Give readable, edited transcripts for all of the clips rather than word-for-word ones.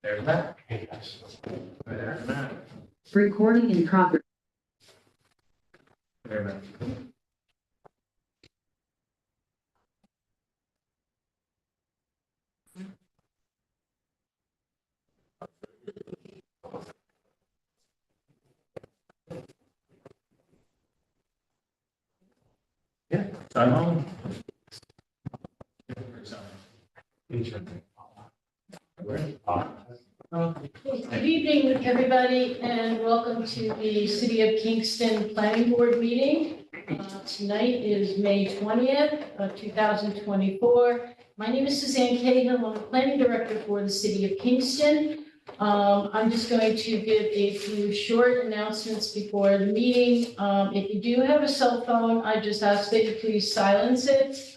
There's Matt. There's Matt. Recording in progress. There's Matt. Yeah, I'm on. Good evening, everybody, and welcome to the City of Kingston Planning Board meeting. Tonight is May 20th, 2024. My name is Suzanne Cahill. I'm the Planning Director for the City of Kingston. I'm just going to give a few short announcements before the meeting. If you do have a cell phone, I just ask that you please silence it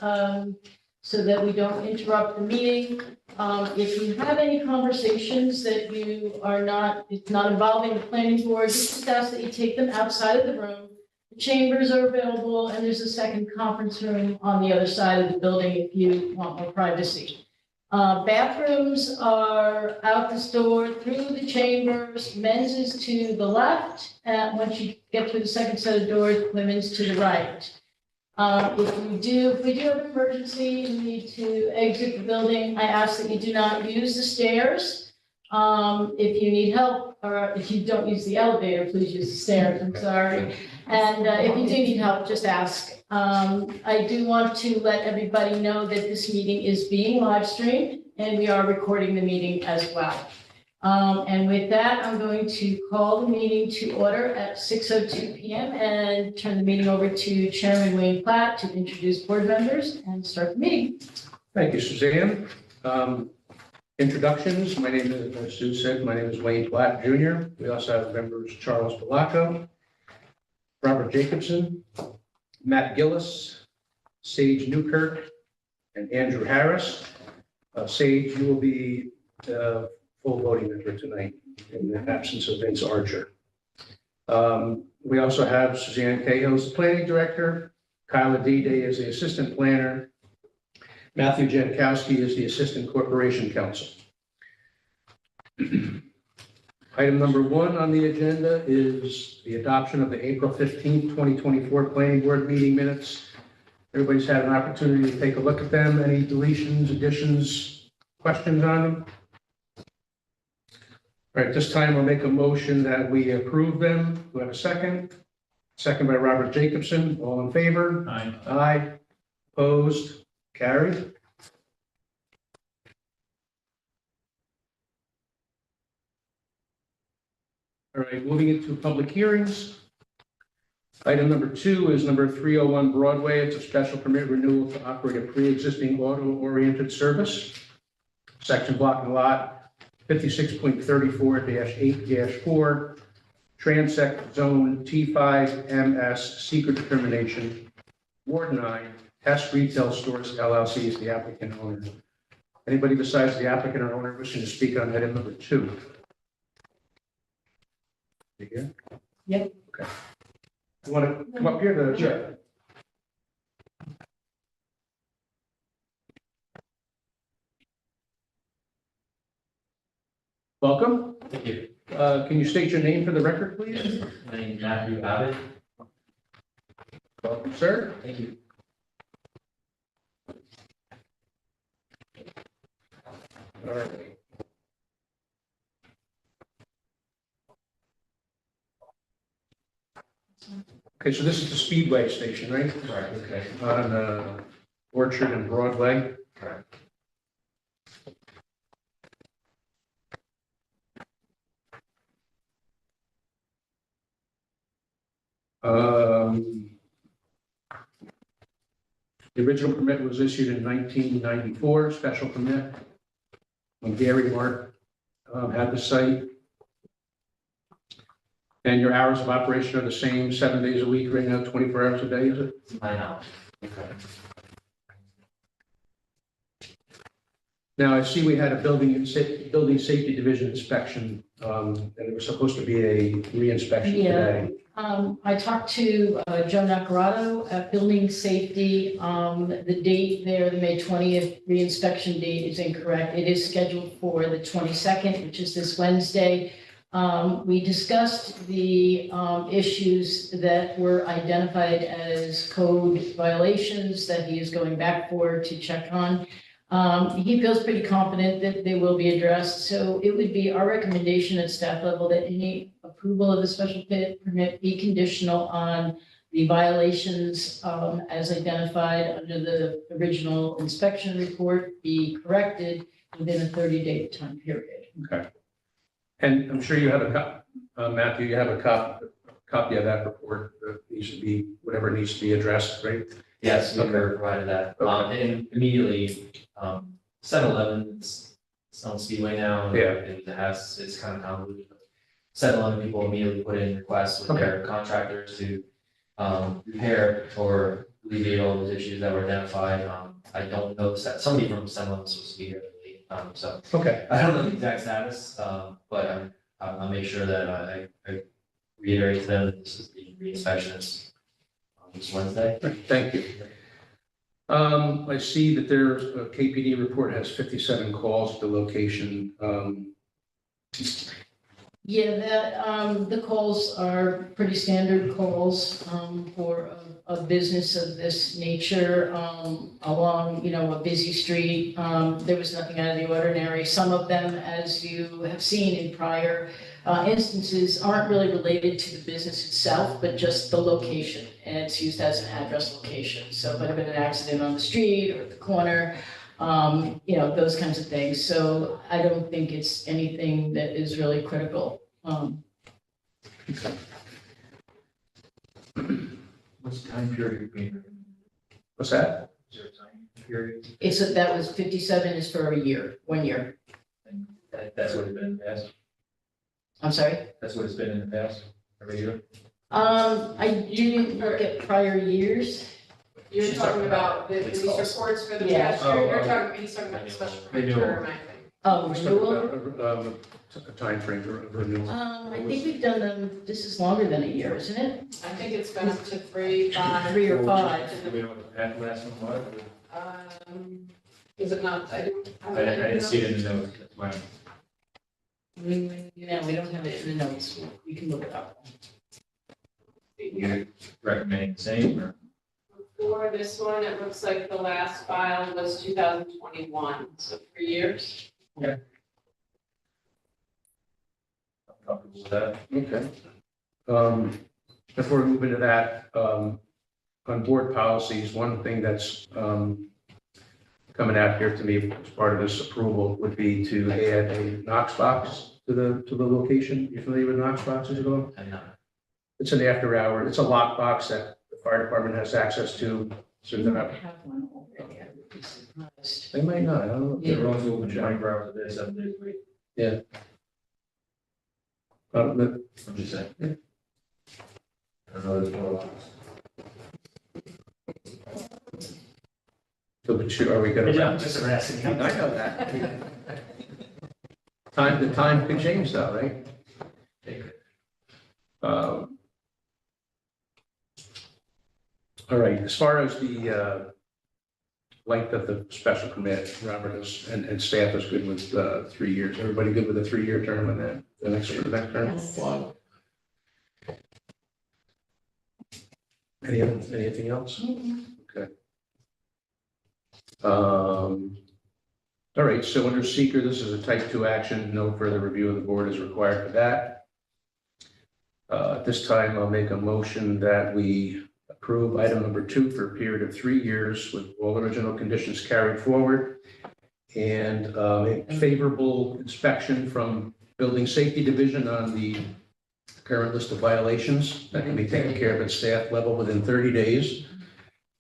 so that we don't interrupt the meeting. If you have any conversations that it's not involving the planning board, just ask that you take them outside of the room. The chambers are available, and there's a second conference room on the other side of the building if you want more privacy. Bathrooms are out this door through the chambers. Men's is to the left. Once you get through the second set of doors, women's to the right. If we do have an emergency, you need to exit the building, I ask that you do not use the stairs. If you need help, or if you don't use the elevator, please use the stairs, I'm sorry. And if you do need help, just ask. I do want to let everybody know that this meeting is being live streamed, and we are recording the meeting as well. And with that, I'm going to call the meeting to order at 6:02 p.m. and turn the meeting over to Chairman Wayne Platt to introduce board members and start the meeting. Thank you, Suzanne. Introductions. My name is, as Sue said, my name is Wayne Platt Jr. We also have members Charles Bellacco, Robert Jacobson, Matt Gillis, Sage Newkirk, and Andrew Harris. Sage, you will be full voting member tonight in the absence of Vince Archer. We also have Suzanne Cahill as the planning director, Kyla Dede is the assistant planner, Matthew Jankowski is the assistant corporation counsel. Item number 1 on the agenda is the adoption of the April 15th, 2024 planning board meeting minutes. Everybody's had an opportunity to take a look at them. Any deletions, additions, questions on them? All right, this time I'll make a motion that we approve them. Do I have a second? Second by Robert Jacobson. All in favor? Aye. Aye. Opposed? Carried. All right, moving into public hearings. Item number 2 is number 301 Broadway. It's a special permit renewal to operate a pre-existing auto-oriented service. Section block and lot 56.34-8-4, Transect Zone T5MS, secret determination, Ward 9, Test Retail Stores LLC is the applicant owner. Anybody besides the applicant or owner wishing to speak on item number 2? You here? Yep. Okay. You want to come up here to? Sure. Welcome. Thank you. Can you state your name for the record, please? My name is Matthew Abbott. Welcome, sir. Thank you. All right. Okay, so this is the Speedway station, right? Correct, okay. On Orchard and Broadway. Correct. The original permit was issued in 1994, special permit, when Gary Mart had the site. And your hours of operation are the same, 7 days a week right now, 24 hours a day, is it? My house. Okay. Now, I see we had a building safety division inspection, and there was supposed to be a re-inspection Yeah. today. I talked to Joe Nacarado at Building Safety. The date there, the May 20th reinspection date is incorrect. It is scheduled for the 22nd, which is this Wednesday. We discussed the issues that were identified as code violations that he is going back for to check on. He feels pretty confident that they will be addressed. So it would be our recommendation at staff level that any approval of the special permit be conditional on the violations as identified under the original inspection report be corrected within a 30-day time period. Okay. And I'm sure you have Matthew, you have a copy of that report that needs to be, whatever needs to be addressed, right? Yes, we Okay. were provided that. And immediately, 7-Eleven, it's on Speedway now. and Yeah. It's kind of convoluted. 7-Eleven people immediately put in requests with their contractors to repair or alleviate all those issues that were identified. I don't know, somebody from 7-Eleven was supposed to be here early, so Okay. I don't know the exact status, but I'll make sure that I reiterate to them that this is the reinspection is this Wednesday. Thank you. I see that there's a KPD report has 57 calls at the location. Yeah, the calls are pretty standard calls for a business of this nature along, a busy street. There was nothing out of the ordinary. Some of them, as you have seen in prior instances, aren't really related to the business itself, but just the location. And it's used as an address location. So if there had been an accident on the street or at the corner, those kinds of things. So I don't think it's anything that is really critical. What's the time period being? What's that? Is there a time period? That was 57 is for a year, 1 year. That's what it's been in the past. I'm sorry. That's what it's been in the past, every year. I didn't look at prior years. You're She's talking talking about the police police calls. reports for the Yeah. past year, Oh, he's talking about the special Renewal. term, I think. Let's talk Renewal. about a timeframe for renewal. I think we've done them, this is longer than a year, isn't it? I think it's been up to 3, 5. 3 or 5. Do we know what the last one was? Is it not, I I didn't see it in the notes, that's why. We don't have it in the notes. We can look it up. You recommending the same, or? For this one, it looks like the last file was 2021, so 3 years. I'm comfortable with that. Okay. Before we move into that, on board policies, one thing that's coming out here to me as part of this approval would be to add a Knox box to the location. You familiar with Knox boxes at all? I'm not. It's an after hour, it's a lock box that the fire department has access to. So We they're don't not, have one already, I would be surprised. they might not, I don't know. Yeah. Everyone's open 24 hours a day, 7 days a week. But I'm just saying. I don't know, there's more locks. are we gonna? just harassing. I know that. The time could change though, right? All right, as far as the length of the special permit, Robert is, and staff is good with 3 years. Everybody good with a 3-year term and then the next term? Anything else? Okay. All right, so under seeker, this is a type 2 action. No further review of the board is required for that. At this time, I'll make a motion that we approve item number 2 for a period of 3 years with all original conditions carried forward and a favorable inspection from Building Safety Division on the current list of violations that can be taken care of at staff level within 30 days.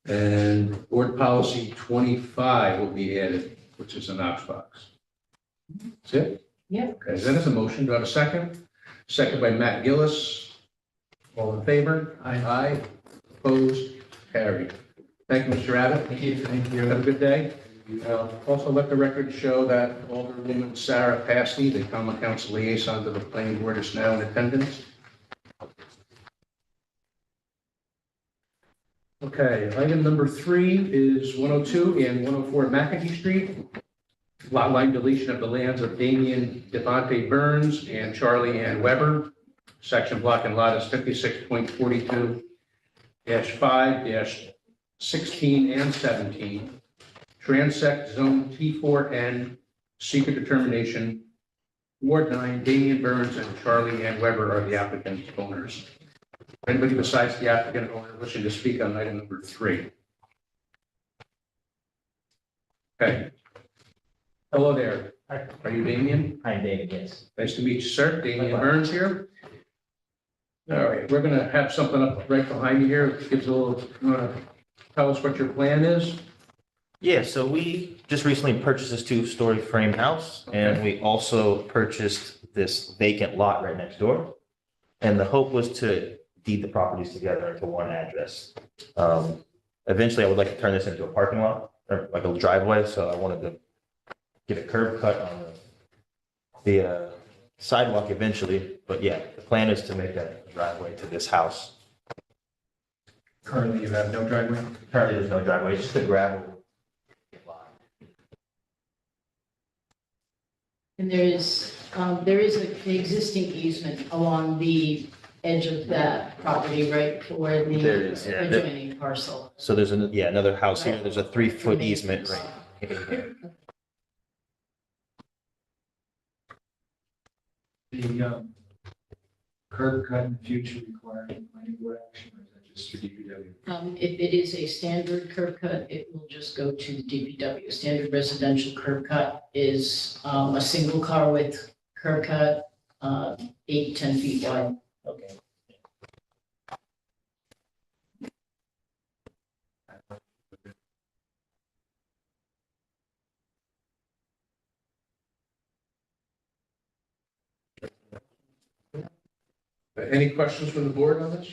And board policy 25 will be added, which is a Knox box. That's it? Yep. Okay, that is a motion. Do I have a second? Second by Matt Gillis. All in favor? Aye. Opposed? Carried. Thank you, Mr. Abbott. Thank you. Have a good day. Also let the record show that Alderwoman Sarah Passney, the common council liaison to the planning board, is now in attendance. Okay, item number 3 is 102 and 104 McAfee Street. Lot line deletion of the lands of Damian Devontae Burns and Charlie Ann Weber. Section block and lot is 56.42-5-16 and 17. Transect zone T4N, secret determination. Ward 9, Damian Burns and Charlie Ann Weber are the applicant owners. Anybody besides the applicant owner wishing to speak on item number 3? Okay. Hello there. Hi. Are you Damian? Hi, David, yes. Nice to meet you, sir. Damian Burns here. All right, we're going to have something up right behind you here. Gives a little, you want to tell us what your plan is? Yeah, so we just recently purchased this 2-story frame house, and we also purchased this vacant lot right next door. And the hope was to deed the properties together into one address. Eventually, I would like to turn this into a parking lot, or like a driveway, so I wanted to get a curb cut on the sidewalk eventually. But yeah, the plan is to make that driveway to this house. Currently, you have no driveway? Currently, there's no driveway, it's just a gravel lot. And there is an existing easement along the edge of that property, right, for There the is, yeah. adjoining parcel. So there's another house here, there's a 3-foot easement right here. The curb cut in the future require planning board action, or is that just for DPW? If it is a standard curb cut, it will just go to the DPW. Standard residential curb cut is a single car width curb cut, 8, 10 feet wide. Okay. Any questions from the board on this?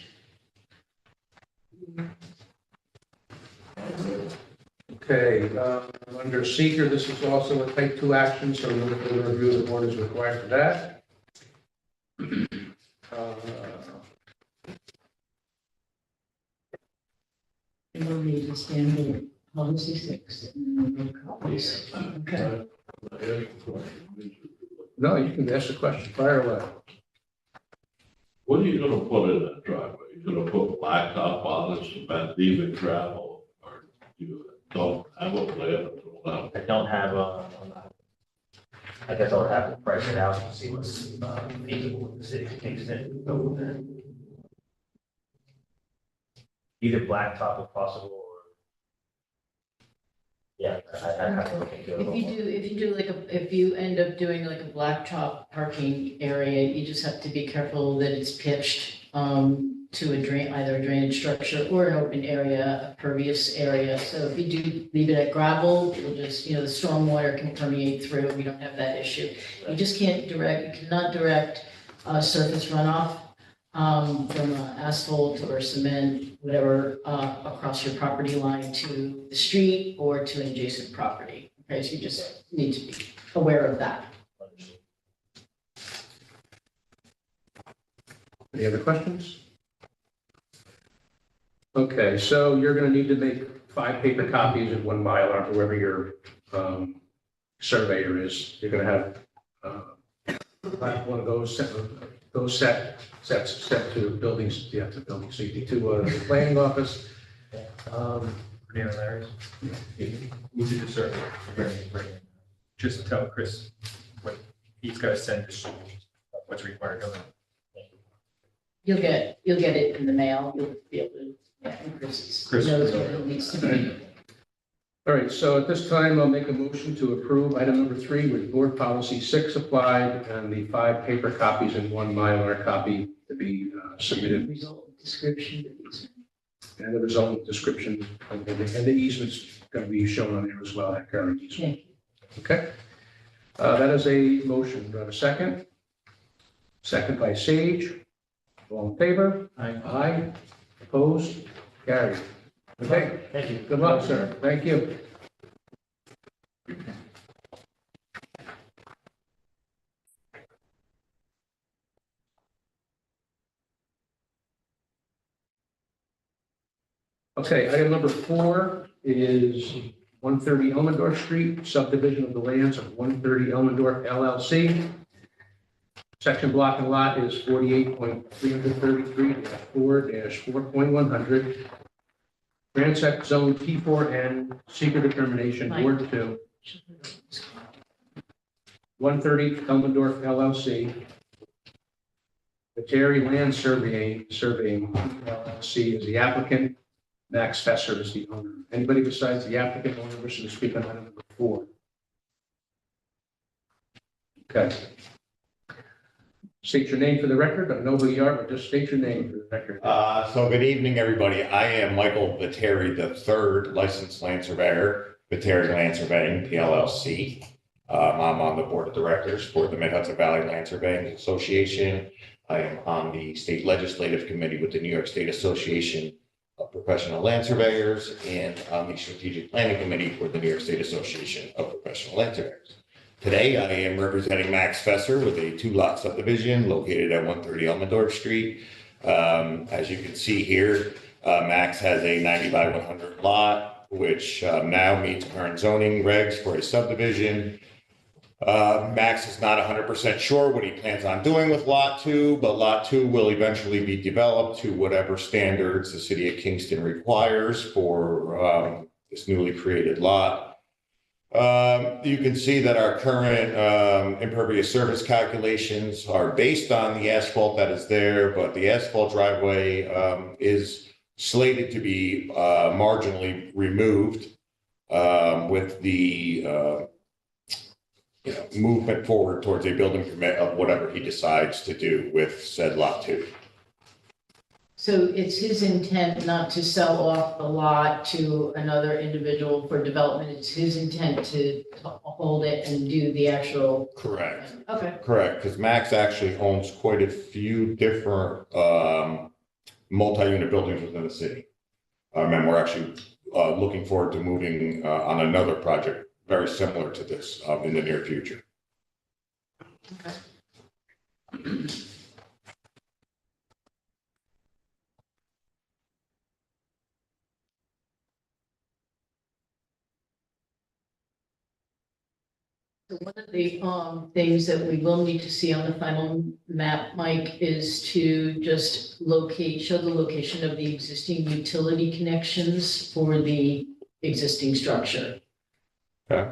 Okay, under seeker, this is also a type 2 action, so no further review of the board is required for that. And we'll need the standard policy 6. Copies. Okay. No, you can ask the question, fire away. What are you gonna put in that driveway? You gonna put blacktop on it, cement, even gravel, or you don't have a plan until now? I don't have I guess I'll have to price it out and see what's feasible with the city of Kingston. Go with that. Either blacktop if possible, or yeah, I have to look into it. If you end up doing like a blacktop parking area, you just have to be careful that it's pitched to a drain, either a drainage structure or an open area, a pervious area. So if you do leave it at gravel, it'll just, the stormwater can permeate through. We don't have that issue. You just cannot direct surface runoff from asphalt or cement, whatever, across your property line to the street or to an adjacent property. Okay, so you just need to be aware of that. Any other questions? Okay, so you're going to need to make 5 paper copies and 1 Mylar, whoever your surveyor is. You're going to have one of those sets to buildings, to building safety, to the planning office. Name and Larry's? We'll do the survey. Just tell Chris what he's got to send us, what's required of him. You'll get it in the mail. You'll be able to, Chris knows what it needs to be. All right, so at this time, I'll make a motion to approve item number 3 with board policy 6 applied and the 5 paper copies and 1 Mylar copy to be submitted. Result description. And the resultant description and the easement's going to be shown on there as well, that current easement. Okay? That is a motion. Do I have a second? Second by Sage. All in favor? Aye. Aye. Opposed? Carried. Okay, Thank you. good luck, sir. Thank you. Okay, item number 4 is 130 Elmendorf Street, subdivision of the lands of 130 Elmendorf LLC. Section block and lot is 48.333-4-4.100. Transect zone T4N, secret determination, Ward 2. 130 Elmendorf LLC. The Terry Land Surveying LLC is the applicant. Max Fesser is the owner. Anybody besides the applicant owner wishing to speak on item number 4? Okay. State your name for the record. I know who you are, but just state your name for the record. So good evening, everybody. I am Michael Viteri III, licensed land surveyor, Viteri Land Surveying PLLC. I'm on the board of directors for the Mid-Hudson Valley Land Surveying Association. I am on the state legislative committee with the New York State Association of Professional Land Surveyors and on the strategic planning committee for the New York State Association of Professional Land Surveyors. Today, I am representing Max Fesser with a 2-lot subdivision located at 130 Elmendorf Street. As you can see here, Max has a 90 by 100 lot, which now meets current zoning regs for a subdivision. Max is not 100% sure what he plans on doing with Lot 2, but Lot 2 will eventually be developed to whatever standards the city of Kingston requires for this newly created lot. You can see that our current impervious surface calculations are based on the asphalt that is there, but the asphalt driveway is slated to be marginally removed with the movement forward towards a building permit of whatever he decides to do with said Lot 2. So it's his intent not to sell off the lot to another individual for development. It's his intent to hold it and do the actual. Correct. Okay. Correct, because Max actually owns quite a few different multi-unit buildings within the city. And we're actually looking forward to moving on another project very similar to this in the near future. Okay. So one of the things that we will need to see on the final map, Mike, is to just show the location of the existing utility connections for the existing structure. Okay.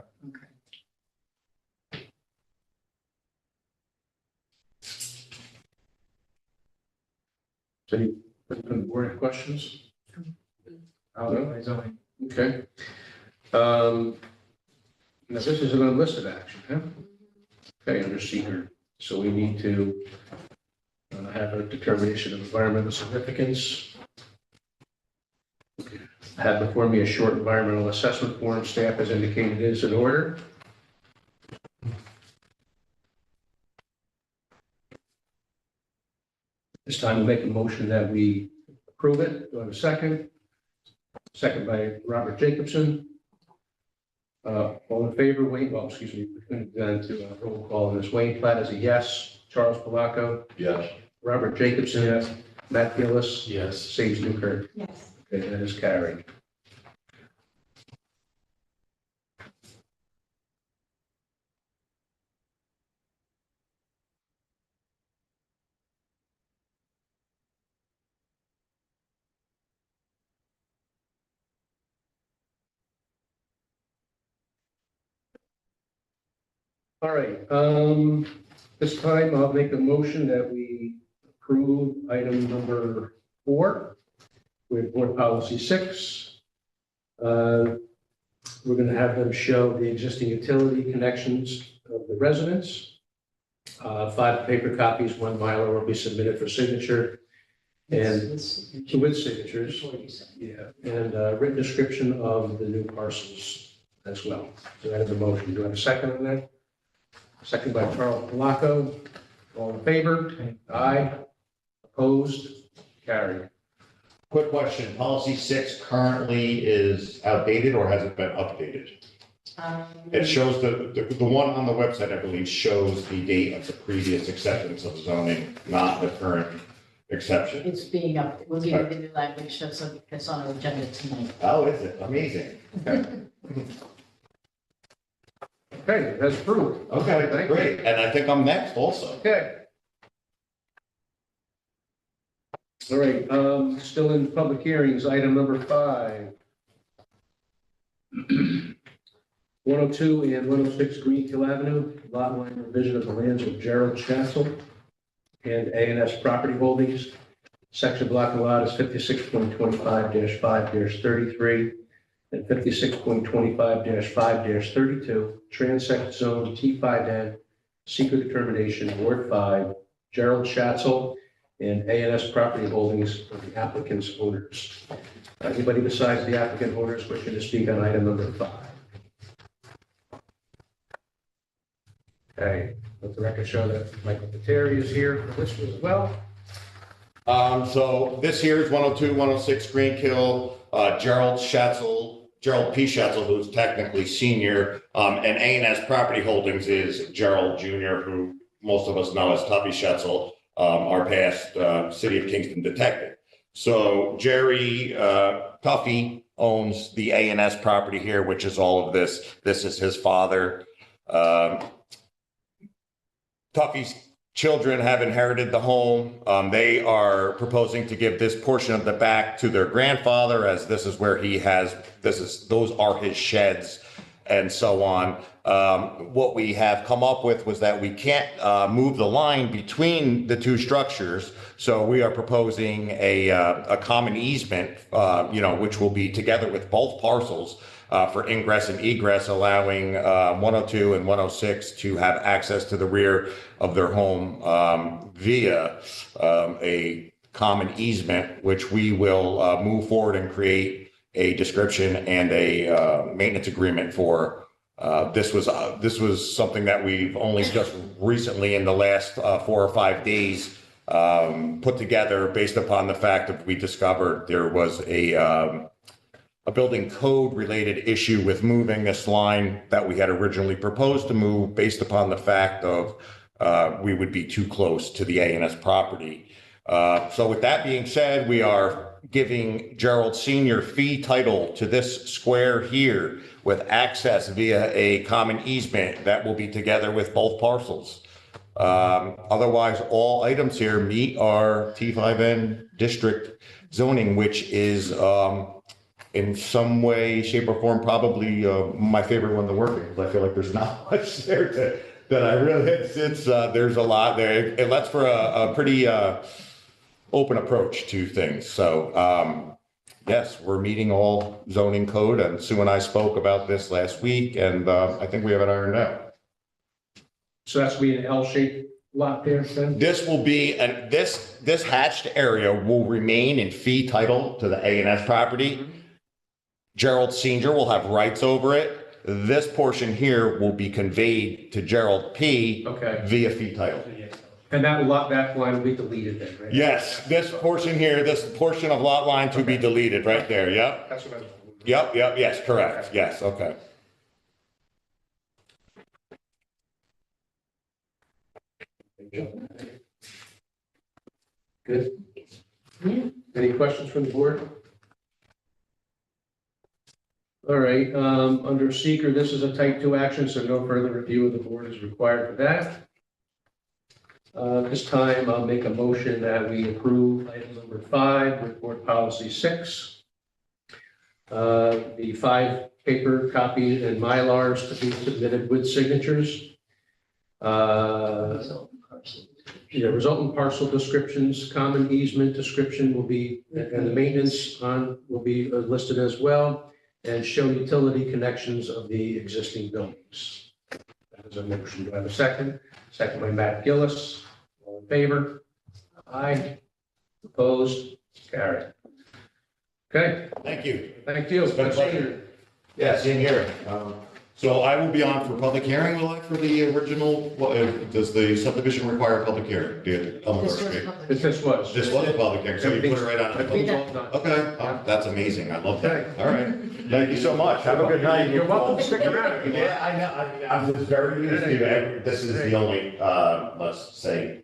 So you board questions? Zoning. Okay. Now, this is an unlisted action, huh? Okay, under seeker. So we need to have a determination of environmental significance. I have before me a short environmental assessment form. Staff has indicated is in order. This time we'll make a motion that we approve it. Do I have a second? Second by Robert Jacobson. All in favor, Wayne, well, excuse me, we're going to roll call on this. Wayne Platt is a yes. Charles Palaco, Yes. Robert Jacobson, Yes. Matt Gillis, Yes. Sage Newkirk. Yes. Okay, that is carried. All right, this time I'll make a motion that we approve item number 4 with board policy 6. We're going to have them show the existing utility connections of the residents. 5 paper copies, 1 Mylar will be submitted for signature and with signatures. Yeah, and written description of the new parcels as well. So that is a motion. Do I have a second on that? Second by Charles Palaco. All in favor? Aye. Opposed? Carried. Quick question, policy 6 currently is outdated or has it been updated? It shows the one on the website, I believe, shows the date of the previous acceptance of zoning, not the current exception. It's being up, we'll give you the new language that's on our agenda tonight. Oh, is it? Amazing. Okay, that's approved. Okay, Thank you. great. And I think I'm next also. Okay. All right, still in public hearings, item number 5. 102 and 106 Greenhill Avenue, lot line revision of the lands of Gerald Schatzel and A&S Property Holdings. Section block and lot is 56.25-5-33 and 56.25-5-32, transect zone T5N, secret determination, Ward 5, Gerald Schatzel and A&S Property Holdings are the applicant's owners. Anybody besides the applicant owners wishing to speak on item number 5? Okay, let the record show that Michael Pateri is here for this one as well. So this here is 102, 106 Greenhill, Gerald P. Schatzel, who's technically senior, and A&S Property Holdings is Gerald Jr., who most of us know as Tuffy Schatzel, our past City of Kingston detective. So Jerry Tuffy owns the A&S property here, which is all of this. This is his father. Tuffy's children have inherited the home. They are proposing to give this portion of the back to their grandfather, as this is where he has, those are his sheds and so on. What we have come up with was that we can't move the line between the two structures. So we are proposing a common easement, which will be together with both parcels for ingress and egress, allowing 102 and 106 to have access to the rear of their home via a common easement, which we will move forward and create a description and a maintenance agreement for. This was something that we've only just recently in the last 4 or 5 days put together based upon the fact that we discovered there was a building code related issue with moving this line that we had originally proposed to move based upon the fact of we would be too close to the A&S property. So with that being said, we are giving Gerald Sr. fee title to this square here with access via a common easement that will be together with both parcels. Otherwise, all items here meet our T5N district zoning, which is in some way, shape, or form probably my favorite one to work in, because I feel like there's not much there that I really, there's a lot there. It lets for a pretty open approach to things. So yes, we're meeting all zoning code, and Sue and I spoke about this last week, and I think we have it ironed out. So that's be an L-shaped lot there, then? This will be, and this hatched area will remain in fee title to the A&S property. Gerald Senior will have rights over it. This portion here will be conveyed to Gerald P. Okay. Via fee title. And that line will be deleted then, right? Yes, this portion here, this portion of lot line to be deleted right there, yep. That's what I was. Yep, yes, correct, yes, okay. Good. Any questions from the board? All right, under seeker, this is a type 2 action, so no further review of the board is required for that. This time, I'll make a motion that we approve item number 5 with board policy 6. The 5 paper copies and Mylars to be submitted with signatures. Resultant parcel descriptions, common easement description will be, and the maintenance on will be listed as well, and show utility connections of the existing buildings. That is a motion. Do I have a second? Second by Matt Gillis. All in favor? Aye. Opposed? Carried. Okay, Thank you. thank you. It's been a pleasure. Yeah, same here. So I will be on for public hearing, will I, for the original, does the subdivision require a public hearing? This was public. This was. This was a public hearing, so you put it right on. Everything's all done. Okay, that's amazing, I love that, all right. Thank you so much. Have a good night. You're welcome to stick around if you want. Yeah, I know. I'm just very used to it. This is the only, let's say,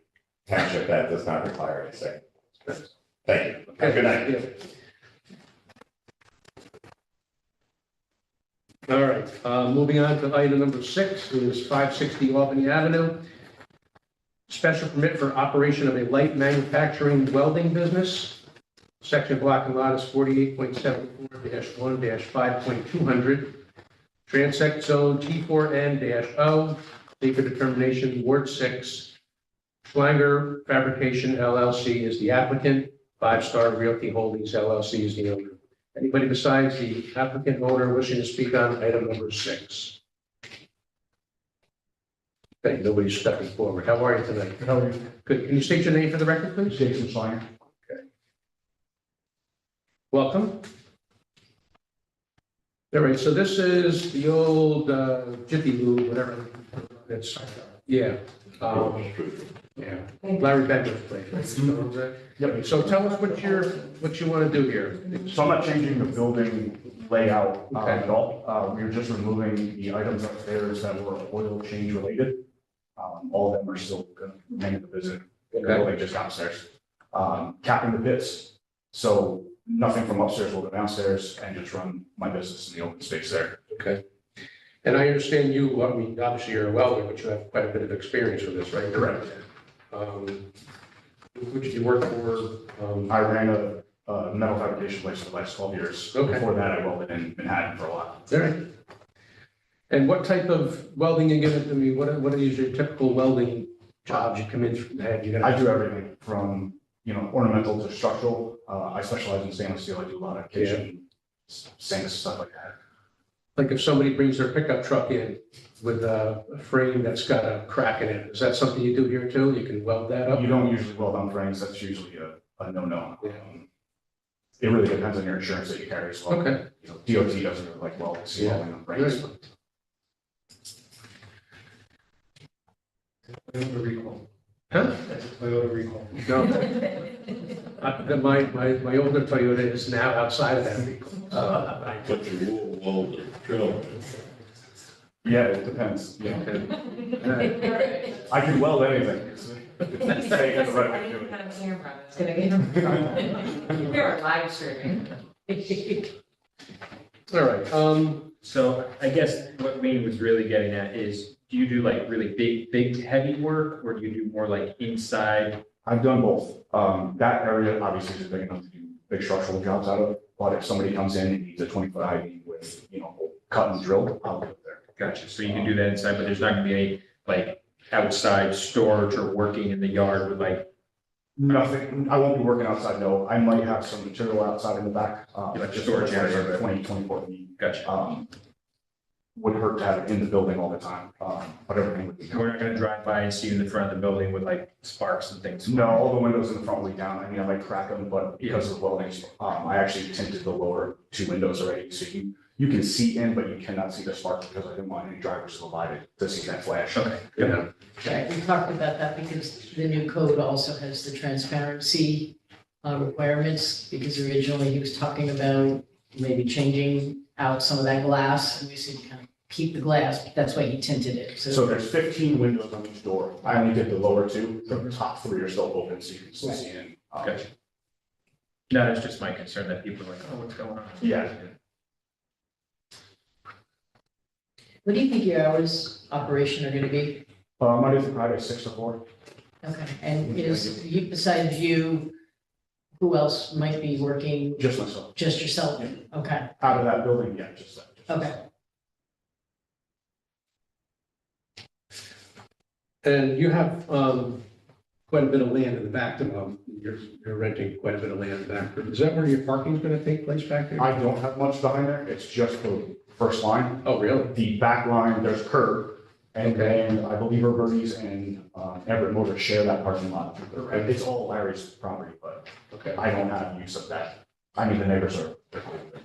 township that does not require anything. Thank you. Have a good night. All right, moving on to item number 6, is 560 Albany Avenue. Special permit for operation of a light manufacturing welding business. Section block and lot is 48.74-1-5.200. Transect zone T4N-0, secret determination, Ward 6. Schlanger Fabrication LLC is the applicant. 5 Star Realty Holdings LLC is the owner. Anybody besides the applicant owner wishing to speak on item number 6? Okay, nobody's stepping forward. How are you tonight? How are you? Good. Can you state your name for the record, please? Jason Schleier. Welcome. All right, so this is the old Jiffy Lube, whatever. It's, yeah. Yeah, Larry Bender's place. Yep. So tell us what you want to do here. So I'm not changing the building layout Okay. at all. We are just removing the items upstairs that were oil change related. All of them are still going to remain in the visit. The building just downstairs. Capping the pits. So nothing from upstairs will go downstairs and just run my business in the open space there. Okay. And I understand you, I mean, obviously you're a welder, but you have quite a bit of experience with this, right? Correct. Who did you work for? I ran a metal fabrication place for the last 12 years. Okay. Before that, I welded in Manhattan for a while. All right. And what type of welding you get into me? What are your typical welding jobs you come in from? I do everything from, ornamental to structural. I specialize in stainless steel. I do a lot of kitchen, stainless stuff like that. Like if somebody brings their pickup truck in with a frame that's got a crack in it, is that something you do here too? You can weld that up? You don't usually weld on frames. That's usually a no-no. Yeah. It really depends on your insurance that you carry as well. Okay. DOT doesn't really like welding on frames. Right. Toyota recall. Huh? That's a Toyota recall. No. My older Toyota is now outside of that vehicle. But you will weld the drill. Yeah, it depends. Yeah. Okay. I can weld anything. It's staying in the right way to do it. Kind of camera that's gonna get. You're live streaming. All right, So I guess what Wayne was really getting at is, do you do like really big, heavy work, or do you do more like inside? I've done both. That area obviously is big enough to do big structural jobs out of, but if somebody comes in and needs a 20-foot IV with, cut and drill, I'll do it there. Gotcha. So you can do that inside, but there's not gonna be any like outside storage or working in the yard with like, Nothing, I won't be working outside, no. I might have some material outside in the back. Like just storage for area. 24 feet. gotcha. Would hurt to have it in the building all the time, but everything would be. We're not gonna drive by and see you in the front of the building with like sparks and things. No, all the windows in the front will be down. I mean, I might crack them, but because of the welding, I actually tinted the lower 2 windows already. So you can see in, but you cannot see the sparks because I didn't want any drivers to lie to see that flash. Okay. yeah, Right, we talked about that because the new code also has the transparency requirements, because originally he was talking about maybe changing out some of that glass, and we said kind of keep the glass, but that's why he tinted it, So there's 15 windows on each door. I only did the lower 2. The top 3 are still open, so you can still see in. Gotcha. No, it's just my concern that people are like, oh, what's going on? Yeah. What do you think your hours operation are gonna be? Monday through Friday, 6 to 4. Okay, and is, you, besides you, who else might be working? Just myself. Just yourself? Okay, Out of that building, yeah, just that. Just okay. and you have quite a bit of land in the back, you're renting quite a bit of land in the back. Is that where your parking's gonna take place back there? I don't have much behind there. It's just the first line. Oh, really? The back line, there's curb. And then I believe Robert's and Everett Motors share that parking lot. It's all Larry's property, but Okay. I don't have use of that. I mean, the neighbors are. They're cool with it.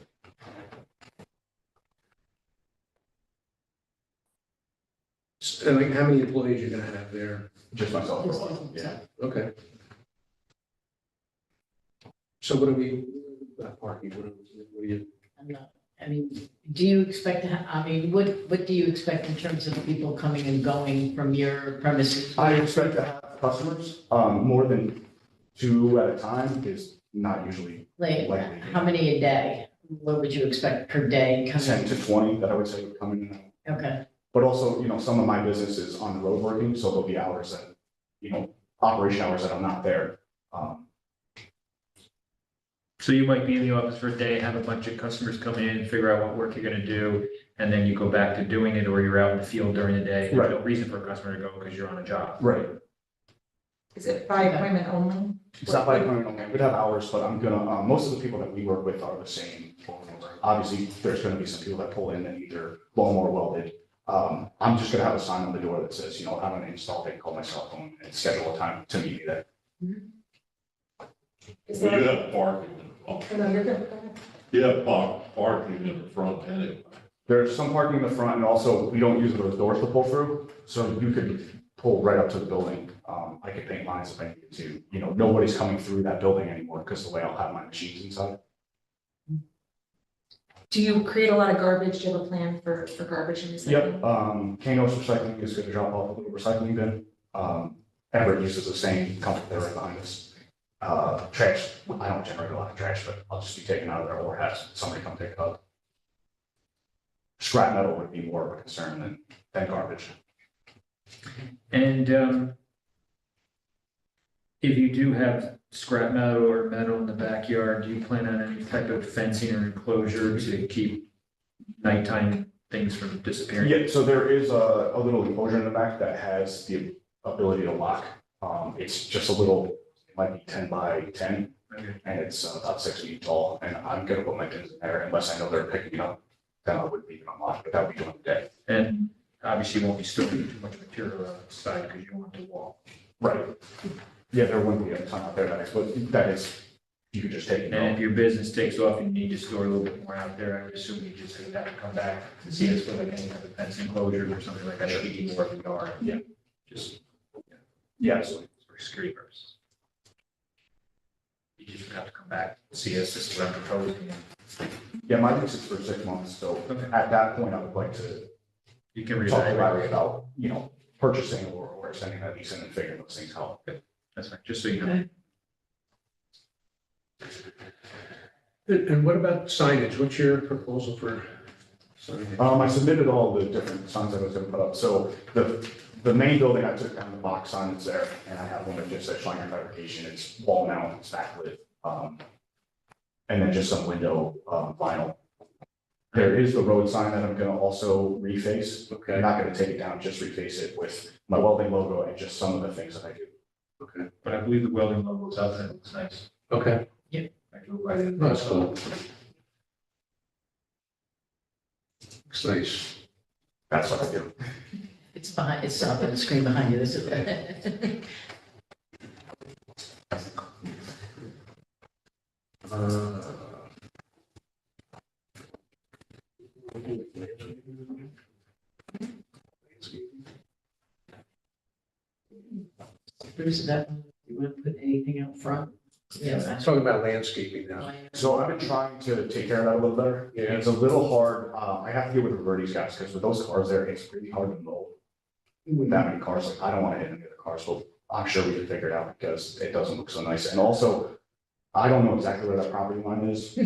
And like, how many employees you're gonna have there? Just myself for a while, yeah. Okay. So what do we, not parking, what do you, I'm not I mean, do you expect to, what do you expect in terms of people coming and going from your premises? I expect to have customers, more than two at a time is not usually Like, likely. how many a day? What would you expect per day 10 coming? to 20 that I would say would come in. Okay, But also, some of my business is on the road working, so there'll be hours that, operation hours that I'm not there. So you might be in the office for a day, have a bunch of customers come in, figure out what work you're gonna do, and then you go back to doing it, or you're out in the field during the day. There's no reason for a customer to go because you're on a job. Right. Is it by appointment only? It's not by appointment only. We'd have hours, but I'm gonna, most of the people that we work with are the same over and over. Obviously, there's gonna be some people that pull in and either blown or welded. I'm just gonna have a sign on the door that says, I'm gonna install, they can call my cell phone and schedule a time to meet me there. Is Well, there? you have parking in the front. Oh, no, you're good. You have parking in the front anyway. There's some parking in the front, and also we don't use those doors to pull through, so you could pull right up to the building. I could paint lines if I needed to. Nobody's coming through that building anymore because the way I'll have my machines inside. Do you create a lot of garbage? Do you have a plan for garbage and recycling? Yep, Kano's Recycling is gonna drop off a little recycling bin. Everett uses the same company, they're right behind us. Trash, I don't generate a lot of trash, but I'll just be taking out of there or have somebody come pick it up. Scrap metal would be more of a concern than garbage. And if you do have scrap metal or metal in the backyard, do you plan on any type of fencing or enclosure to keep nighttime things from disappearing? Yeah, so there is a little enclosure in the back that has the ability to lock. It's just a little, it might be 10 by 10, Okay. and it's about 6 feet tall, and I'm gonna put my pins in there unless I know they're picking it up. Then I wouldn't leave it unlocked, but that would be during the day. And obviously you won't be storing too much material outside because you want to wall. Right. Yeah, there wouldn't be a ton out there that is, you could just take it. And if your business takes off and you need to store a little bit more out there, I would assume you just would have to come back to see us for like any type of fence enclosure or something like that, if you need more of the yard. Yeah. Just Yeah, absolutely. for security purposes. You just would have to come back, see us, this is what I'm proposing. Yeah, my lease is for 6 months, so Okay. at that point, I would like to You can talk to reevaluate. Larry about, purchasing or extending that lease and then figuring those things out. That's fine, just so you know. And what about signage? What's your proposal for signage? I submitted all the different signs I was gonna put up, so the main building, I took down the box sign that's there, and I have one that just says Schleicher Fabrication, it's wall mount, it's backlit. And then just some window, vinyl. There is the road sign that I'm gonna also reface. Okay. I'm not gonna take it down, just reface it with my welding logo and just some of the things that I do. Okay. But I believe the welding logo is out there, it looks nice. Okay, I drove by it. that's cool. Looks nice. That's what I do. it's behind, it's up on the screen behind you, this is. Bruce, is that, you want to put anything out front? Yeah. Let's talk about landscaping now. So I've been trying to take care of that a little better. Yeah. It's a little hard. I have to get with the Verdes guys because with those cars there, it's really hard to mow. With that many cars, like I don't want to hit any of the cars, but I'm sure we can figure it out because it doesn't look so nice. And also, I don't know exactly where that property line is,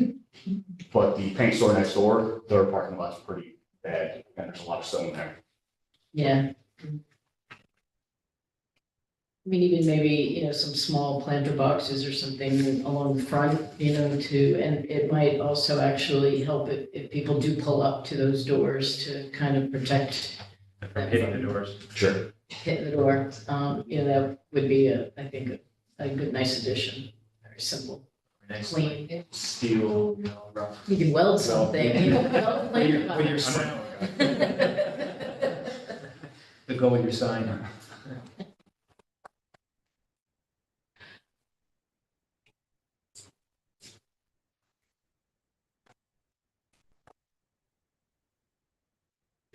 but the paint store next door, their parking lot's pretty bad and there's a lot of stone there. Yeah. I mean, even maybe, some small planter boxes or something along the front, and it might also actually help if people do pull up to those doors to kind of protect From hitting the doors. Sure. hitting the door. That would be I think, a good, nice addition. Very simple, Nice clean. steel, rough. You can weld something, weld a planter With your box. sign. To go with your sign.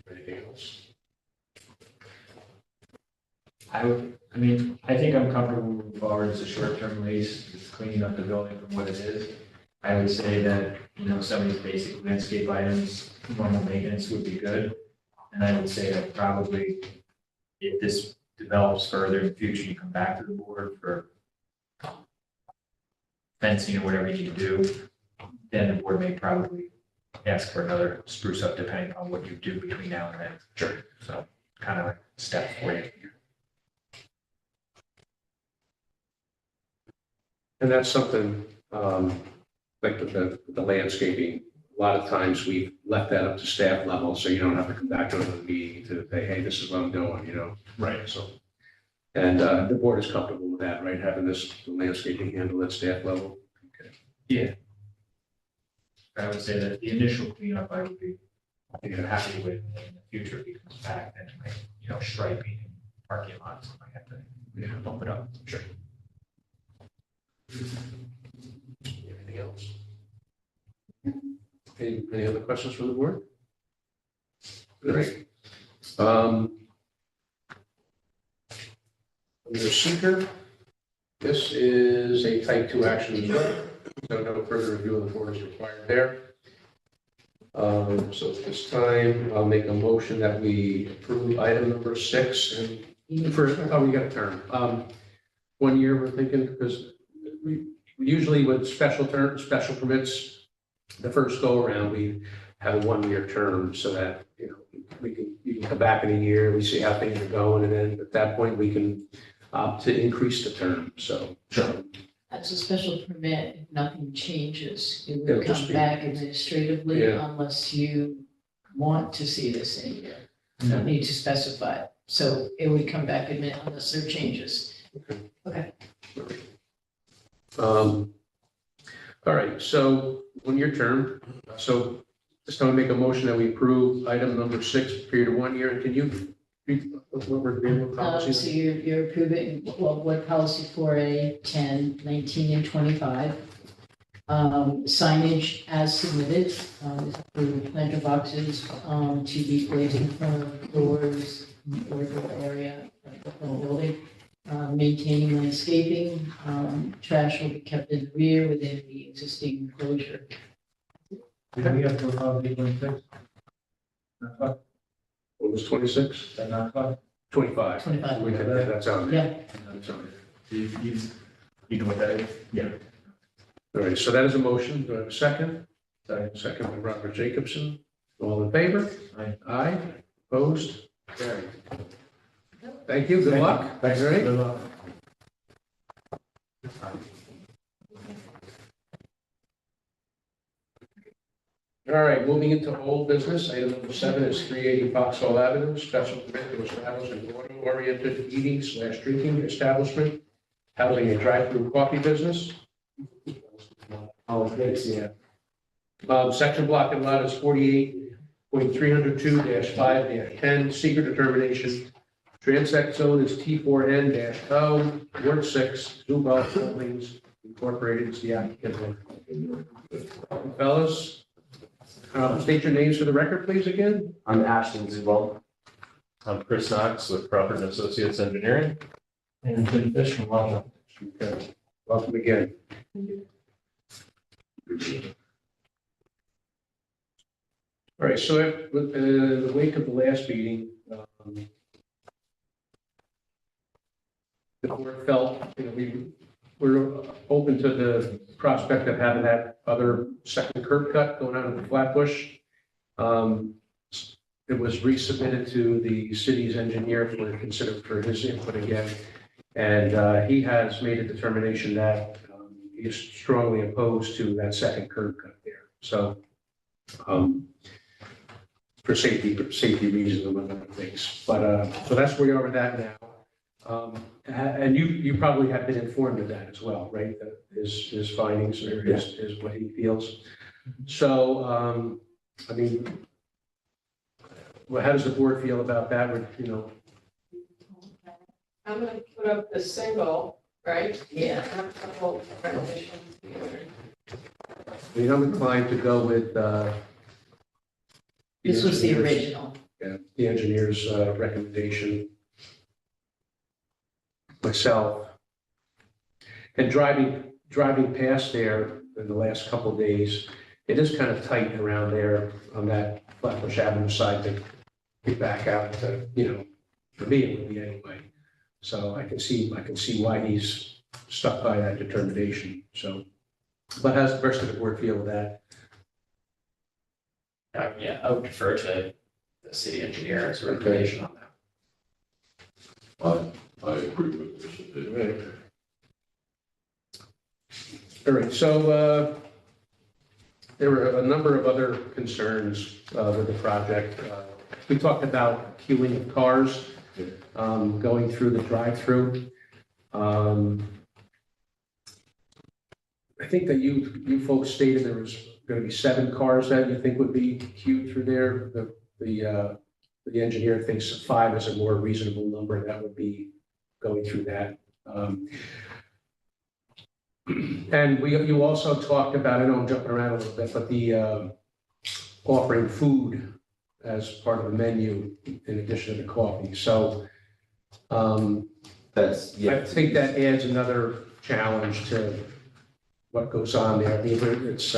Anything else? I think I'm comfortable moving forward. It's a short-term lease. It's cleaning up the building from what it is. I would say that, some of these basic landscape items, normal maintenance would be good. And I would say that probably if this develops further in the future, you come back to the board for fencing or whatever you need to do, then the board may probably ask for another spruce up depending on what you do between now and then. Sure. So kind of like step away. And that's something, like with the landscaping, a lot of times we've left that up to staff level, so you don't have to come back to another meeting to say, hey, this is what I'm doing, Right. so. And the board is comfortable with that, right, having the landscaping handled at staff level? Yeah. I would say that the initial cleanup, I would be happy with. In the future, if he comes back, then, striping, parking lots, I have to bump it up. Sure. Anything else? Any other questions from the board? Great. Under seeker, this is a type 2 action as well, so no further review of the board is required there. So at this time, I'll make a motion that we approve item number 6 and we got a term. 1 year, we're thinking, because we usually with special permits, the first go around, we have a 1-year term so that, you can come back in a year, we see how things are going, and then at that point, we can opt to increase the term, so. Sure. That's a special permit, if nothing changes, it It'll would just come be- back administratively Yeah. unless you want to see this in here. You don't need to specify it, so it would come back unless there are changes. Okay. All right, so 1-year term, so just want to make a motion that we approve item number 6, period of 1 year, and can you read what we're agreeing with So policies? you're approving, what policy 4A, 10, 19, and 25. Signage as submitted, is approved, planter boxes, to be placed in front of doors, or the area of the whole building. Maintaining landscaping, trash will be kept in the rear within the existing enclosure. Did we have to allow the 26? What was 26? 25. 25. We can- That's on there. Yeah, That's on there. You know what that is? Yeah. All right, so that is a motion. Do I have a second? Second by Robert Jacobson. All in favor? Aye. Aye. Opposed? Carried. Thank you. Good luck. Thanks. All right. Good luck. All right, moving into old business. Item number 7 is 380 Foxhall Avenue, special permit to establish an auto-oriented eating/drinking establishment, housing a drive-through coffee business. Oh, thanks, yeah. Section block and lot is 48.302-5-10, secret determination. Transect zone is T4N-O, Ward 6, Zubal Holdings Incorporated is the applicant. Fellas, state your names for the record, please, again. I'm Ashton Zubal. I'm Chris Knox with Crawford and Associates Engineering. And Jim Fish from Lava. Okay. Welcome again. All right, so in the wake of the last meeting, the board felt, we were open to the prospect of having that other second curb cut going out of the Flatbush. It was resubmitted to the city's engineer for his input again. And he has made a determination that he is strongly opposed to that second curb cut there. So for safety reasons and other things. But so that's where we are with that now. And you probably have been informed of that as well, right? That his findings or his what he feels. So, I mean, well, how does the board feel about that? I'm gonna put up the single, right? yeah. I have a couple recommendations here. I'm inclined to go with, This was the engineer's- original. Yeah, the engineer's recommendation. Myself. And driving driving past there in the last couple of days, it is kind of tight around there on that Flatbush Avenue side to get back out to, for me, it would be anyway. So I can see why he's stuck by that determination, so. But how's the rest of the board feel with that? Yeah, I would defer to the city engineer's recommendation on that. I agree with this. All right, so there were a number of other concerns with the project. We talked about queuing of cars going through the drive-through. I think that you folks stated there was going to be 7 cars that you think would be queued through there. The engineer thinks 5 is a more reasonable number that would be going through that. And you also talked about, I know I'm jumping around a little bit, but the offering food as part of the menu in addition to the coffee. So That's, I think that adds another challenge to what goes on there. I mean, it's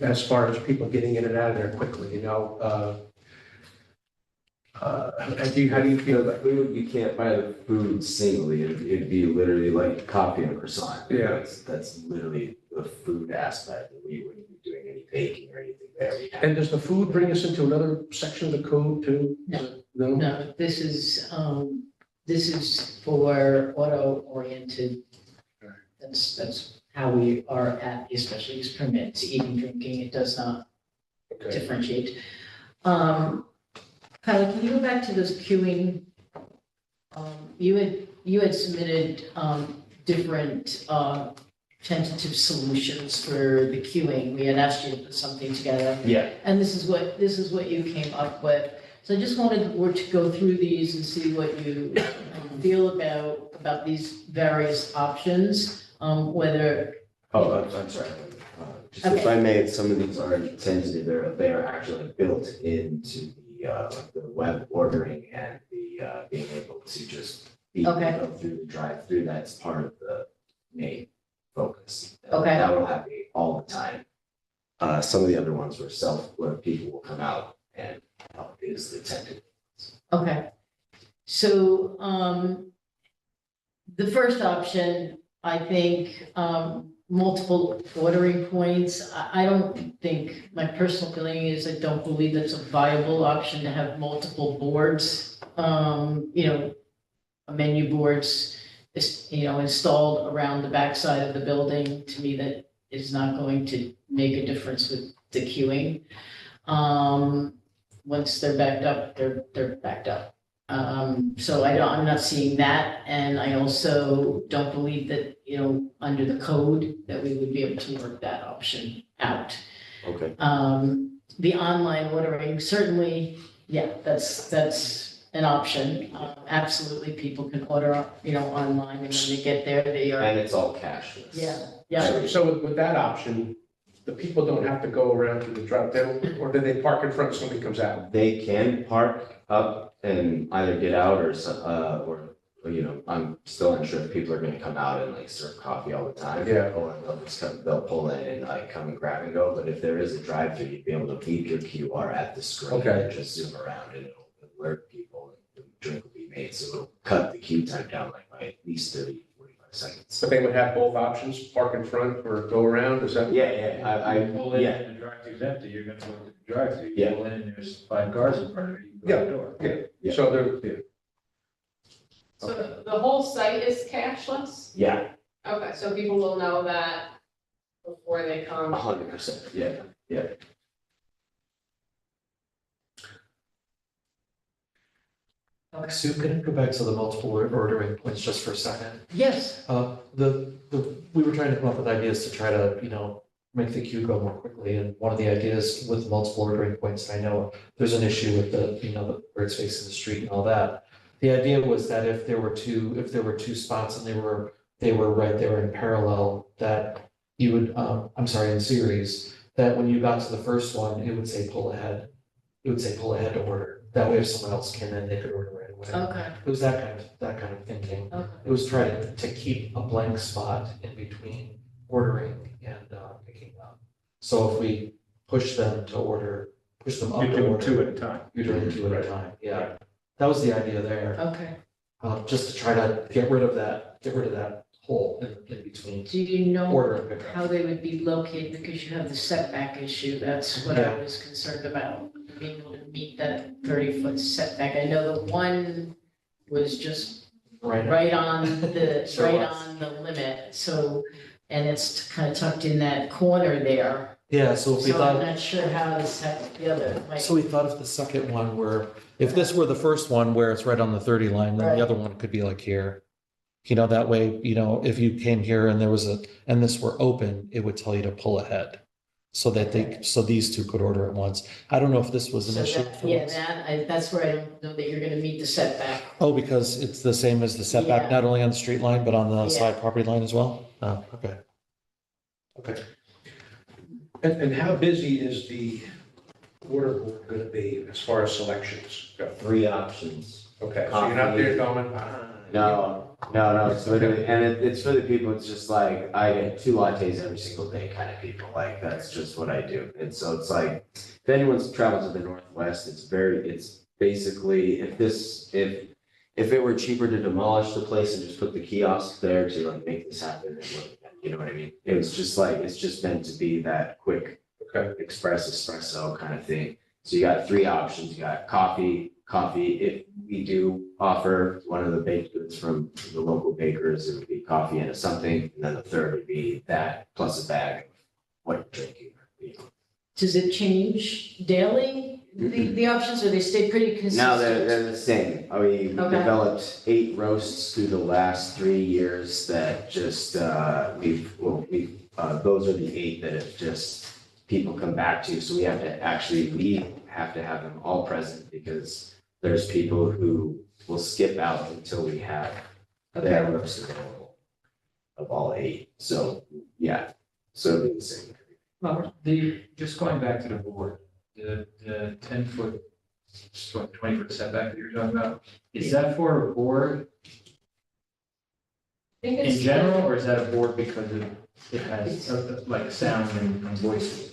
as far as people getting in and out of there quickly, how do you feel the that? food, you can't buy the food singly. It'd be literally like coffee and a croissant. Yeah. That's literally the food aspect. We wouldn't be doing any baking or anything there. And does the food bring us into another section of the code too? No. No? No, this is for auto-oriented. That's how we are at, especially use permits, eating, drinking, it does not Okay. differentiate. Kylie, can you go back to those queuing? You had submitted different tentative solutions for the queuing. We had asked you to put something together. Yeah. And this is what you came up with. So I just wanted the board to go through these and see what you feel about these various options, whether. Oh, I'm sorry. Just if I may, some of these aren't tentative, they are actually built into the web ordering and the being able to just go through the drive-through. That's part of the main focus. Okay. That will happen all the time. Some of the other ones where people will come out and help is the tentative. Okay, so the first option, I think, multiple ordering points. I don't think, my personal feeling is I don't believe that's a viable option to have multiple boards, menu boards, installed around the backside of the building. To me, that is not going to make a difference with the queuing. Once they're backed up, they're backed up. So I'm not seeing that, and I also don't believe that, under the code, that we would be able to work that option out. Okay. The online ordering, certainly, yeah, that's an option. Absolutely, people can order, online, and when they get there, they are. And it's all cashless. Yeah. So with that option, the people don't have to go around to the drive-through, or do they park in front if somebody comes out? They can park up and either get out or I'm still unsure if people are gonna come out and like serve coffee all the time. Yeah. Or they'll pull in and like come and grab and go, but if there is a drive-through, you'd be able to leave your QR at the screen Okay. and just zoom around and it'll alert people and the drink will be made, so it'll cut the queue time down like by at least 30, 45 seconds. But they would have both options, park in front or go around, is that? Yeah, Pull in yeah. and the drive-thru's empty, you're gonna go to the drive-thru. Yeah. Pull in and there's 5 cars in front of you, you go to the door. Yeah, so they're, So the whole site is cashless? Yeah, Okay, so people will know that before they come. 100%, yeah. Sue, can I go back to the multiple ordering points just for a second? Yes, We were trying to come up with ideas to try to, make the queue go more quickly. And one of the ideas with multiple ordering points, and I know there's an issue with where it's facing the street and all that. The idea was that if there were two spots and they were right there in parallel, that you would, in series, that when you got to the first one, it would say pull ahead. It would say pull ahead to order. That way if someone else came in, they could order right away. okay, It was that kind of thinking. okay. It was trying to keep a blank spot in between ordering and picking up. So if we push them up You to do order. two at a time. You're doing two at a time, yeah. That was the idea there, Okay. just to try to get rid of that hole in between Do you know order and pickup. how they would be located? Because you have the setback issue. That's what I Yeah. was concerned about, being able to meet that 30-foot setback. I know the one was just right on the, Sure right was. on the limit, so, and it's kind of tucked in that corner there. Yeah, so if we So I'm thought, not sure how to set the other, like, So we thought if the second one were, if this were the first one where it's right on the 30 line, then Right. the other one could be like here. That way, if you came here and there was and this were open, it would tell you to pull ahead. So that so these two could order at once. I don't know if this was so an issue. that, for yeah, us. that's where I don't know that you're gonna meet the setback. Oh, because it's the same as the setback, Yeah. not only on the street line, but on the Yeah. side property line as well? Oh, okay. Okay. And how busy is the order board gonna be as far as selections go? 3 options. Okay, so you're not there going, No, it's literally, and it's for the people, it's just like, I get 2 lattes every single day kind of people, like, that's just what I do. And so it's like, if anyone's traveled to the Northwest, it's basically, if it were cheaper to demolish the place and just put the kiosk there to like make this happen, it would, you know what I mean? It was just like, it's just meant to be that quick, espresso kind of thing. So you got 3 options, you got coffee, if we do offer one of the baked goods from the local bakers, it would be coffee and a something, and then the third would be that plus a bag of what you're drinking. Does it change daily, the options, or they stay pretty consistent? No, they're the same. We Okay. developed 8 roasts through the last 3 years that just, those are the 8 that have just, people come back to. So we have to have them all present because there's people who will skip out until we have their roast available of all 8. So, yeah, so it'll be the same. Just going back to the board, the 10-foot, 20-foot setback that you're talking about, is that for a board I think in it's general, or is that a board because it has like sound and voices?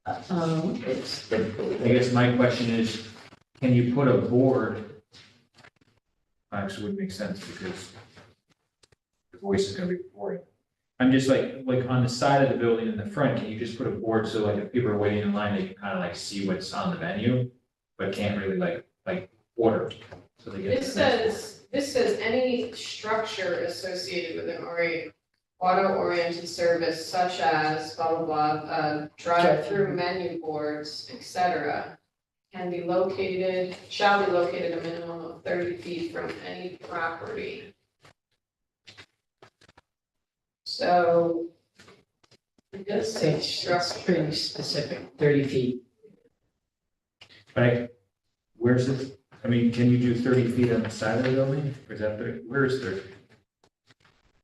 It's, I guess my question is, can you put a board? Actually, wouldn't make sense because the voice is gonna be boring. I'm just like on the side of the building in the front, can you just put a board so like if people are waiting in line, they can kind of like see what's on the menu, but can't really like order, so they get. This says any structure associated with an auto-oriented service such as blah, blah, blah, drive-through menu boards, et cetera, shall be located a minimum of 30 feet from any property. So it does say it's structure. pretty specific, 30 feet. Like, where's it, I mean, can you do 30 feet on the side of the building, or is that 30, where is 30?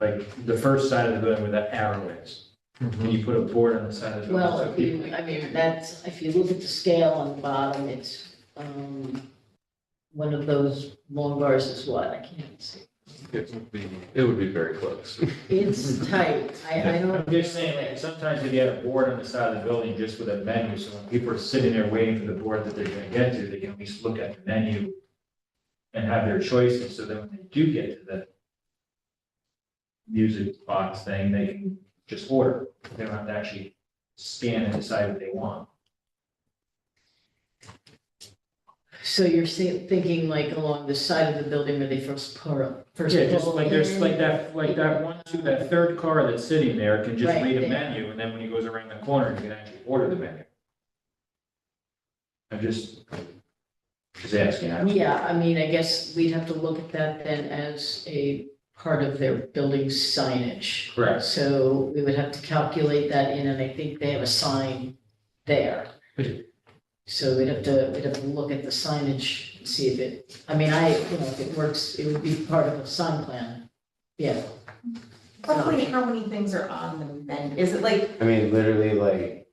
Like, the first side of the building where that arrow is, can you put a board on the side of the building? Well, so people- if you look at the scale on the bottom, it's, one of those long bars is what, I can't see. It would be very close. It's tight, I don't. I'm just saying, like, sometimes if you have a board on the side of the building just with a menu, so when people are sitting there waiting for the board that they're gonna get to, they can at least look at the menu and have their choices, so that when they do get to the music box thing, they can just order. They don't have to actually scan and decide what they want. So you're thinking like along the side of the building where they first Yeah, just like there's like that that third car that's sitting there can just Right read a there. menu, and then when he goes around the corner, he can actually order the menu. I'm just asking. Yeah, I mean, I guess we'd have to look at that then as a part of their building signage. Correct. So we would have to calculate that in, and I think they have a sign there. So we'd have to look at the signage, and see if it, I mean, if it works, it would be part of a sign plan. Yeah. Roughly how many things are on the menu? Is it like, I mean, literally like,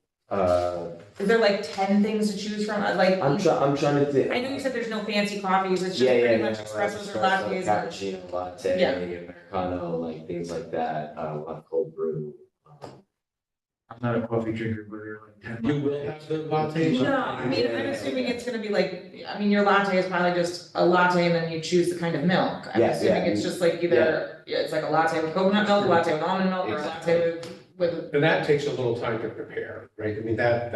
is there like 10 things to choose from? Like, I'm trying to think. I know you said there's no fancy coffees, it's just Yeah, pretty no, much like espressos or espresso, lattes or. Cappuccino, latte, Yeah. Americano, like things like that, we'll have cold brew. I'm not a coffee drinker, but you're like 10. You will have the lattes? No, I mean, I'm assuming it's gonna be like, I mean, your latte is probably just a latte and then you choose the kind of milk. I'm Yeah, assuming yeah. it's just like either, yeah, it's like a latte with coconut milk, a latte with almond milk, or a latte with. And that takes a little time to prepare, right? I mean, that.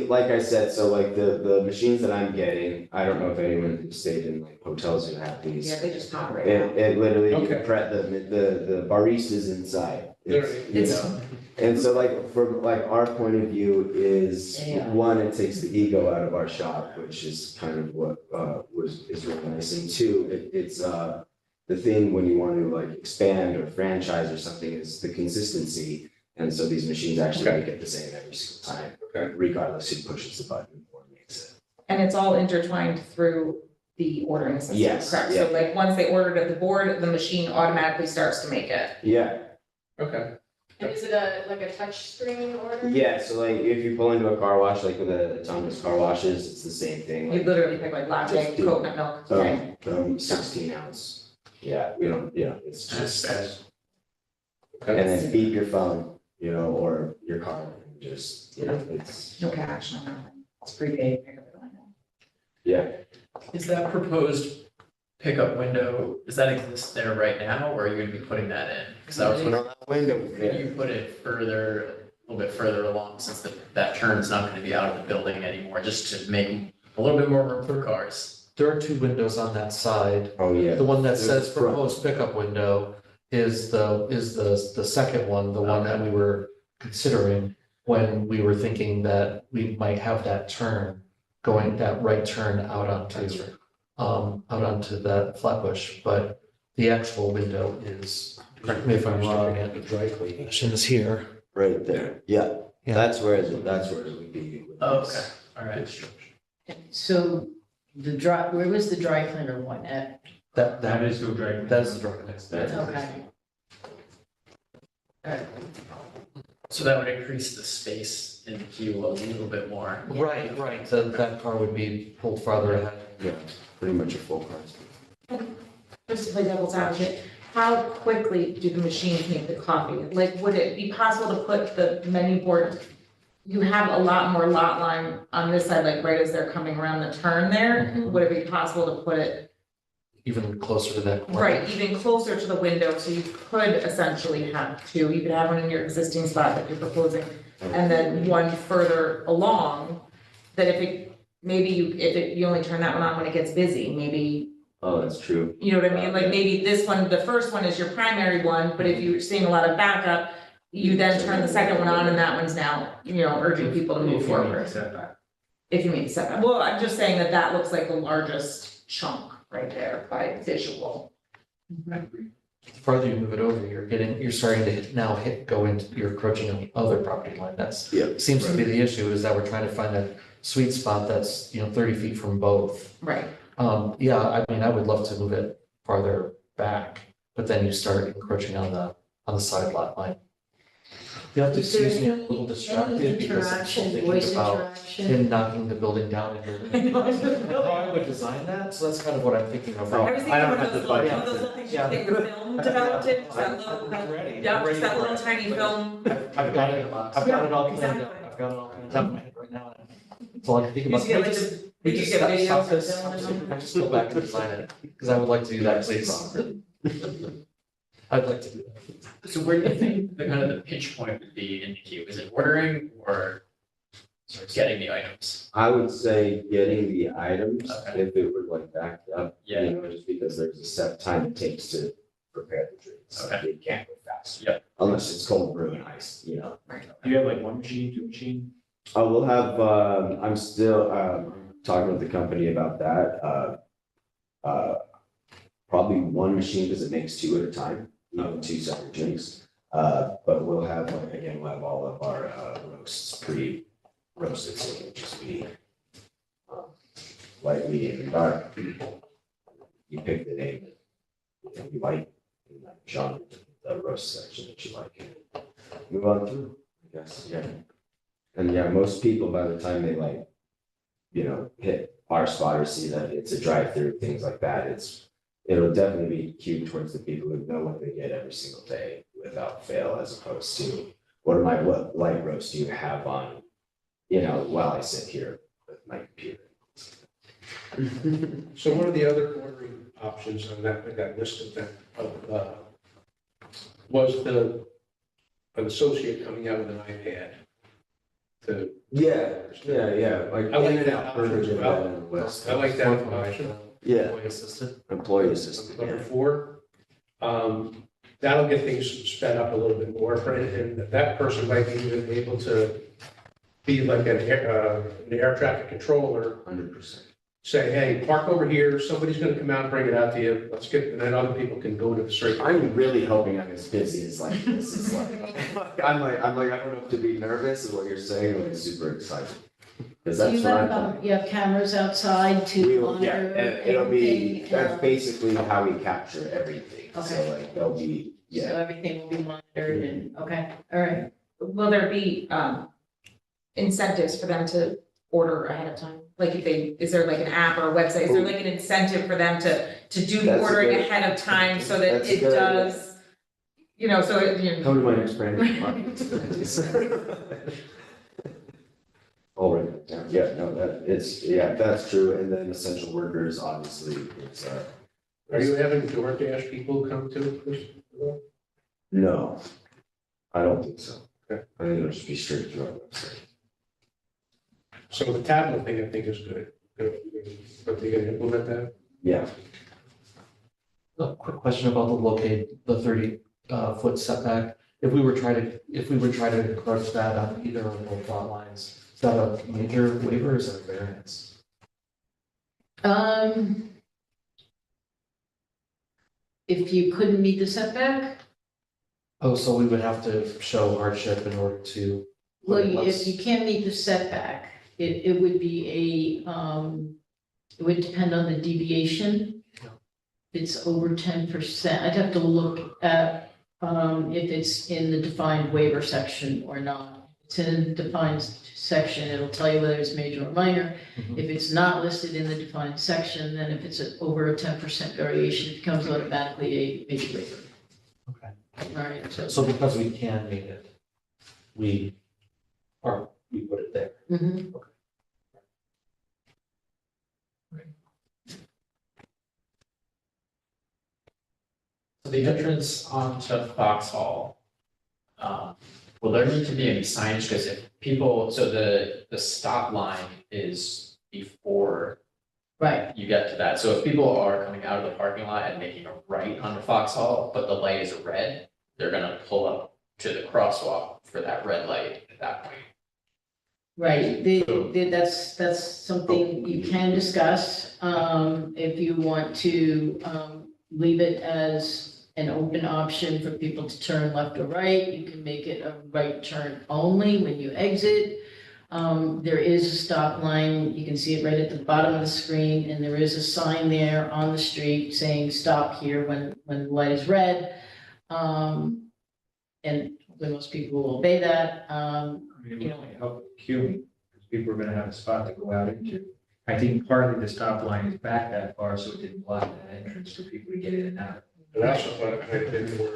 Like I said, so like the machines that I'm getting, I don't know if anyone who stayed in like hotels who have these. Yeah, they just pop right out. It literally, you Okay. prep the barista's inside. It's, you It's- know, and so like from like our point of view is, Yeah. one, it takes the ego out of our shop, which is kind of what is really nice. And two, it's the thing when you want to like expand or franchise or something is the consistency. And so these machines actually Okay. make it the same every single time, Okay. regardless who pushes the button or makes it. And it's all intertwined through the ordering system, Yes, correct? yeah. So like, once they order it at the board, the machine automatically starts to make it. Yeah, Okay. And is it like a touch screen order? yeah, so like if you pull into a car wash, like with the autonomous car washes, it's the same thing. You Like, literally pick like latte, Just do- coconut milk, right? 16 ounce. Yeah, we don't, you know, it's just, and Okay. then beep your phone, you know, or your car, and just, you know, it's, No cash, no nothing. It's prepaid, pick up at the window. yeah. Is that proposed pickup window, does that exist there right now, or are you gonna be putting that in? Because I was Put wondering, on that window, could you put it further, a little bit further along, since that turn's not gonna be out of the building anymore, just to make a little bit more room for cars? There are two windows on that side. Oh, yeah. The one that There's says the front. proposed pickup window is the second one, the one that we were considering when we were thinking that we might have that turn, going that right turn out onto that Flatbush, but the actual window is, correct me if I'm wrong, The dry cleaning. is here. Right there, yeah, Yeah. that's where it would be. with Oh, this okay, all right. construction. So where was the dry cleaner one at? That is the drag. That is the dry cleaner. That's- Okay. So that would increase the space in the queue a little bit more. Right, right, that car would be pulled farther ahead. Yeah, pretty much a full price. Just to play devil's advocate, how quickly do the machines make the coffee? Like, would it be possible to put the menu board? You have a lot more lot line on this side, like right as they're coming around the turn there. Would it be possible to put it Even closer to that corner. right, even closer to the window, so you could essentially have two? You could have one in your existing spot that you're proposing, and then one further along, that if you only turn that one on when it gets busy, maybe, Oh, that's true. you know what I mean? Like, maybe this one, the first one is your primary one, but if you're seeing a lot of backup, you then turn the second one on, and that one's now, urging people to move forward. If you mean setback, well, I'm just saying that looks like the largest chunk right there by visual. The farther you move it over, you're starting to you're encroaching on the other property line. That's, Yeah. seems to be the issue, is that we're trying to find that sweet spot that's, 30 feet from both. Right. Yeah, I mean, I would love to move it farther back, but then you start encroaching on the side lot line. You have to Is there excuse me, I'm a any- little distracted because I'm still interaction, thinking voice about interaction? him knocking the building down and how I would design that, so that's kind of what I'm thinking of. I was thinking I don't of have those the little, budget. those little things you Yeah. think the film developed in, that little, I'm ready. yeah, I'm ready that for little it. tiny film. I've got it all planned out, exactly. I've got it all planned out in my head right now. That's all I can think You about. just get like Can the, we you just get stop videos this? of film I just go back and design it, because I would like to do that, please. I'd like to do that. So where do you think the kind of the pinch point would be in the queue? Is it ordering or sort of getting the items? I would say getting the items, Okay. if it were like backed up, Yeah. just because there's a set time it takes to prepare the drinks. Okay. It can't go fast. Yep. Unless it's cold brew and ice, Do you have like one machine, two machine? Oh, we'll have, I'm still, talking with the company about that, probably one machine because it makes two at a time, two separate drinks. But we'll have, again, we'll have all of our, roasts pre-roasted, so it'll just be, light, medium, and dark. You pick the name that you like, and that genre, the roast section that you like. Move on through, I guess, yeah. And yeah, most people, by the time they hit our spot or see that it's a drive-through, things like that, it'll definitely be queued towards the people who know what they get every single day without fail, as opposed to what light roast do you have on, while I sit here with my computer? So one of the other ordering options on that list of that, was an associate coming out with an iPad. Yeah, like I like in and that out, option further as than well. that in the West. I like that option. Yeah, Employee assistant. employee assistant, Number yeah. 4, that'll get things sped up a little bit more, and that person might be even able to be like an air traffic controller, 100%. say, hey, park over here, somebody's gonna come out and bring it out to you, let's get, and then other people can go to the straight. I'm really hoping I'm as busy as like this is like, I'm like, I don't know if to be nervous is what you're saying, or super excited. Because So that's you what have, I'm. you have cameras outside to Yeah, monitor and it'll be, everything, that's basically how we capture everything. So Okay. like, there'll be, So yeah, everything will be monitored and, okay, all right. Will there be, incentives for them to order ahead of time? Like if they, is there like an app or a website, is there like an incentive for them to do the That's a ordering good- ahead of time so that that's a it good idea. does, so it, come to my next brand. All right, yeah, no, that's true, and then essential workers, obviously, it's, Are you having DoorDash people come to this? no, I don't think so. Okay. I think it'll just be straight through our website. So the tablet thing, I think, is good. But they gonna implement that? Yeah, A quick question about the 30 foot setback. If we were trying to encroach that on either of both lot lines, is that a major waiver or is it a variance? If you couldn't meet the setback, Oh, so we would have to show hardship in order to. well, if you can't meet the setback, it would be it would depend on the deviation. Yeah. If it's over 10%, I'd have to look at if it's in the defined waiver section or not. If it's in the defined section, it'll tell you whether it's major or minor. Mhm. If it's not listed in the defined section, then if it's over a 10% variation, it becomes automatically a major waiver. Okay. All right, So because we can make it, we put it there. Mhm. So the entrance onto Foxhall, will there need to be any signage? Because if people, so the stop line is before Right, you get to that. So if people are coming out of the parking lot and making a right onto Foxhall, but the light is red, they're gonna pull up to the crosswalk for that red light at that point. right. That's something you can discuss. If you want to leave it as an open option for people to turn left or right, you can make it a right turn only when you exit. There is a stop line, you can see it right at the bottom of the screen, and there is a sign there on the street saying stop here when the light is red. And when most people will obey that, I mean, it might help with queuing, because people are gonna have a spot to go out into. I think partly the stop line is back that far, so it didn't block that entrance for people to get in and out. And I also thought it might have been more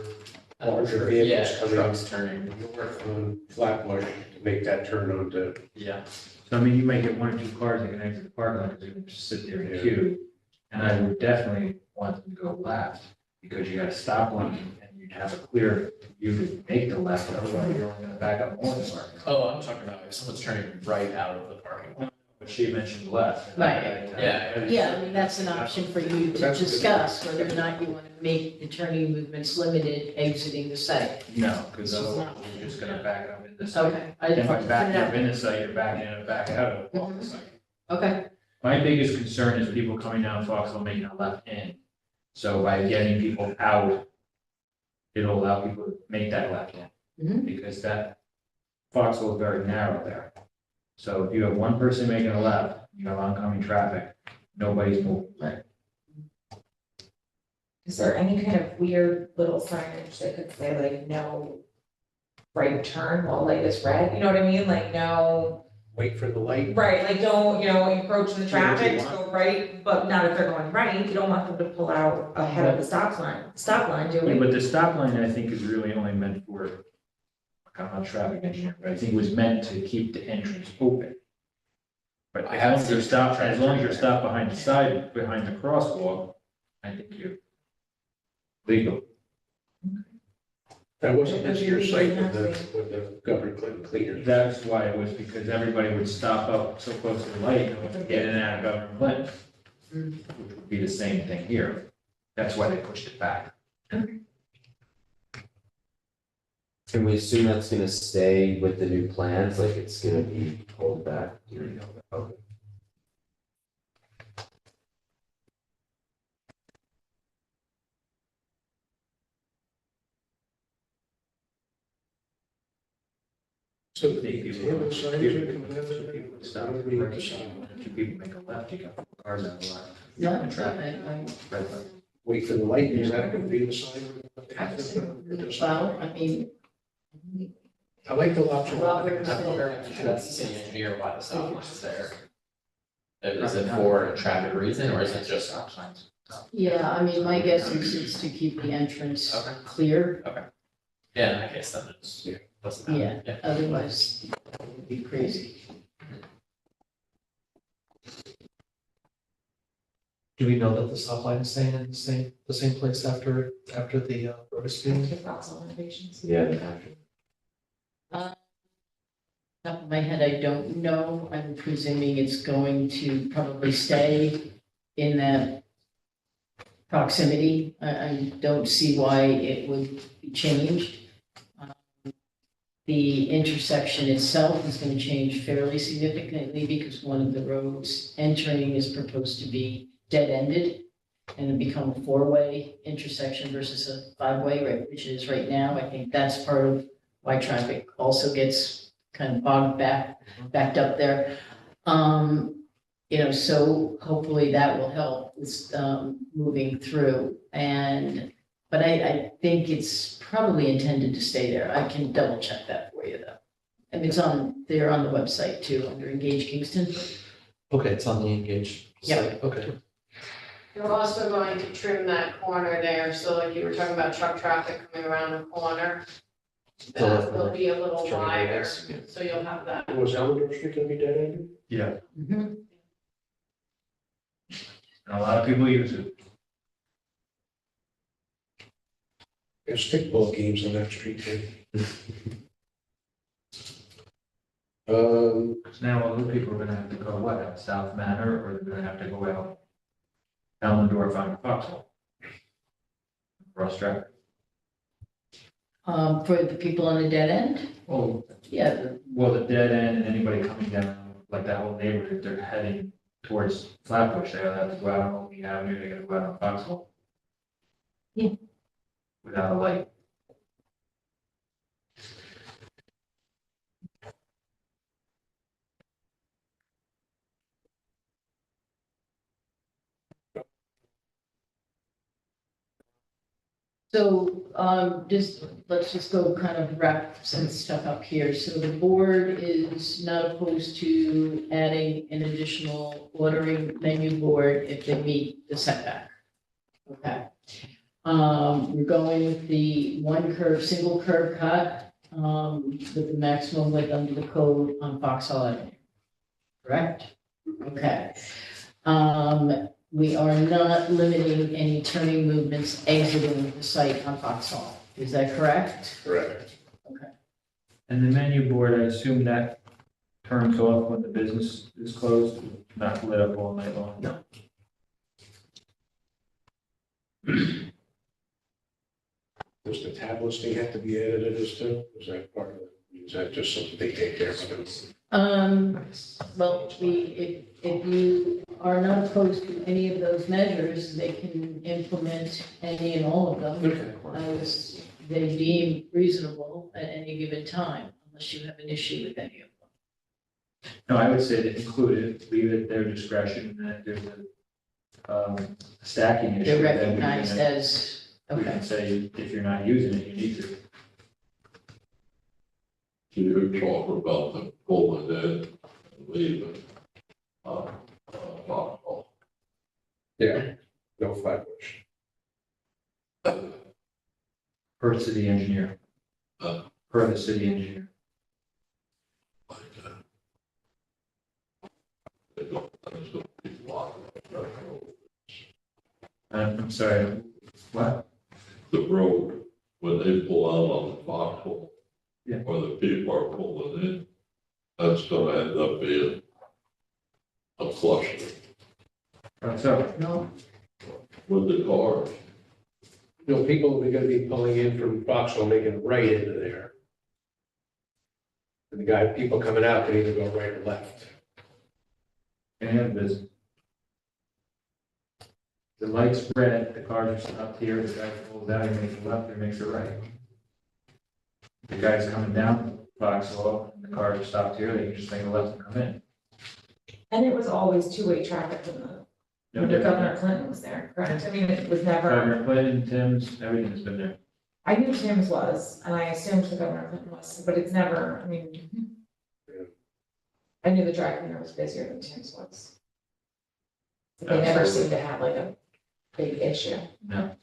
larger vehicles Yeah, coming trucks turning. north on Flatbush to make that turn onto. Yeah. So I mean, you might get one or two cars that can exit the parking lot, they're gonna just sit there in a queue. And I would definitely want them to go left, because you got a stop line and you'd have a clear view to make the left, otherwise you're only gonna back up more than parking lot. Oh, I'm talking about if someone's turning right out of the parking lot. But she mentioned left. Right. Yeah. yeah, I mean, that's an option for you to That's a good- discuss, whether or not you want to make the turning movements limited exiting the site. No, because This is otherwise not- you're just gonna back up in the site. Okay. I If just I wanted to back put it up out. in the site, you're backing in and back out of the site. Okay, My biggest concern is people coming down Foxwell making a left in. So by getting people out, it'll allow people to make that left in. Mhm. Because that Foxwell is very narrow there. So if you have one person making a left, you have oncoming traffic, nobody's moving. Is there any kind of weird little signage that could say like no right turn while light is red? You know what I mean? Like no, Wait for the light. right, like don't, encroach in the Do what you traffic, want. go right, but not if they're going right. You don't want them to pull out ahead of the stop line, do Yeah, we? but the stop line, I think, is really only meant for I'm not a traffic engineer, but I think it was meant to keep the entrance open. But I as have long as you're seen stopped, as long as you're traffic. stopped behind the side, behind the crosswalk, I think you're legal. That wasn't this year's site with the Governor Clinton cleaners. That's why it was, because everybody would stop up so close to the light and would get in and out of Governor Clinton. Which would be the same thing here. That's why they pushed it back. Can we assume that's gonna stay with the new plans, like it's gonna be pulled back? Okay. So Two people would stop, two people make a left, you got cars out of line. No, Traffic. Red light. Wait for the light, is that gonna be the sign? Well, I mean, I like the option. Robert I'm said, sure that's the city engineer why the stop line's there. Is it for a traffic reason or is it just stop signs? yeah, I mean, my guess is it's to keep the entrance Okay. clear. Yeah, in that case, then it's, doesn't matter. Yeah, otherwise it would be crazy. Do we know that the stop line is staying in the same place after the road is being? Thoughts on renovations? Yeah, they have to. Top of my head, I don't know. I'm presuming it's going to probably stay in that proximity. I don't see why it would be changed. The intersection itself is going to change fairly significantly because one of the roads entering is proposed to be dead-ended and then become a four-way intersection versus a five-way, right, which it is right now. I think that's part of why traffic also gets kind of backed up there. You know, so hopefully that will help with moving through. But I think it's probably intended to stay there. I can double check that for you though. And they're on the website too, under Engage Kingston. Okay, it's on the Engage Yeah. site, okay. You're also going to trim that corner there, so like you were talking about truck traffic coming around the corner. That will be a little Turning wider, radius, yeah. so you'll have that. Was Elmendorf Street gonna be dead ended? Yeah, Mhm. and a lot of people use it. There's stickball games on that street too. Because now other people are gonna have to go, what, out South Manor, or they're gonna have to go out Allendorf on Foxhole. Cross traffic. For the people on the dead end, Oh, yeah, well, the dead end and anybody coming down, like that whole neighborhood, if they're heading towards Flatbush, they'll have to go out on Old Avenue, they gotta go out on Foxhole. Yeah. Without a light. so, let's just go kind of wrap some stuff up here. So the board is not opposed to adding an additional ordering menu board if they meet the setback. Okay. We're going with the single curb cut, with the maximum width under the code on Foxhall Avenue. Correct? Okay. We are not limiting any turning movements exiting the site on Foxhall. Is that correct? Correct. And the menu board, I assume that turns off when the business is closed, not lit up all night long? No. Does the tab listing have to be added in this too? Is that part of it? Is that just something they take care of? Well, if you are not opposed to any of those measures, they can implement any and all of them Okay. as they deem reasonable at any given time, unless you have an issue with any of them. No, I would say to include it, leave it at their discretion, and if there's a stacking issue. They're then we can- recognized as, We okay, can say, if you're not using it, you need to. So you're talking about them pulling it in and leaving, Foxhole. Yeah, no Flatbush. Per city engineer. per the city engineer. like that. They don't, there's gonna be blocking that road. I'm sorry, what? The road, when they pull out on the foxhole. Yeah. Or the people are pulling in, that's gonna end up being a cluster So, No, with the cars. You know, people are gonna be pulling in from Foxville, making a right into there. And people coming out can either go right or left. and business. The light's red, the cars are stopped here, the guy pulls out, he makes a left, or makes a right. The guy's coming down Foxwell, and the cars are stopped here, they can just make a left and come in. and it was always two-way traffic when the Governor Clinton was there, correct? I mean, it was never, Governor Clinton, Tim's, everything's been there. I knew Tim's was, and I assumed the Governor Clinton was, but it's never, I mean. I knew the dry cleaner was busier than Tim's was. But they never seemed to have like a big issue. No.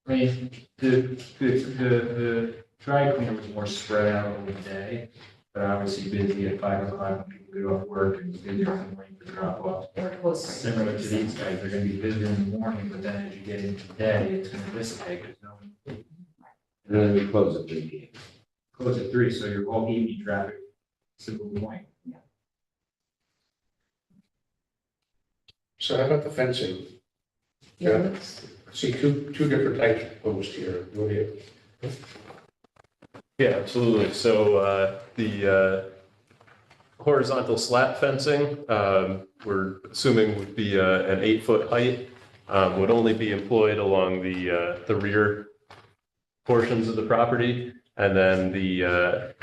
I mean, the dry cleaner was more spread out over the day, but obviously busy at 5 o'clock when people get off work and busier in the morning for drop off. Or close. Similar to these guys, they're gonna be busier in the morning, but then as you get into the day, it's gonna dissipate, because no one And then we close at 3 p.m. close at 3, so your whole evening traffic, simple point. So how about the fencing? Yeah, that's- I see two different types proposed here. What do you? Yeah, absolutely. So the horizontal slat fencing, we're assuming would be an 8-foot height, would only be employed along the rear portions of the property. And then the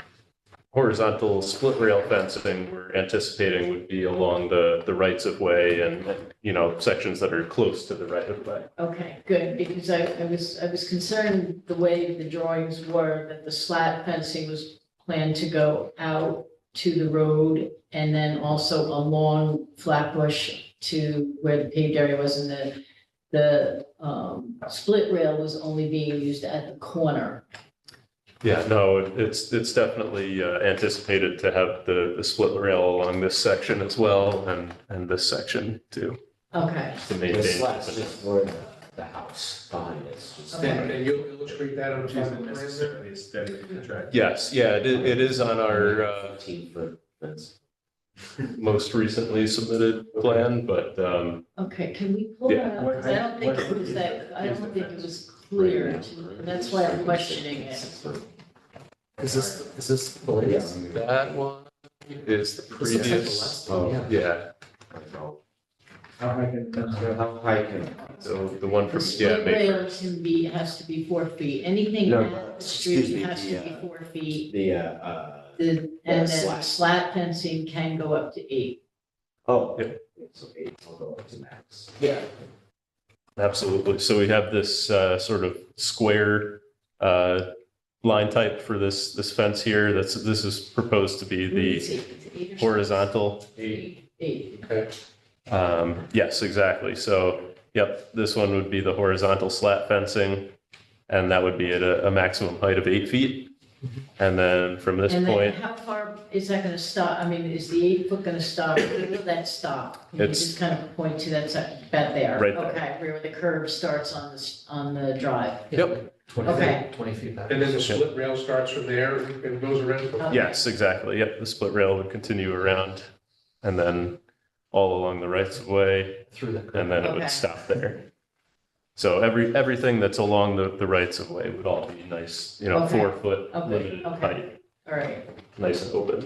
horizontal split rail fencing we're anticipating would be along the rights of way and, you know, sections that are close to the right of way. Okay, good, because I was concerned the way the drawings were, that the slat fencing was planned to go out to the road and then also along Flatbush to where the paved area was, and the split rail was only being used at the corner. Yeah, no, it's definitely anticipated to have the split rail along this section as well and this section too, Okay, to The maintain. slats just for the house behind us. Just- Okay. And you'll illustrate that on Which the isn't plan there? necessarily aesthetically attractive. Yes, yeah, it is on our 15-foot fence. most recently submitted plan, but okay, can we pull Yeah. that up? 'Cause I don't think it was that, I don't think it was clear, and that's why I'm questioning it. Is this the latest? that one is the previous. Oh, Yeah, How high can, How high can? so the one The from, yeah, split rail Matrix. can be, has to be 4 feet, anything No, at the excuse street me, has to the, be 4 feet. The, And then slat. slat fencing can go up to 8. oh. Yep. So 8, I'll go up to max. Yeah. Absolutely. So we have this sort of square line type for this fence here. This is proposed to be the horizontal. 8. Okay. Yes, exactly. So, yep, this one would be the horizontal slat fencing, and that would be at a maximum height of 8 feet. And then from this And then point, how far is that gonna stop? I mean, is the 8 foot gonna stop? Where will that stop? Can you It's- just kind of point to that about there? Right there. Okay, where the curve starts on the drive. yep, 20 Okay. feet, 20 feet back. And then the split rail starts from there and goes around. Okay. yes, exactly. Yep, the split rail would continue around and then all along the rights of way, Through the curve. and then it Okay. would stop there. So everything that's along the rights of way would all be nice, you know, Okay. 4-foot Okay, limited okay. height, All right. nice and open.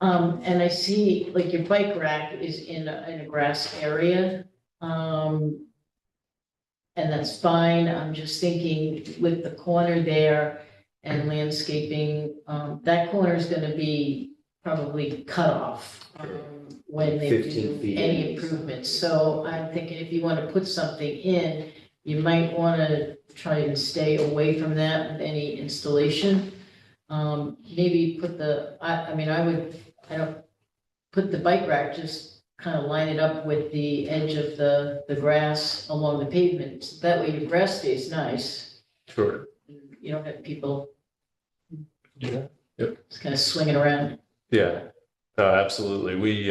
And I see, like, your bike rack is in a grass area. And that's fine. I'm just thinking with the corner there and landscaping, that corner is gonna be probably cut off. When they 15 do feet. any improvements. So I'm thinking if you wanna put something in, you might wanna try and stay away from that with any installation. Maybe put I don't put the bike rack just kind of line it up with the edge of the grass along the pavement. That way your grass stays nice. Sure. You don't have people Do that. just kind of swinging around. Yeah, absolutely. We,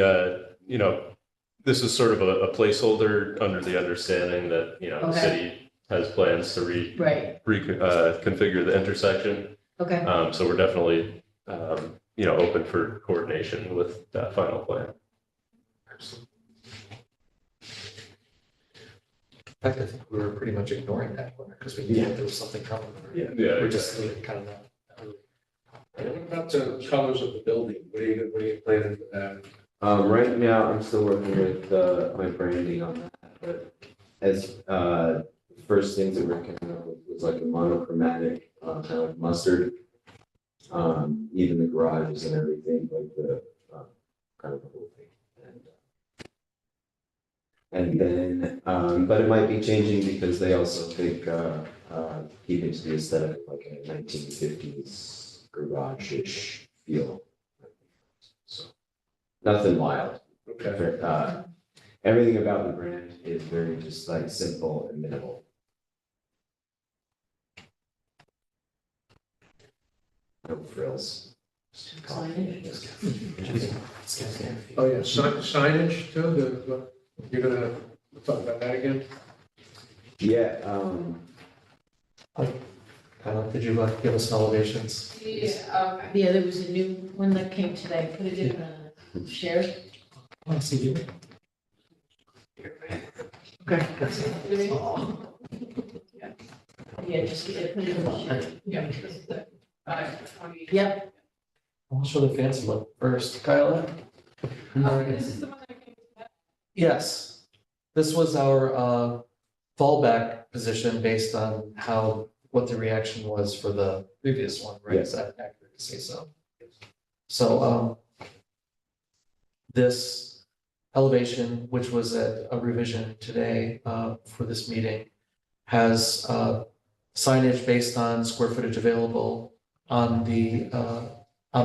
this is sort of a placeholder under the understanding that, the Okay. city has plans to Right, reconfigure the intersection. okay. So we're definitely, open for coordination with that final plan. In fact, I think we were pretty much ignoring that one because we knew that there was something coming. Yeah. We're just kind of not. And what about the colors of the building? What are you planning for that? Right now, I'm still working with, my branding on that, but as, first things that we're coming up with was like a monochromatic, kind of like mustard. Even the garages and everything, like the, kind of the whole thing. And then, but it might be changing because they also think, keeping to the aesthetic of like a 1950s garage-ish feel. So, nothing wild. Okay. Everything about the brand is very just like simple and minimal. No frills. Oh, yeah, signage too, you're gonna talk about that again? Yeah, Kyle, did you give us elevations? Yeah, okay. Yeah, there was a new one that came today. Put it in, shared. I want to see you. Okay. Yeah, just put it in the shared. Yeah, this is the 520. Yep, I'll show the fancy look first, Kyle. This is the one that came today. Yes, this was our fallback position based on what the reaction was for the previous one, right? Is that accurate to say so? So this elevation, which was at a revision today for this meeting, has signage based on square footage available on the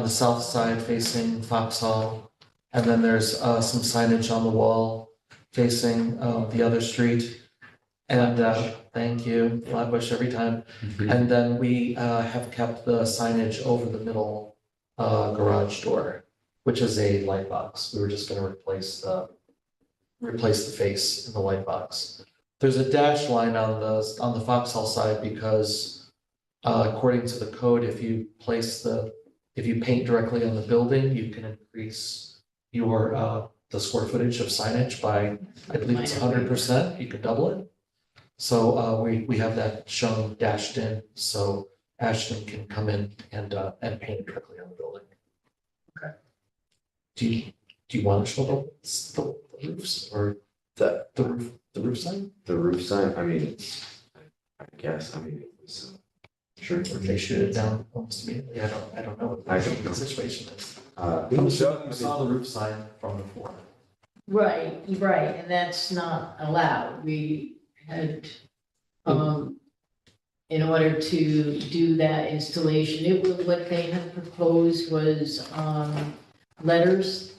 south side facing Foxhall. And then there's some signage on the wall facing the other street. And thank you, Flatbush every time. And then we have kept the signage over the middle garage door, which is a light box. We were just gonna replace the face in the light box. There's a dash line on the Foxhall side because according to the code, if you paint directly on the building, you can increase your the square footage of signage by, I believe it's 100%, you could double it. So we have that shown dashed in, so Ashton can come in and paint directly on the building. Okay. Do you want to show the roofs or the roof sign? the roof sign, I mean, I guess, it's, Sure. Or they shoot it down almost immediately. I don't know what I the don't know. situation is. we You saw the roof sign from before. right, and that's not allowed. We had, in order to do that installation, what they had proposed was, letters,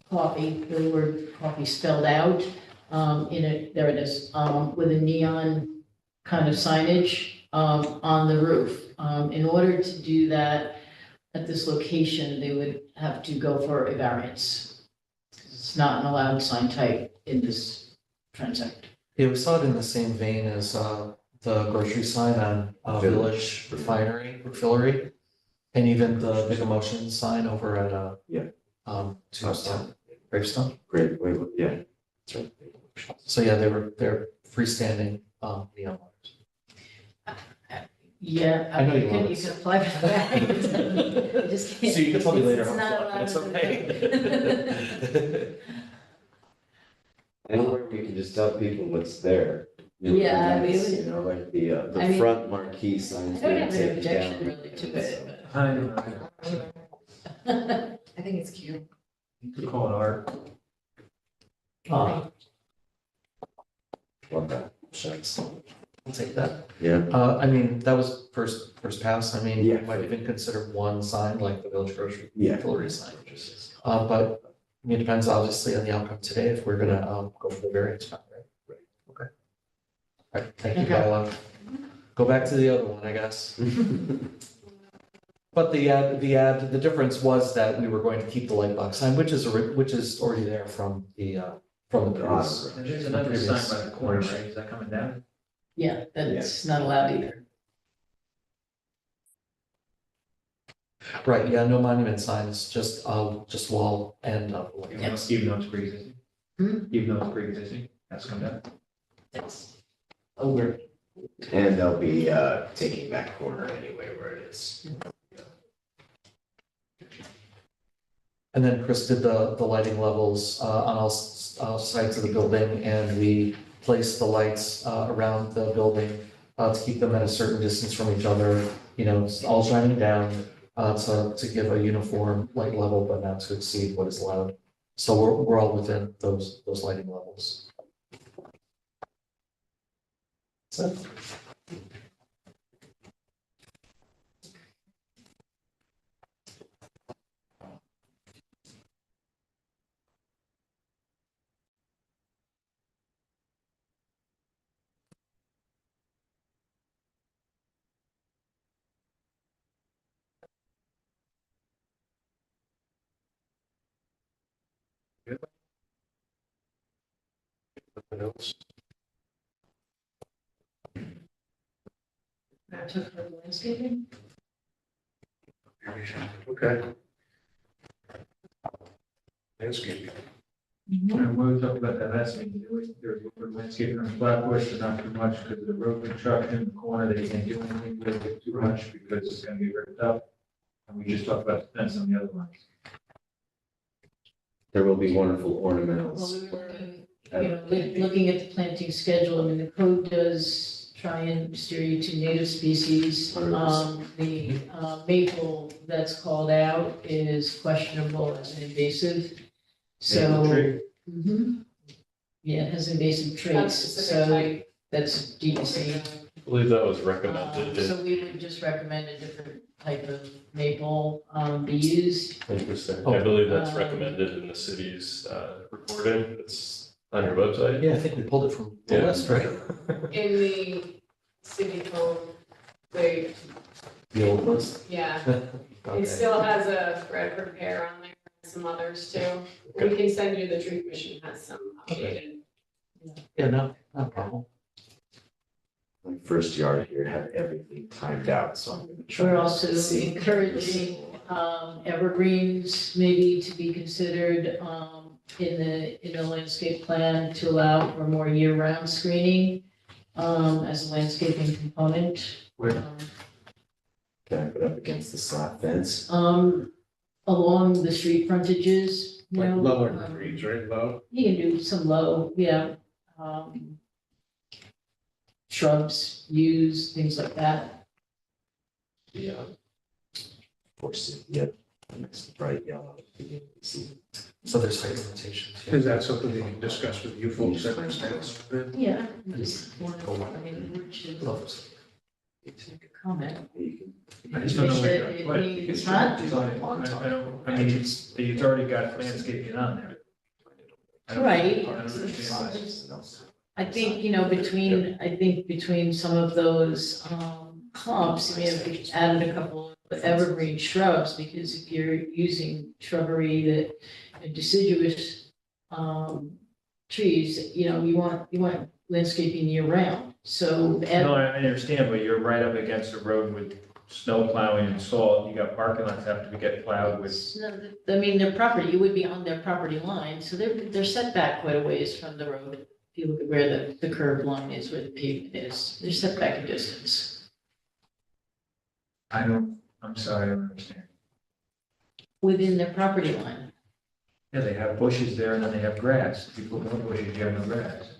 coffee, the word coffee spelled out, there it is, with a neon kind of signage, on the roof. In order to do that at this location, they would have to go for a variance. It's not an allowed sign type in this transact. Yeah, we saw it in the same vein as the grocery sign on Village Refinery, and even the Big Emotion sign over at Tombstone, Gravestone. great, wait, yeah, that's right. So yeah, they're freestanding neon lights. Yeah, I know you want you this. can apply for that. You just can't. So you can tell me later. It's how not it's allowed. done. It's okay. Anywhere we can just tell people what's there. Yeah, I mean, You know, like the I mean, front marquee signs. I don't we have take an it objection down. really to it, I know. but. I think it's cute. You could call it art. Love that. Shucks. I'll take that. Yeah. I mean, that was first pass. I mean, Yeah. you might even consider one sign like the Village Grocery Yeah. Fillery sign. But I mean, it depends obviously on the outcome today, if we're gonna, go for the variance, route, right? Right. Okay. All right, thank you, Okay. Kyla. Go back to the other one, I guess. But the difference was that we were going to keep the light box sign, which is already there from the previous. And there's another sign by the corner, right? Is that coming down? Yeah, that's not allowed either. Right, yeah, no monument signs, just wall and, Even though it's pre-existing? Even though it's pre-existing, that's come down? oh, we're, And they'll be taking that corner anyway where it is. and then Chris did the lighting levels, on all sides of the building, and we placed the lights, around the building, to keep them at a certain distance from each other, you know, it's all shining down, to give a uniform light level, but not to exceed what is allowed. So we're all within those lighting levels. So. That took for landscaping? Okay. Landscaping. And when we talked about that last meeting, there was landscaping on Flatbush, but not too much because of the road construction, the corner, they can't do anything with it too much because it's gonna be ripped up. And we just talked about the fence on the other ones. There will be wonderful Well, ornamentals. we were looking at the planting schedule, I mean, the code does try and steer you to native species. 100%. The maple that's called out is questionable as an invasive, so. Mhm. Yeah, it has invasive traits, specific so type. that's DEC. I believe that was recommended. So we would just recommend a different type of maple be used. Interesting. I believe that's recommended in the city's reporting. It's on your website. Yeah, I think we pulled it from the Yeah. list, right? In the city code, they, The old list. yeah, Okay. it still has a Bradford pear on there, and some others too. We can send you, the tree commission has some updated. Yeah, no problem. My first yard here had everything timed out, so I'm gonna try. We're also to see. encouraging evergreens maybe to be considered in the landscape plan to allow for more year-round screening as a landscaping component. Where? Can I put up against the slat fence? Along the street frontages, you Like know. lower trees, right, low? You can do some low, yeah. Shrubs, yews, things like that. Yeah. Of course, yeah, it's bright yellow. So there's height limitations. yeah. Is that something we can discuss with you folks at this next? Yeah, I just want to, I mean, we're just Loves. make a comment. I just don't know where It you're gonna needs put hot. it. I mean, it's already got landscaping on there. I don't- Right. I don't understand. I think, between some of those clumps, I mean, if we added a couple of evergreen shrubs, because if you're using shrubbery that deciduous trees, you want landscaping year round, so. No, I understand, but you're right up against the road with snow plowing and salt, you got parking lots have to get plowed with. I mean, their property, you would be on their property line, so they're set back quite a ways from the road. If you look at where the curved line is, where the pavement is, they're set back a distance. I'm sorry, I don't understand. Within their property line. Yeah, they have bushes there and then they have grass, if you put more bushes, you have no grass.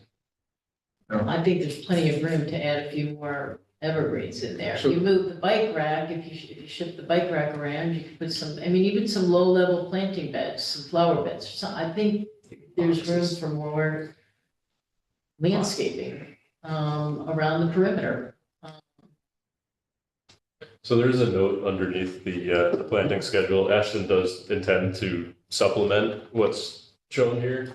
I think there's plenty of room to add a few more evergreens in there. If So- you move the bike rack, if you shift the bike rack around, you can put some, I mean, even some low-level planting beds, some flower beds. So I think there's room for more landscaping around the perimeter. So there is a note underneath the planting schedule. Ashton does intend to supplement what's shown here,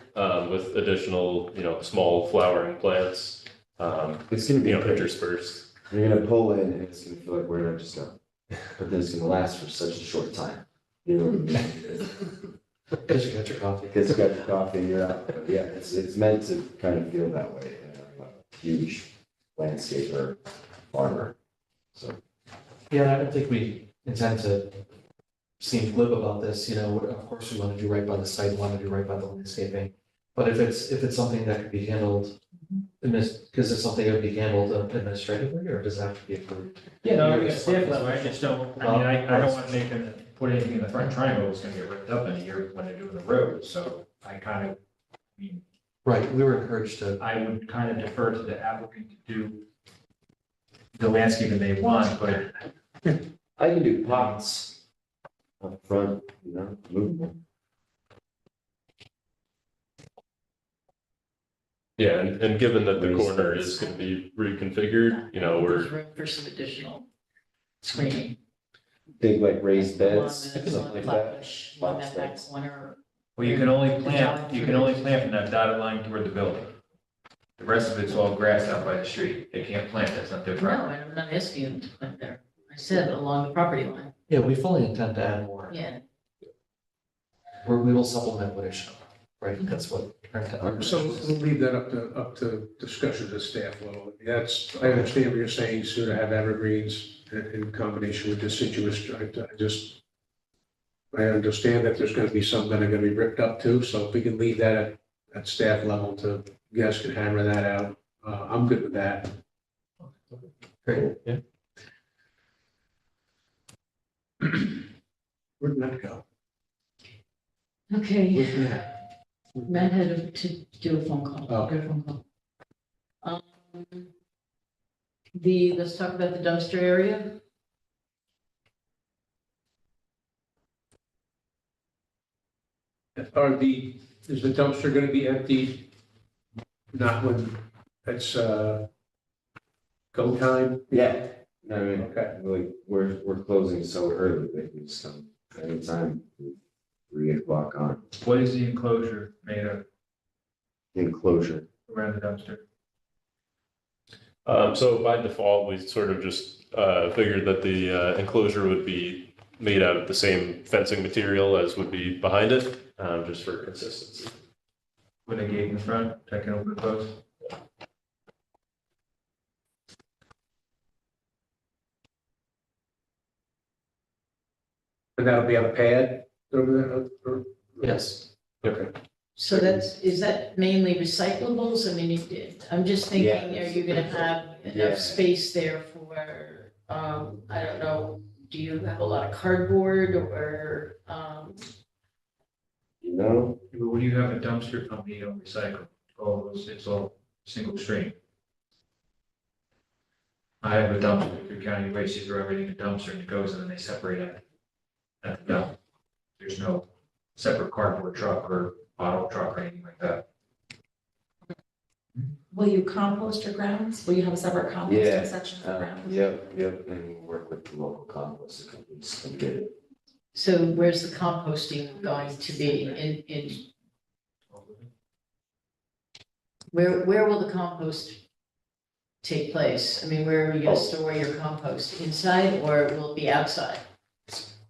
with additional, small flowering plants, It's gonna be, interspersed. you're gonna pull in and it's gonna feel like we're not just done. But then it's gonna last for such a short time. You know, Because you got your coffee. because you got your coffee and you're out. But yeah, it's meant to kind of feel that way. I'm a huge landscaper, farmer. So, Yeah, I don't think we intend to seem glib about this, of course we want to do right by the site, want to do right by the landscaping. But if it's something that could be handled, because it's something that would be handled administratively, or does that have to be approved? Yeah, no, I guess definitely, I just don't, I don't want to make them put anything in the front triangle, it's gonna get ripped up in a year when they're doing the road, so I kind of, I mean, Right, we were encouraged to, I would kind of defer to the applicant to do the landscaping they want, but I can do pots up front, movable. Yeah, and given that the Raised corner beds. is gonna be reconfigured, we're, There's room for some additional screening. Think like raised beds, Along the- something like that. Along that back corner. well, you can only plant from that dotted line toward the building. The rest of it's all grass out by the street, they can't plant, that's not their No, property. I'm not asking you to plant there. I said along the property line. yeah, we fully intend to add more. Yeah. We will supplement what is shown, right? That's what. our intent- So we'll leave that up to discussion at staff level. That's, I understand what you're saying, sooner have evergreens in combination with deciduous. I understand that there's gonna be some that are gonna be ripped up too, so if we can leave that at staff level to, you guys can hammer that out. I'm good with that. Great, yeah. Where'd that go? Okay, Where's that? Matt had to do a phone call. Oh. Get a phone call. Let's talk about the dumpster area. Is the dumpster gonna be empty? Not when it's, go time? Yeah, I mean, Okay. we're closing so early, they can just come anytime, 3 o'clock on What is the enclosure made of enclosure. around the dumpster? so by default, we sort of just, figured that the, enclosure would be made out of the same fencing material as would be behind it, just for consistency. With a gate in the front, that can open and close? And that'll be on a pad over there? Yes. Okay. So is that mainly recyclables? I mean, I'm just thinking, are you gonna have Yeah. enough space there for, I don't know, do you have a lot of cardboard or, But when you have a dumpster company, you don't recycle, it's all single stream. I have a dumpster, Good County Waste, you throw everything in a dumpster and it goes and then they separate it at the dump. There's no separate cardboard truck or bottle truck or anything like that. Will you compost your grounds? Will you have a separate Yeah, composting section for grounds? Yep, and we'll work with the local compost companies and get it. so where's the composting going to be where will the compost take place? I mean, where are you gonna store your compost? Inside or will it be outside?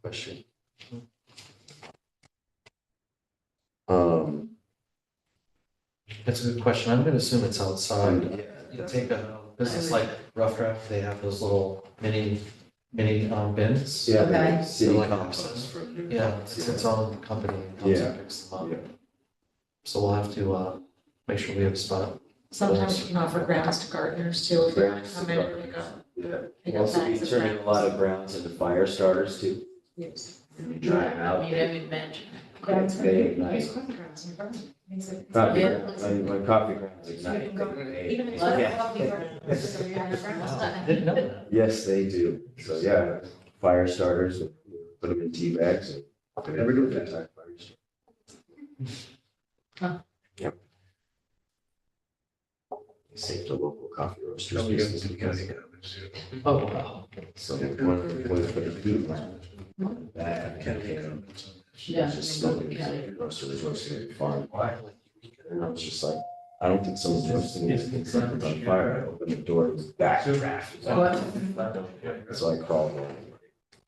Question. That's a good question. I'm gonna assume it's outside. You take a business like Rough Draft, they have those little mini bins. Yeah, Okay. the city They're like compost. Yeah, it's its own company, and comes and picks them Yeah. up. So we'll have to, make sure we have a spot. Sometimes you can offer grounds to gardeners too, if they want to come in and pick up. Yeah, Pick up also be bags of turning a lot of grounds into fire starters too. Yes. When you dry them I out. mean, I would imagine. Grounds, They ignite. use coffee grounds in the garden. Makes it- Coffee Yeah. grounds, when coffee grounds ignite. Even if it's Yeah. not coffee grounds, so you have grounds. Didn't know that. Yes, they do. So, yeah, fire starters, put them in tea bags and. Never do that. Yep. Save the local coffee roasters. Oh, we got some county comments too. Oh, wow. So one for the heat lamp. That County comments on this. She was just smoking like a roaster was roasting a farm. And I was just like, I don't think someone's roasting these things on fire. I opened the door, it was back draft. So I crawled in and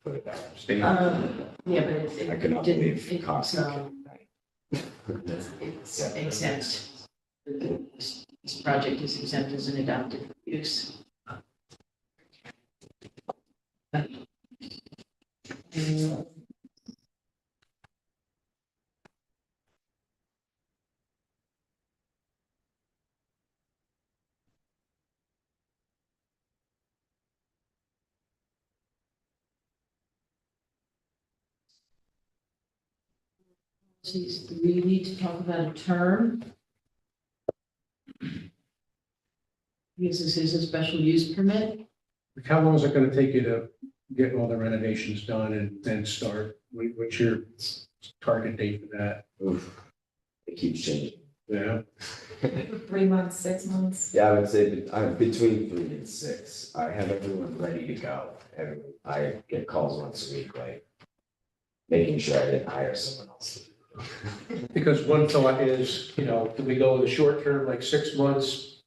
put it back. Yeah, but it I could not didn't, believe it's, Costco. it's exempt. This project is exempt as an adopted use. Geez, do we need to talk about a term? Because this is a special use permit. Like, how long is it gonna take you to get all the renovations done and then start? What's your target date for that? Oof, it keeps changing. Yeah, 3 months, 6 months. Yeah, I would say between 3 and 6. I have everyone ready to go. And I get calls once a week, like making sure I didn't hire someone else. because one thought is, you know, do we go in the short term, like 6 months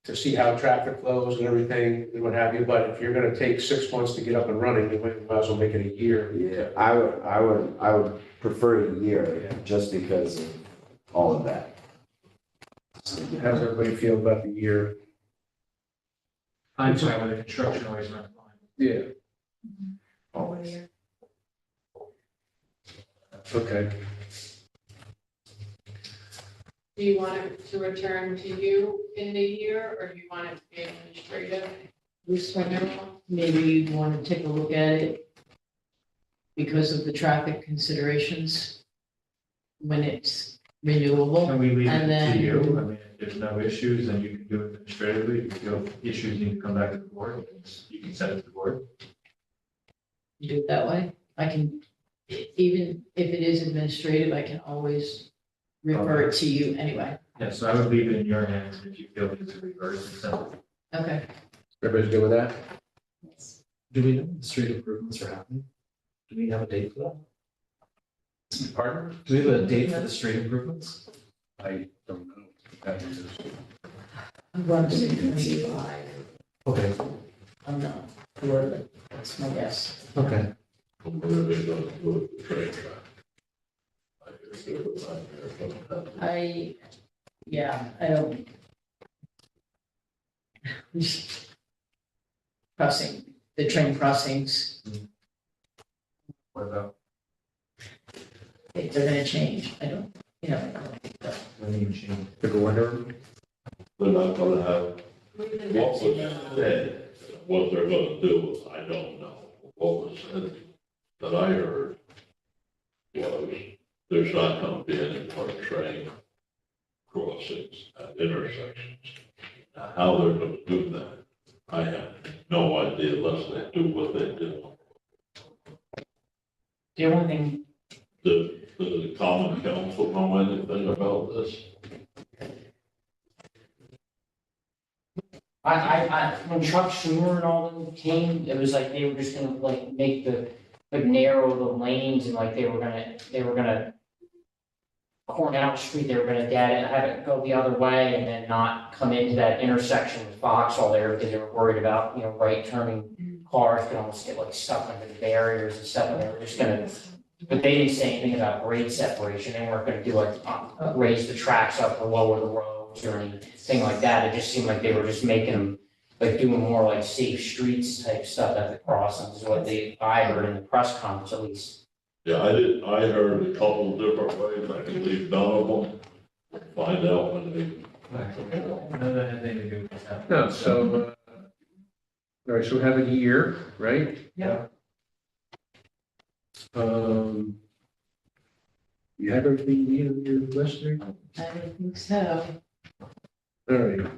to see how traffic flows and everything and what have you? But if you're gonna take 6 months to get up and running, you might as well make it a year. Yeah, I would prefer a year just because of all of that. How does everybody feel about the year? I'm fine with the construction always run fine. Yeah, Always. okay. Do you want it to return to you in the year, or do you want it to be administrative? This one, maybe you'd want to take a look at it because of the traffic considerations when it's renewable. Can we leave And it to then- you? I mean, if there's no issues, then you can do it administratively. If you feel issues need to come back to the board, you can send it to the board. Do it that way. I can, even if it is administrative, I can always refer it to you anyway. Yeah, so I would leave it in your hands if you feel it's a reverse and send it. Okay. Everybody's good with that? Do we know when the street improvements are happening? Do we have a date for that? Pardon? Do we have a date for the street improvements? I don't know. That is- I'm going to say Okay, I'm not, sure, that's my guess. okay. What are they gonna do with the train track? I guess they're not there. I don't. Crossing, the train crossings, What about, they're gonna change. I don't, I don't think that. when you change? The border? They're not gonna have, what was said, what they're gonna do, I don't know. What was said that I heard was, there's not gonna be any more train crossings at intersections. Now, how they're gonna do that, I have no idea unless they do what they do. The only thing, The common council know anything about this? when Chuck Schumer and all them came, it was like they were just gonna like make like narrow the lanes and like they were gonna corner out the street, they were gonna dead it, have it go the other way and then not come into that intersection with Vauxhall there because they were worried about, right turning cars could almost get like stuck under the barriers and stuff, and they were just gonna, but they didn't say anything about grade separation, they weren't gonna do like, raise the tracks up or lower the roads or anything like that, it just seemed like they were just making them, like doing more like safe streets type stuff at the crossings, is what I heard in the press conference at least. Yeah, I heard a couple different ways, I can leave none of them, find out when they. None of that has anything to do with that. No, so, all right, so we have a year, right? Yeah. You have everything you need on your list there? I don't think so. All right.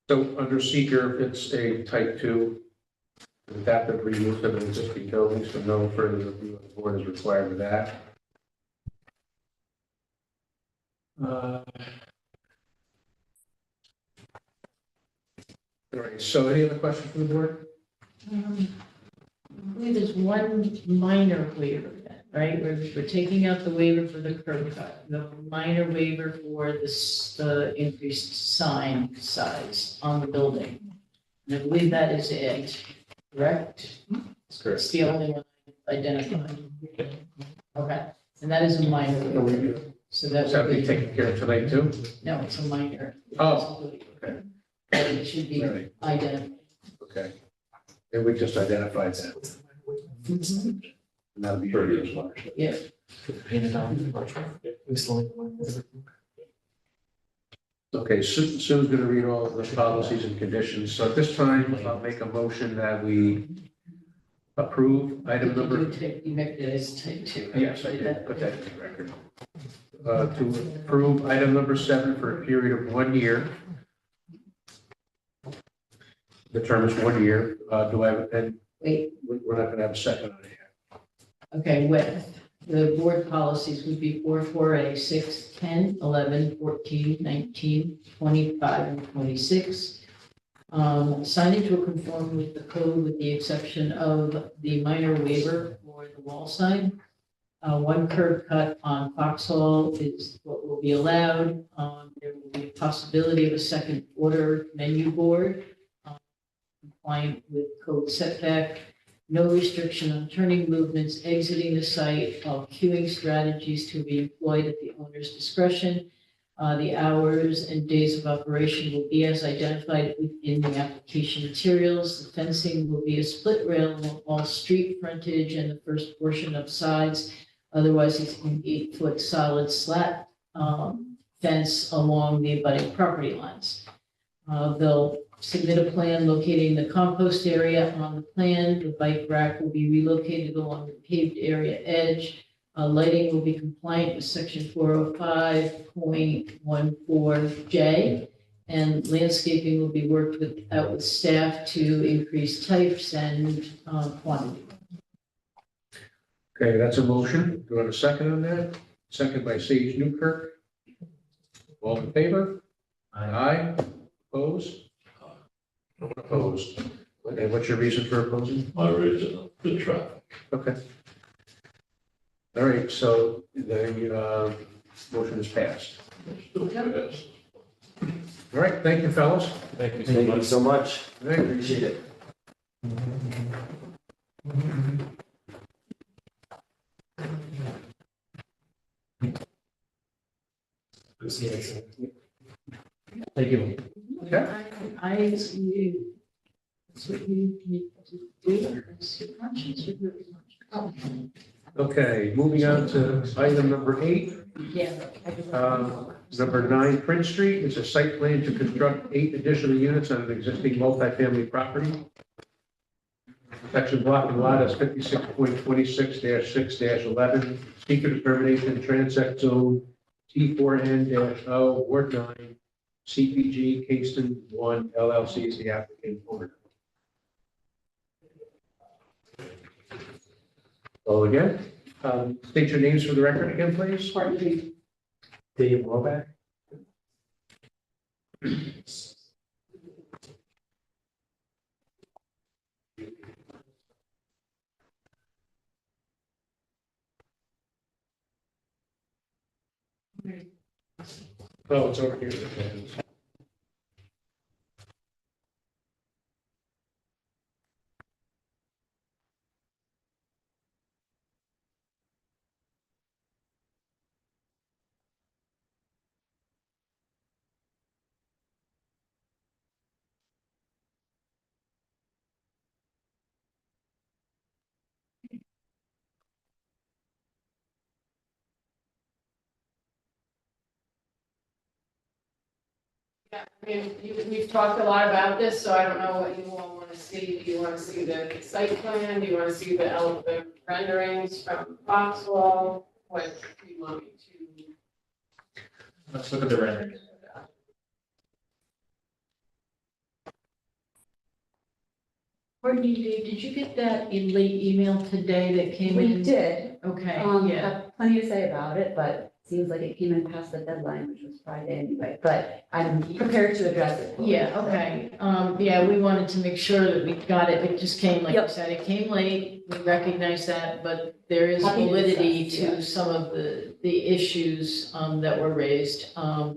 So under seeker, it's a type 2 adaptive reuse of existing buildings, so no further review of the board is required with that. All right, so any other questions from the board? I believe there's one minor waiver then, right? We're taking out the waiver for the curb cut, the minor waiver for the increased sign size on the building. And I believe that is it, correct? That's correct. It's the only one identified. Okay, and that is a minor waiver, so that Does that would be be, taken care of tonight too? no, it's a minor. Oh, okay. But it should be Right. identified. Okay. And we just identified that. And that'll be your as well. Yeah. Okay, Sue's going to read all of the policies and conditions. So at this time, I'll make a motion that we approve item number. You make it as type two. Yes, I did put that in the record. To approve item number 7 for a period of 1 year. The term is 1 year. Do I, and Wait, we're not going to have a second on it yet. okay, with the board policies would be 4A, 6, 10, 11, 14, 19, 25, and 26. Signage will conform with the code with the exception of the minor waiver for the wall sign. One curb cut on Foxhall is what will be allowed. There will be a possibility of a second order menu board compliant with code setback. No restriction on turning movements, exiting the site, all queuing strategies to be employed at the owner's discretion. The hours and days of operation will be as identified within the application materials. The fencing will be a split rail along all street frontage and the first portion of sides. Otherwise, it's an 8-foot solid slat fence along the abutting property lines. They'll submit a plan locating the compost area on the plan. The bike rack will be relocated along the paved area edge. Lighting will be compliant with section 405.14J. And landscaping will be worked out with staff to increase types and quantity. Okay, that's a motion. Do I have a second on that? Second by Sage Newkirk. All in favor? Aye. Opposed? No one opposed. Okay, what's your reason for opposing? My reason, the traffic. Okay. All right, so the motion is passed. Still fast. All right, thank you, fellas. Thank you so Thank you much. so much. All right. Appreciate it. Thank you. Okay. That's what you need to do. It's your conscience, your good conscience. Okay, moving on to item number 8. Yeah. Number 9 Prince Street is a site plan to construct 8 additional units on an existing multifamily property. Section block and lot is 56.26-6-11, seeker determination, transect zone T4N-0, Ward 9, CPG Kingston 1 LLC is the applicant owner. Hello again. State your names for the record again, please. Dave Roback. Oh, it's over here. Yeah, I mean, we've talked a lot about this, so I don't know what you all want to see. Do you want to see the site plan? Do you want to see the renderings from Foxwell? What do you want me to? Let's look at the renderings. Courtney, did you get that late email today that came in? We did, Okay, yeah. have plenty to say about it, but it seems like it came in past the deadline, which was Friday anyway, but I'm prepared to address it. Yeah, okay. Yeah, we wanted to make sure that we got it. It just came, like you Yep. said, it came late. We recognize that, but there is Happy to validity discuss, yeah. to some of the issues that were raised.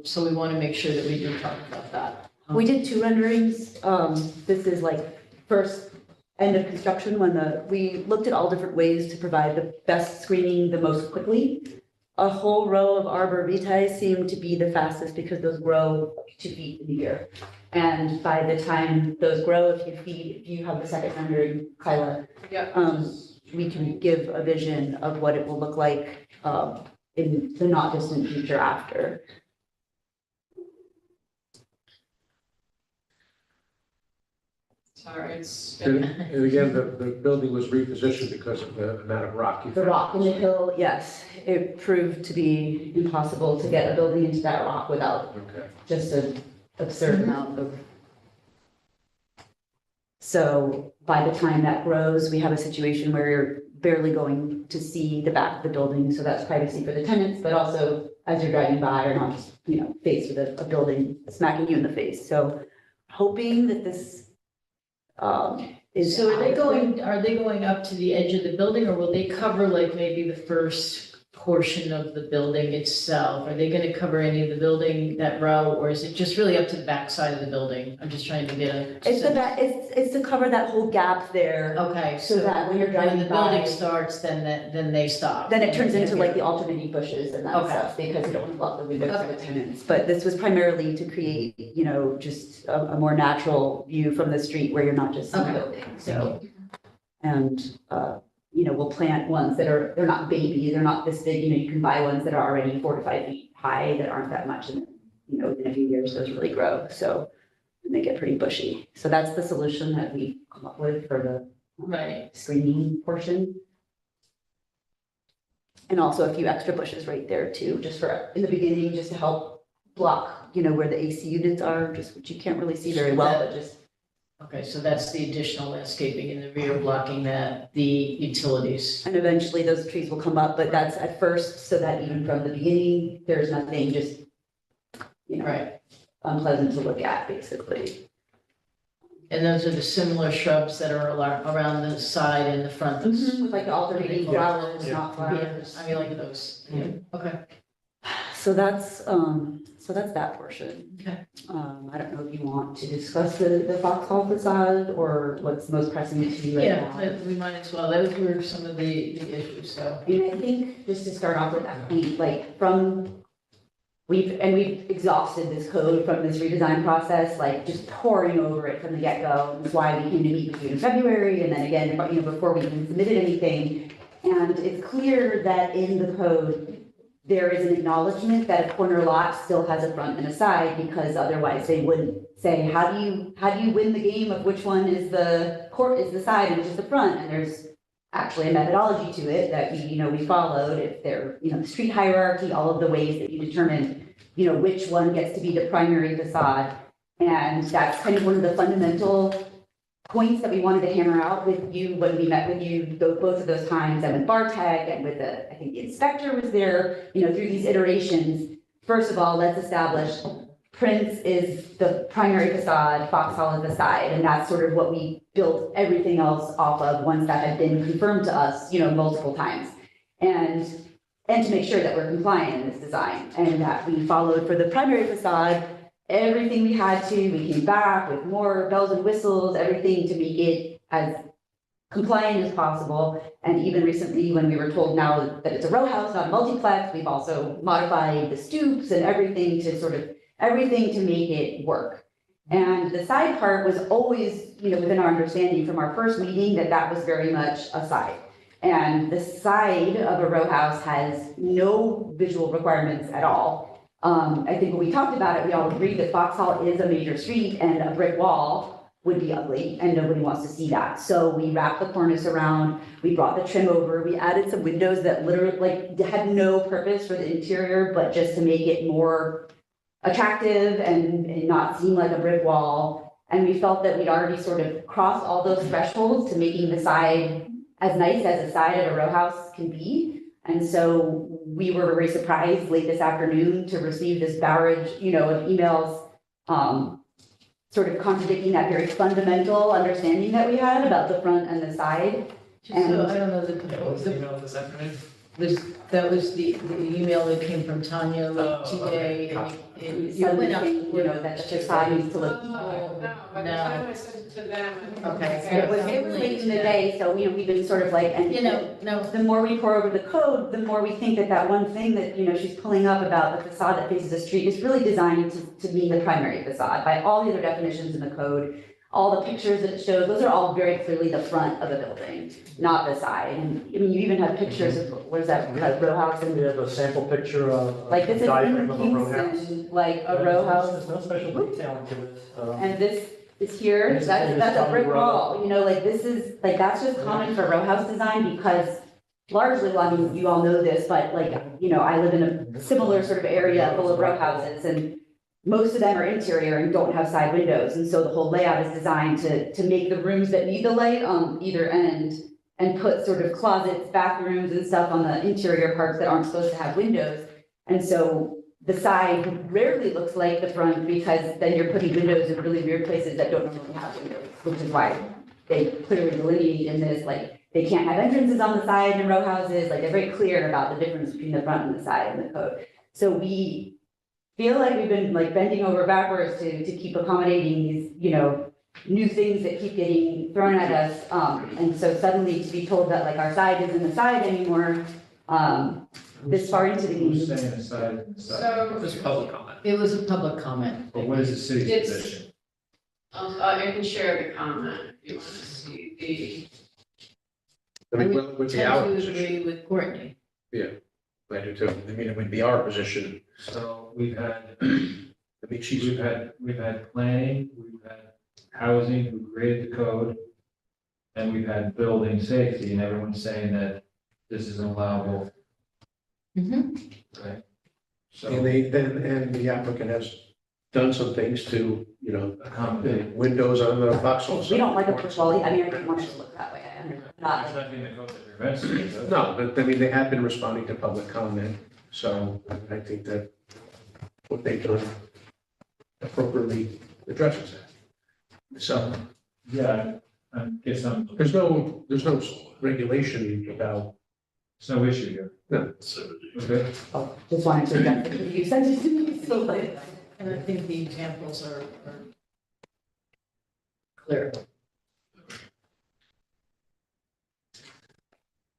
So we want to make sure that we do talk about that. We did 2 renderings. This is like first end of construction when we looked at all different ways to provide the best screening the most quickly. A whole row of arbor vitae seemed to be the fastest because those grow 2 feet in a year. And by the time those grow a few feet, if you have the second rendering, Kyla, we can give a vision of what it will look like in the not distant future after. Sorry, it's. And again, the building was repositioned because of the amount of rock. The rock in the hill, yes, it proved to be impossible to get a building into that rock without Okay. just an absurd amount of. So by the time that grows, we have a situation where you're barely going to see the back of the building, so that's privacy for the tenants, but also as you're driving by, you're not just, faced with a building smacking you in the face. So hoping that this is. So adequate. are they going up to the edge of the building, or will they cover like maybe the first portion of the building itself? Are they gonna cover any of the building, that row, or is it just really up to the back side of the building? I'm just trying to get a. It's to cover that whole gap there. Okay, So that when you're when driving the by. building starts, then they stop. Then it turns into like the alternating bushes and that Okay. stuff, because you don't want to block the windows for the Okay. tenants. But this was primarily to create, just a more natural view from the street where you're not just seeing Okay. buildings, so. And, we'll plant ones that they're not babies, they're not this big, you can buy ones that are already 4 to 5 feet high that aren't that much, and within a few years, those really grow, so. And they get pretty bushy. So that's the solution that we come up with for the Right. screening portion. And also a few extra bushes right there too, just for, in the beginning, just to help block, where the AC units are, just, which you can't really see very well, but just. Okay, so that's the additional landscaping in the rear blocking the utilities. And eventually those trees will come up, but that's at first, so that even from the beginning, there's nothing just, Right. unpleasant to look at, basically. And those are the similar shrubs that are around the side and the front. With like the alternating flowers, Yeah. not flowers. I mean, like those. Yeah. Okay. So that's that portion. Okay. I don't know if you want to discuss the Foxhall facade or what's most pressing to you right now. Yeah, we might as well. Those were some of the issues, so. And I think just to start off with that point, like we've exhausted this code from this redesign process, like just pouring over it from the get-go. That's why we came to meet with you in February and then again, before we even submitted anything. And it's clear that in the code, there is an acknowledgement that a corner lot still has a front and a side, because otherwise they wouldn't say, how do you win the game of which one is the side and which is the front? And there's actually a methodology to it that we followed. If they're, the street hierarchy, all of the ways that you determine, which one gets to be the primary facade. And that's kind of one of the fundamental points that we wanted to hammer out with you when we met with you both of those times, and with Bartek and with I think the inspector was there, through these iterations. First of all, let's establish Prince is the primary facade, Foxhall is the side, and that's sort of what we built everything else off of once that had been confirmed to us, multiple times. And to make sure that we're compliant in this design, and that we followed for the primary facade everything we had to. We came back with more bells and whistles, everything to make it as compliant as possible. And even recently, when we were told now that it's a row house, not a multiplex, we've also modified the stoops and everything to make it work. And the side part was always, within our understanding from our first meeting, that was very much a side. And the side of a row house has no visual requirements at all. I think when we talked about it, we all agreed that Foxhall is a major street and a brick wall would be ugly and nobody wants to see that. So we wrapped the cornice around, we brought the trim over, we added some windows that literally had no purpose for the interior, but just to make it more attractive and not seem like a brick wall. And we felt that we'd already sort of crossed all those thresholds to making the side as nice as a side of a row house can be. And so we were very surprised late this afternoon to receive this barrage, of emails, sort of contradicting that very fundamental understanding that we had about the front and the side. So I don't know, Email this afternoon? that was the email that came from Tanya like today. and it went up. That the facade needs to look. Oh, no, by the No. time I sent it to them. Okay. It was late in the day, so we've been sort of like, and No, the more we pour over the code, the more we think that that one thing that, she's pulling up about the facade that faces the street is really designed to mean the primary facade by all the other definitions in the code. All the pictures that it shows, those are all very clearly the front of the building, not the side. And you even have pictures of, what is that, row house? We have a sample picture of. Like this is in diagram of a row house. Kingston, like a row house. There's no special detailing to it. And this is here, This is that's a brick row. wall, this is, that's just common for row house design because largely, well, I mean, you all know this, but I live in a similar sort of area full of row houses and most of them are interior and don't have side windows. And so the whole layout is designed to make the rooms that need the light on either end and put sort of closets, bathrooms and stuff on the interior parts that aren't supposed to have windows. And so the side rarely looks like the front because then you're putting windows in really weird places that don't normally have windows, which is why they clearly delineate in this, they can't have entrances on the side in row houses, they're very clear about the difference between the front and the side in the code. So we feel like we've been bending over backwards to keep accommodating these, new things that keep getting thrown at us. And so suddenly to be told that our side isn't the side anymore, this far into the Who's game. saying the side and the side? So, This is public comment. it was a public comment. But what is the city's It's- position? I can share the comment if you want to see the. I mean, I what would be tend our to position? agree with Courtney. I do too. I mean, it would be our position. So we've had, I mean, she's, we've had planning, we've had housing who created the code, and we've had building safety, and everyone's saying that this is allowable, right? So and the applicant has done some things to, accommodate. windows on the foxhole. We don't like a push wall, I didn't want it to look that way. There's Not, nothing in the code that prevents it. does it? No, but I mean, they have been responding to public comment, so I think that what they've done appropriately addresses that. So Yeah, I guess there's no regulation about, it's no issue here. no. Okay? just wanted to address it, because you sent it to me, so And I think the examples are clear.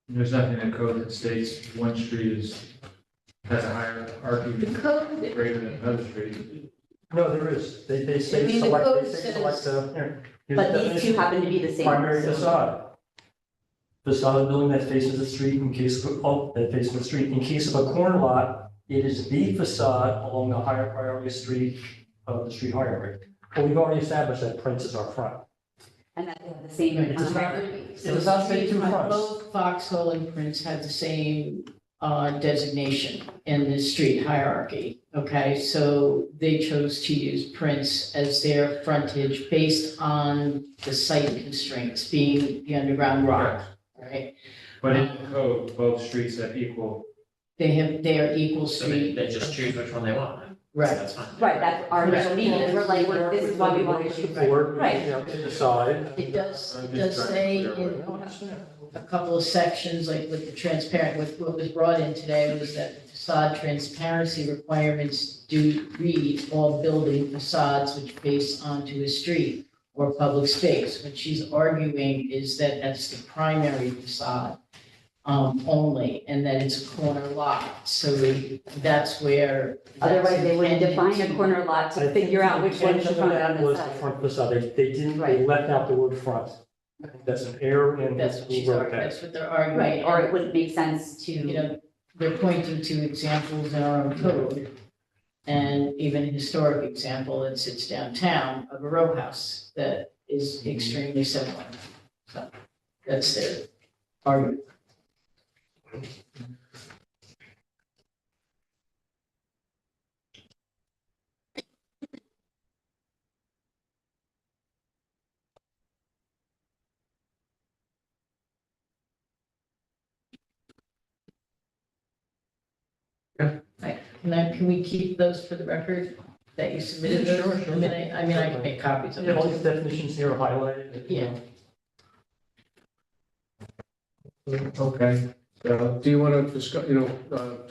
There's nothing in the code that states one street has a hierarchy The code, greater than another street. No, there is. They I say mean, the select, code they say says- select, here's but the these two definition. happen to be the same. Primary so- facade. Facade of building that faces the street in case of, that faces the street. In case of a corner lot, it is the facade along the higher priority street of the street hierarchy. But we've already established that Prince is our front. And that they have the same. It does not- hierarchy. It does not say two fronts. both Foxhole and Prince have the same designation in the street hierarchy. Okay, so they chose to use Prince as their frontage based on the site constraints being the underground rock, right? But in the code, both streets have equal. They are equal So they street, just choose which one they want. right? That's fine. Right, that's our initial meeting, is we're like, this is why we want to choose. Board, Right. decide. It does say in a couple of sections, like with the transparent, what was brought in today was that facade transparency requirements do read all building facades which face onto a street or public space. What she's arguing is that that's the primary facade only, and that it's a corner lot. So that's where. Otherwise, they would that's define a intended corner lot I to think figure out which one's the intention of front that and the was the side. front facade. They didn't, they Right. left out the word front. I think that's an error in That's what who she's wrote arguing, that. that's what they're arguing. Right, or it wouldn't make sense You to, know, they're pointing to examples in our own code. And even a historic example that sits downtown of a row house that is extremely similar. So that's their argument. can we keep those for the record that you submitted those? Sure, sure. I mean, I can make copies of Yeah, all them. these definitions here are highlighted. Yeah. Okay. Do you want to discuss,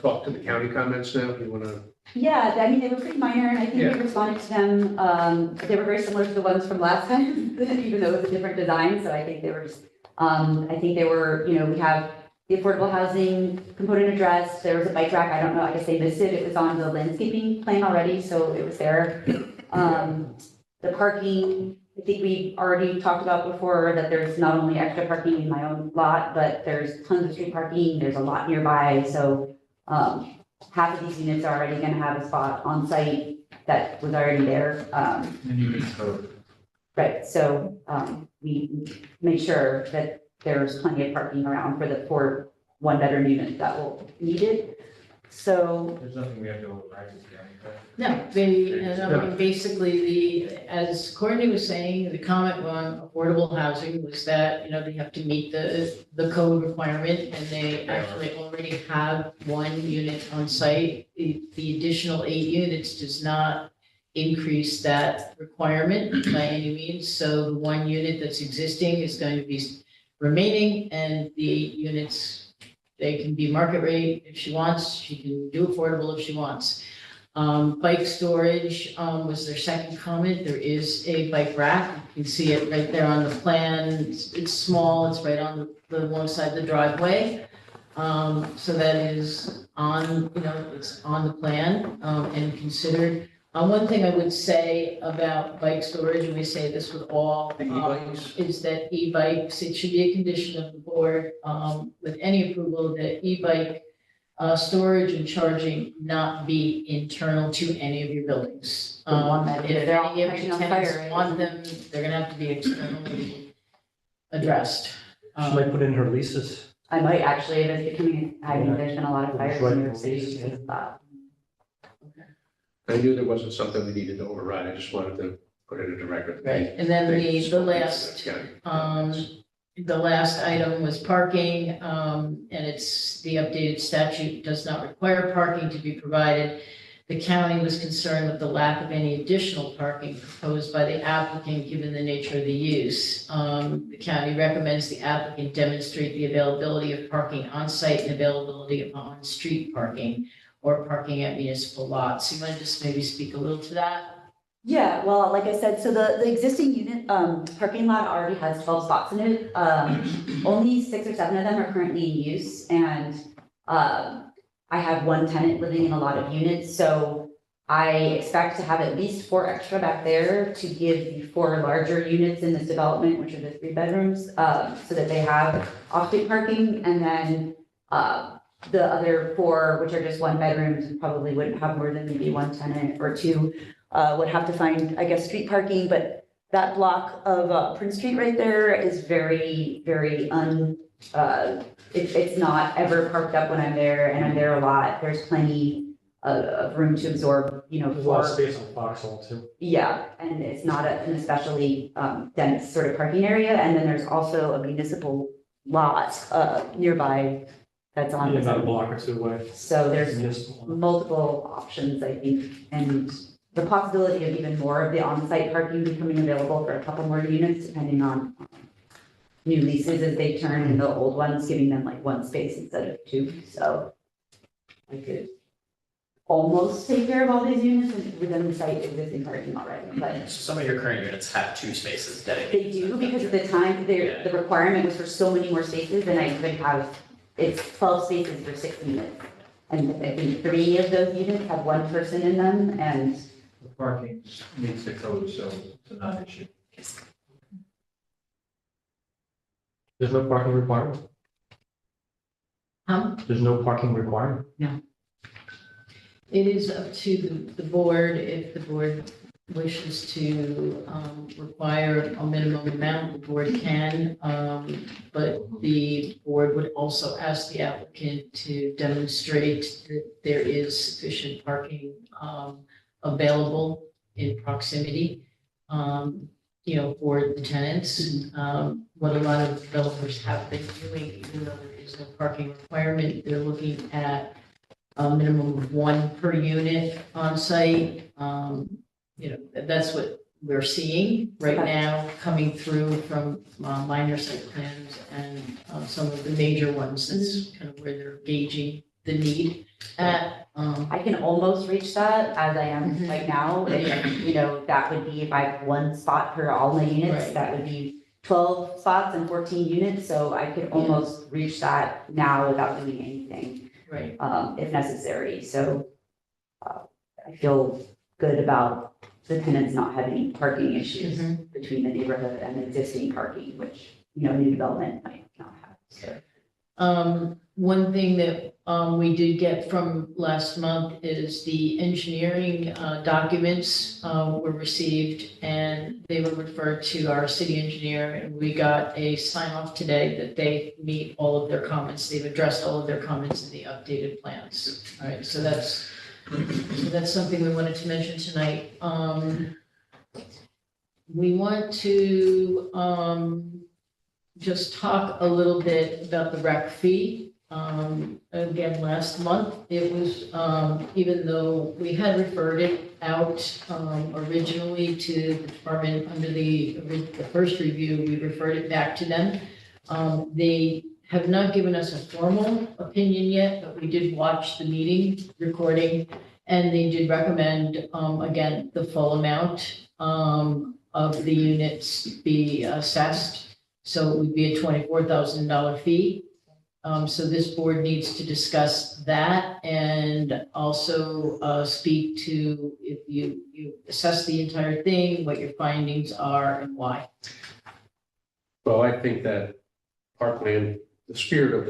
talk to the county comments now? Do you want to? Yeah, I mean, they were pretty minor, and I think we Yeah. responded to them, they were very similar to the ones from last time, even though it was a different design, so I think they were just, I think they were, we have the affordable housing component addressed, there was a bike rack, I don't know, I guess they missed it, it was on the landscaping plan already, so it was there. The parking, I think we already talked about before, that there's not only extra parking in my own lot, but there's tons of street parking, there's a lot nearby, so, half of these units are already gonna have a spot on site that was already there. And you meet code. Right, so, we made sure that there's plenty of parking around for the 4 one-bedroom units that will need it. So, There's nothing we have to override this county, right? No, basically, as Courtney was saying, the comment on affordable housing was that, they have to meet the code requirement, and they actually already have 1 unit on site. The additional 8 units does not increase that requirement by any means, so the 1 unit that's existing is going to be remaining, and the 8 units, they can be market rate if she wants, she can do affordable if she wants. Bike storage, was their second comment. There is a bike rack. You can see it right there on the plan. It's small, it's right on the one side of the driveway. So that is on, it's on the plan, and considered. One thing I would say about bike storage, and we say this with all, The e-bikes? is that e-bikes, it should be a condition of the board, with any approval, that e-bike storage and charging not be internal to any of your buildings. Don't want that. If They're all any of catching your on tenants fire. want them, they're gonna have to be externally addressed. She might put in her leases. I might actually, if it's becoming, I mean, there's been a lot of fires in New York City Right. because of that. I knew there wasn't something we needed to override. I just wanted to put it in the record. Right, and then They the last, the last item was parking, and it's, the updated statute does not require parking to be provided. The county was concerned with the lack of any additional parking proposed by the applicant, given the nature of the use. The county recommends the applicant demonstrate the availability of parking on site and availability of on-street parking or parking at municipal lots. You want to just maybe speak a little to that? Yeah, well, like I said, so the existing unit, parking lot already has 12 spots in it. Only 6 or 7 of them are currently in use, and I have 1 tenant living in a lot of units, so I expect to have at least 4 extra back there to give the 4 larger units in this development, which are the 3 bedrooms, so that they have off-street parking, and then the other 4, which are just 1 bedrooms, probably wouldn't have more than maybe 1 tenant or 2. Would have to find, I guess, street parking, but that block of Prince Street right there is very, very it's not ever parked up when I'm there, and I'm there a lot. There's plenty of room to absorb, There's a lot of space on Foxhole too. yeah, and it's not an especially dense sort of parking area. And then there's also a municipal lot nearby that's on. About a block or 2 away. So there's Municipal. multiple options, I think, and the possibility of even more of the on-site parking becoming available for a couple more units, depending on new leases as they turn, and the old ones giving them like 1 space instead of 2. So I could almost take care of all these units within the site existing parking already, but Some of your current units have 2 spaces dedicated. they do, because at the time, the requirement was for so many more spaces, and I could have, it's 12 spaces for 6 units. And I think 3 of those units have 1 person in them, and The parking meets the code, so it's a non-issue. There's no parking requirement. There's no parking requirement. It is up to the board, if the board wishes to require a minimum amount, the board can. But the board would also ask the applicant to demonstrate that there is sufficient parking available in proximity, for the tenants. What a lot of developers have been doing, even though there is no parking requirement, they're looking at a minimum of one per unit on site. That's what we're seeing right Okay. now coming through from minor site plans and some of the major ones. That's kind of where they're gauging the need at. I can almost reach that as I am Mhm. right now. If, that would be if I have one spot per all my units, Right. that would be 12 spots and 14 units. So I could almost reach that now without doing anything, Right. if necessary. So I feel good about the tenants not having any parking issues between the neighborhood and the existing parking, which, new development might not have. So. One thing that we did get from last month is the engineering documents were received and they were referred to our city engineer, and we got a sign off today that they meet all of their comments. They've addressed all of their comments in the updated plans. All right, so that's something we wanted to mention tonight. We want to just talk a little bit about the rec fee. Again, last month, it was, even though we had referred it out originally to the department under the first review, we referred it back to them. They have not given us a formal opinion yet, but we did watch the meeting recording, and they did recommend, again, the full amount of the units be assessed. So it would be a $24,000 fee. So this board needs to discuss that and also speak to if you assess the entire thing, what your findings are and why. Well, I think that parkland, the spirit of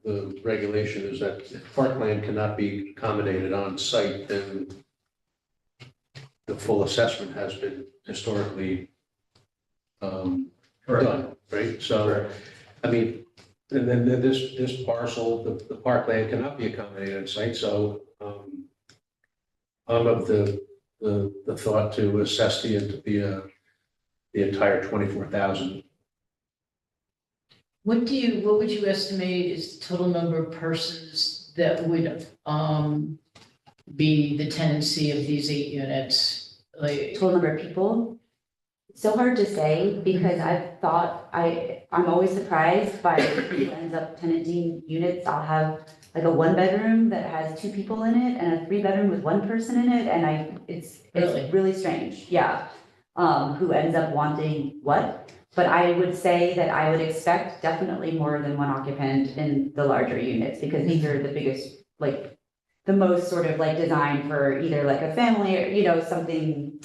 the regulation is that if parkland cannot be accommodated on site, then the full assessment has been historically done, right? So, I mean, and then this parcel, the parkland cannot be accommodated on site, so I'm of the thought to assess the entire 24,000. What would you estimate is the total number of persons that would be the tenancy of these 8 units? Like, Total number of people? So hard to say because I'm always surprised by who ends up tenanting units. I'll have like a 1-bedroom that has 2 people in it and a 3-bedroom with 1 person in it, and it's really strange. Yeah. Who ends up wanting what? But I would say that I would expect definitely more than 1 occupant in the larger units because these are the biggest, like the most sort of like designed for either like a family or, something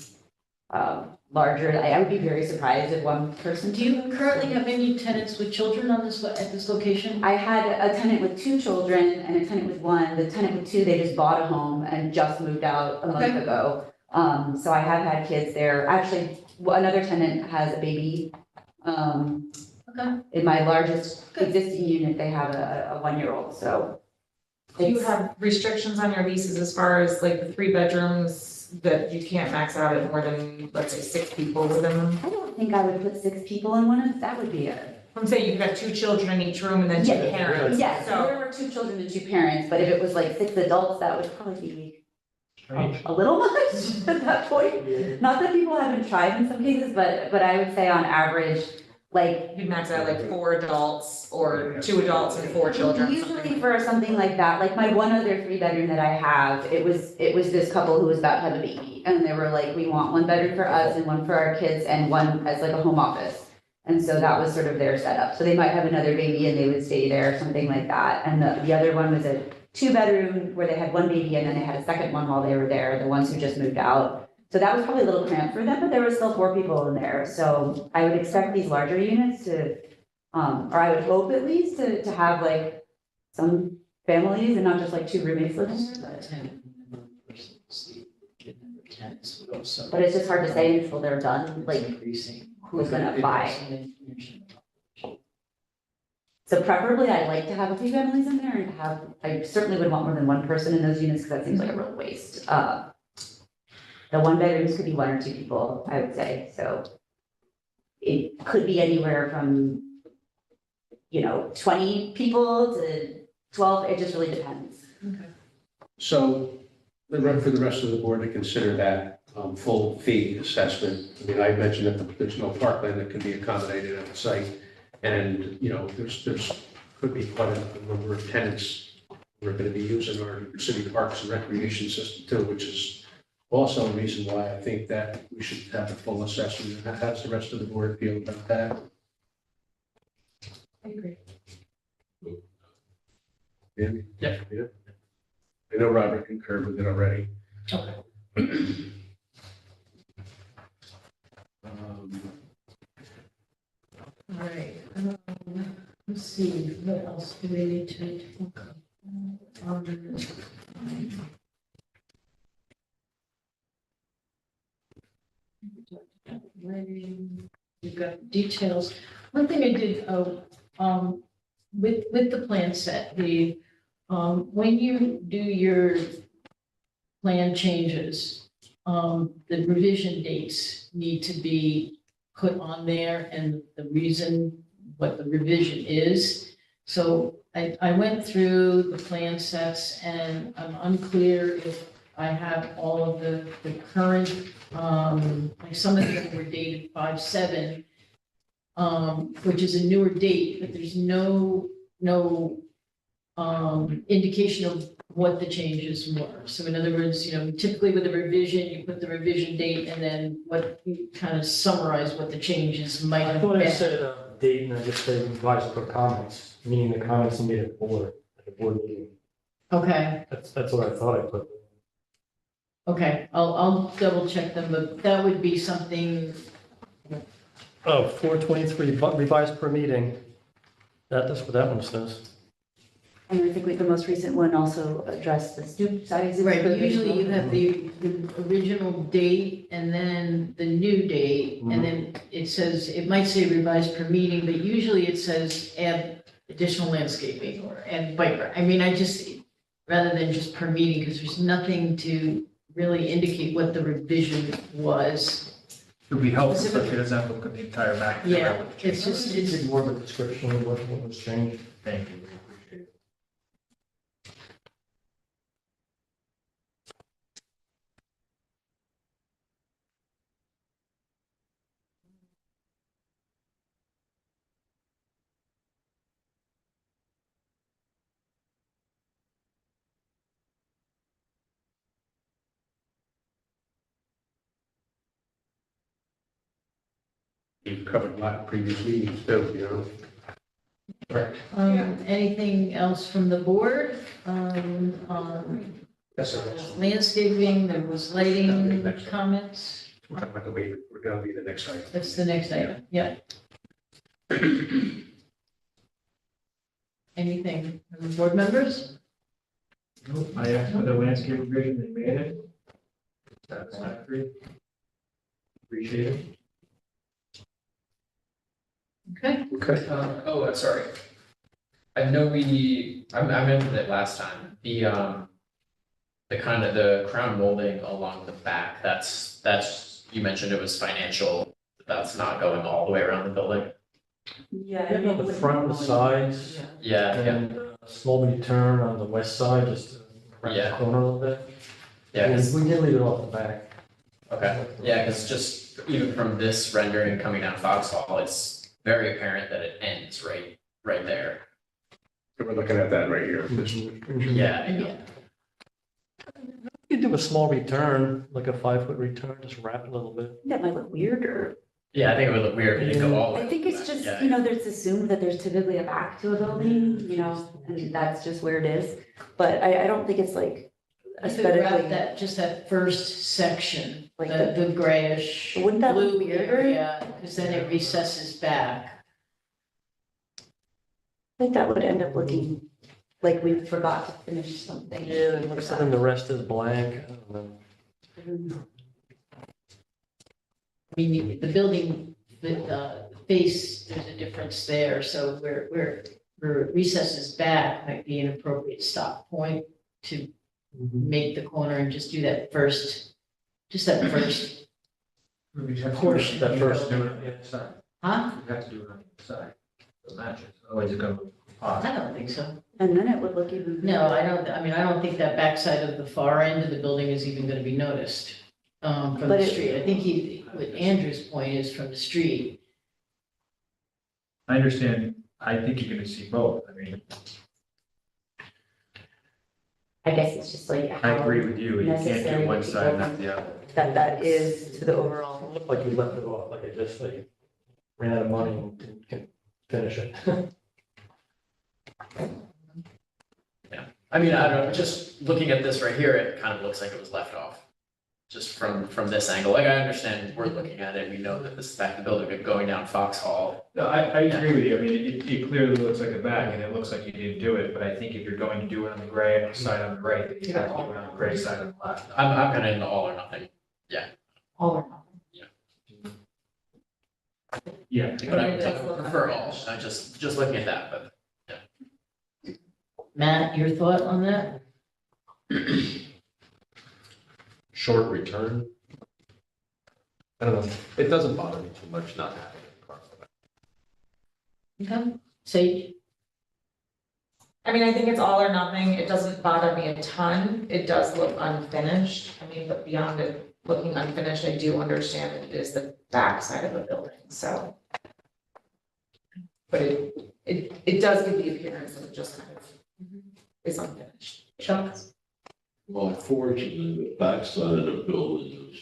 larger. I would be very surprised if 1 person. do you currently have any tenants with children at this location? I had a tenant with 2 children and a tenant with 1. The tenant with 2, they just bought a home and just moved out a month ago. So I have had kids there. Actually, another tenant has a baby. In my largest existing unit, they have a 1-year-old, so. Do you have restrictions on your leases as far as like the 3 bedrooms that you can't max out at more than, let's say, 6 people within them? I don't think I would put 6 people in one of, that would be I'm saying you could have 2 children in each room and then 2 parents. Yes, So there were 2 children and 2 parents, but if it was like 6 adults, that would probably be a little much at that point. Not that people haven't tried in some cases, but I would say on average, like. you'd max out like 4 adults or 2 adults and 4 children. Usually for something like that, like my one other 3-bedroom that I have, it was this couple who was about to have a baby. And they were like, we want 1 bedroom for us and 1 for our kids and 1 as like a home office. And so that was sort of their setup. So they might have another baby and they would stay there, something like that. And the other one was a 2-bedroom where they had 1 baby and then they had a second one while they were there, the ones who just moved out. So that was probably a little cramped for them, but there were still 4 people in there. So I would expect these larger units to, or I would hope at least to have like some families and not just like 2 roommates living there. But it's just hard to say until they're done, like who's gonna buy. So preferably I'd like to have a few families in there and I certainly would want more than 1 person in those units because that seems like a real waste. The 1-bedrooms could be 1 or 2 people, I would say, so. It could be anywhere from, 20 people to 12, it just really depends. So for the rest of the board to consider that full fee assessment. I mean, I mentioned that there's no parkland that can be accommodated at the site. And, you know, there's could be quite a number of tenants who are going to be using our city parks and recreation system too, which is also a reason why I think that we should have a full assessment. And how does the rest of the board feel about that? I agree. Yeah. Yeah. I know Robert concurred with it already. Okay. All right, let's see, what else do we need to talk about? We've got details. One thing I did, with the plan set, when you do your plan changes, the revision dates need to be put on there and the reason what the revision is. So I went through the plan sets and I'm unclear if I have all of the current, like some of them were dated 5/7, which is a newer date, but there's no indication of what the changes were. So in other words, you know, typically with a revision, you put the revision date and then what you kind of summarize what the changes might I have thought I been. said date and I just said revised for comments, meaning the comments made at board, at the board meeting. Okay, That's what I thought I put. okay, I'll double check them, but that would be something, Oh, 423 revised per meeting. That's what that one says. And I think the most recent one also addressed the stoop sizes. right, for but usually you additional- have the original date and then the new date, and then it says, it might say revised per meeting, but usually it says add additional landscaping or add bike rack. I mean, rather than just per meeting, because there's nothing to really indicate what the revision was. It would be helpful if it doesn't have to look at the entire back. Yeah, it's just, It's more of a description of what was changed. Thank you, we appreciate it. You've covered a lot of previous meetings too, you know. anything else from the board? That's the next one. Landscaping, there was lighting comments, We're not gonna wait, we're gonna be the next item. that's the next item, yeah. Anything from the board members? Nope, I asked for the landscape revision, they made it. Satisfactory. Appreciate it. Okay, Okay. Sorry. I know I mentioned it last time, the kind of the crown molding along the back, that's, you mentioned it was financial, that's not going all the way around the building. Yeah. Yeah, on the front and the sides. Yeah, And a small return on the west side, just around the Yeah. corner a little bit. yeah, And 'cause- we did leave it off the back. okay, yeah, because just even from this rendering coming down Foxhall, it's very apparent that it ends right there. We're looking at that right here. Yeah. You could do a small return, like a 5-foot return, just wrap it a little bit. That might look weirder. Yeah, I think it would look weird if you go all the way. I think it's just, Yeah. you know, there's assumed that there's typically a back to a building, you know, and that's just where it is. But I don't think it's like I think wrap aesthetically. that, just that first section, Like the grayish, Wouldn't that look blue weirder? area, because then it recesses back. I think that would end up looking like we forgot to finish something. Yeah, it looks like then the rest is blank. I don't know. I mean, the building, the face, there's a difference there, so where it recesses back might be an appropriate stop point to make the corner and just do that first, just that first, Portion. That first, do it on the other side. huh? You have to do it on the other side, so it matches, otherwise it's gonna look I don't think so. And then it would look even. No, I don't think that backside of the far end of the building is even gonna be noticed, from But the it- street. I think what Andrew's point is from the street. I understand, I think you're gonna see both, I mean, I guess it's just like. I agree with you, you can't necessary do one to side and go not the other. That is to the overall. Looked like you left it off, like it just, like, ran out of money and can finish it. I mean, I don't know, just looking at this right here, it kind of looks like it was left off. Just from this angle, like I understand we're looking at it, we know that this is back of the building, but going down Foxhall. No, I agree with you, I mean, it clearly looks like a back, and it looks like you didn't do it, but I think if you're going to do it on the gray side on the right, then you have to do it on the gray side on the left. I'm kind of in the all or nothing, All or nothing. Yeah. but I prefer all, not just looking at that, but. Matt, your thought on that? Short return. I don't know, it doesn't bother me too much not having it across the back. Okay, Sage? I mean, I think it's all or nothing. It doesn't bother me a ton. It does look unfinished. I mean, but beyond it looking unfinished, I do understand that it is the back side of the building, so. But it does give the appearance of just kind of is unfinished. Chuck? Well, unfortunately, the backside of the building is,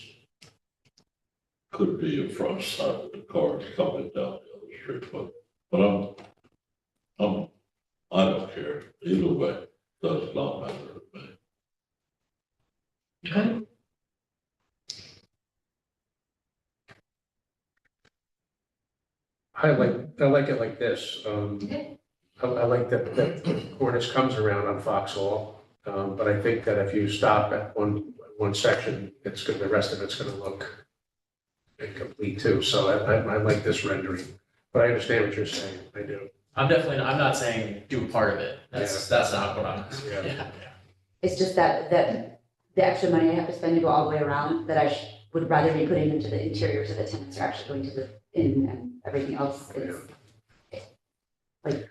could be a front side of the cars coming down the other street, but I don't care, either way, does not matter to me. Okay. I like it like this. Okay. I like that the cornice comes around on Foxhall. But I think that if you stop at one section, it's good, the rest of it's gonna look incomplete too. So I like this rendering, but I understand what you're saying. I do. I'm not saying do part of it, that's not what I'm, yeah. It's just that the extra money I have to spend to go all the way around, that I would rather be putting into the interior, so the tenants are actually going to the in and everything else is like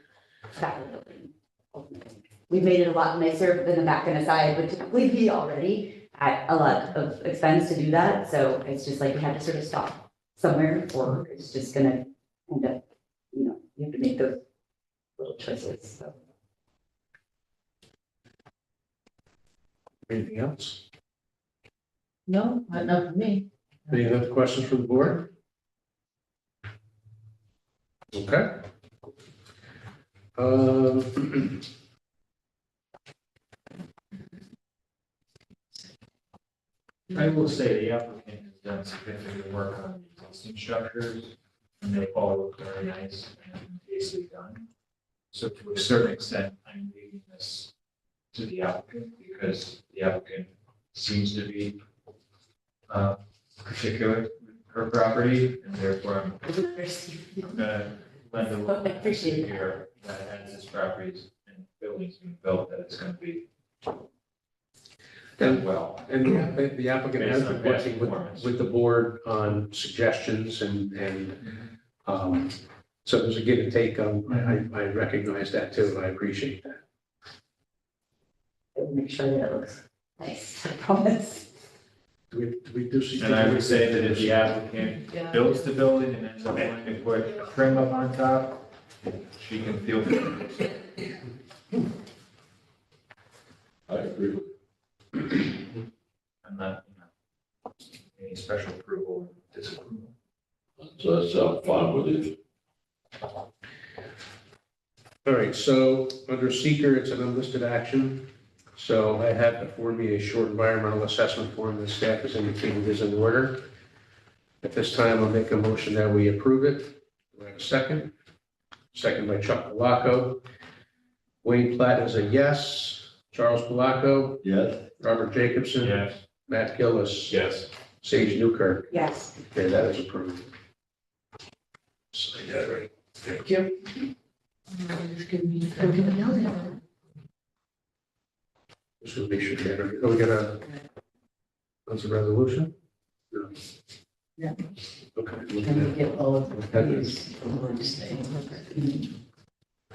back of the building. Ultimately. We've made it a lot nicer than the back and the side would typically be already at a lot of expense to do that. So it's just like we have to sort of stop somewhere, or it's just gonna end up, you have to make those little choices, so. Anything else? No, not for me. Any other questions from the board? Okay. I will say the applicant has done significant work on the existing structures, and they all look very nice and easily done. So to a certain extent, I'm leaving this to the applicant, because the applicant seems to be particular with her property, and therefore I'm gonna lend a little bit here that as this properties and buildings being built, that it's gonna be done well. And the applicant has been working with the board on suggestions and so there's a give and take. I recognize that too. I appreciate that. Make sure that it looks nice, I promise. Do we do? And I would say that if the applicant builds the building and ends up wanting to put a trim up on top, she can feel free. I agree. I'm not, any special approval, or disapproval. So that sounds fine with you. All right, so under seeker, it's an unlisted action. So I have before me a short environmental assessment form that staff has indicated is in order. At this time, I'll make a motion that we approve it. Do I have a second? Second by Chuck Palaco. Wayne Platt is a yes. Charles Palaco? Yes. Robert Jacobson? Yes. Matt Gillis? Yes. Sage Newkirk? Yes. Okay, that is approved. So, yeah, right. Thank you. Just to make sure, we got a, that's a resolution? No. Yeah. Okay. Can we get all of these?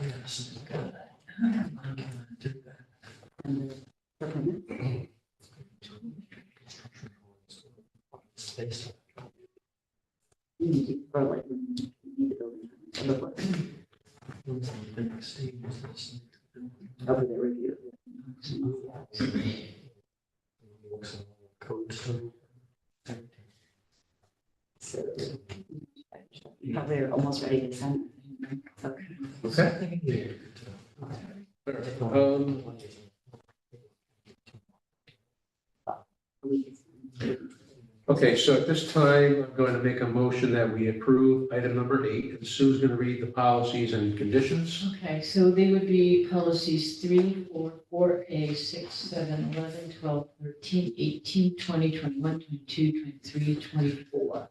Over the review. So, probably almost ready to send. Okay. Okay, so at this time, I'm going to make a motion that we approve item number 8, and Sue's going to read the policies and conditions. Okay, so they would be policies 3, 4, 4A, 6, 7, 11, 12, 13, 18, 20, 21, 22, 23, 24.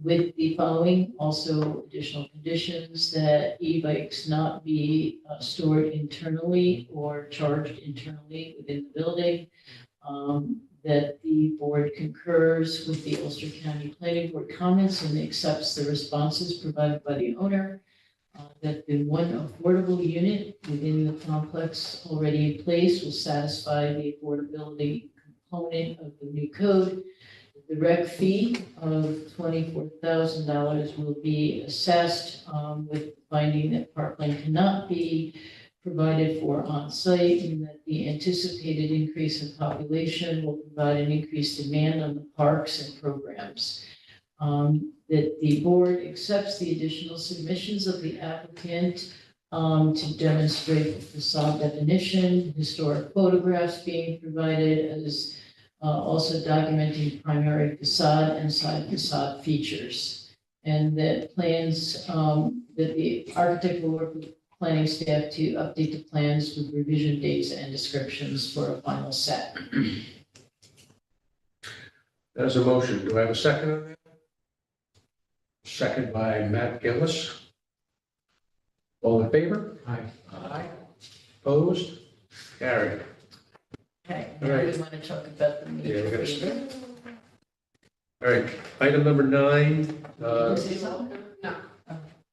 With the following, also additional conditions that e-bikes not be stored internally or charged internally within the building. That the board concurs with the Ulster County Planning Board comments and accepts the responses provided by the owner. That the one affordable unit within the complex already in place will satisfy the affordability component of the new code. The rec fee of $24,000 will be assessed with finding that parkland cannot be provided for on-site, and that the anticipated increase in population will provide an increased demand on the parks and programs. That the board accepts the additional submissions of the applicant to demonstrate the facade definition, historic photographs being provided as also documenting primary facade and side facade features. And that plans, that the architect will work with planning staff to update the plans with revision dates and descriptions for a final set. There's a motion. Do I have a second on that? Second by Matt Gillis. All in favor? Aye. Opposed? Carried. Okay, All now right. we want to talk about the Yeah, meter we're gonna waiver. All right, item number 9 No.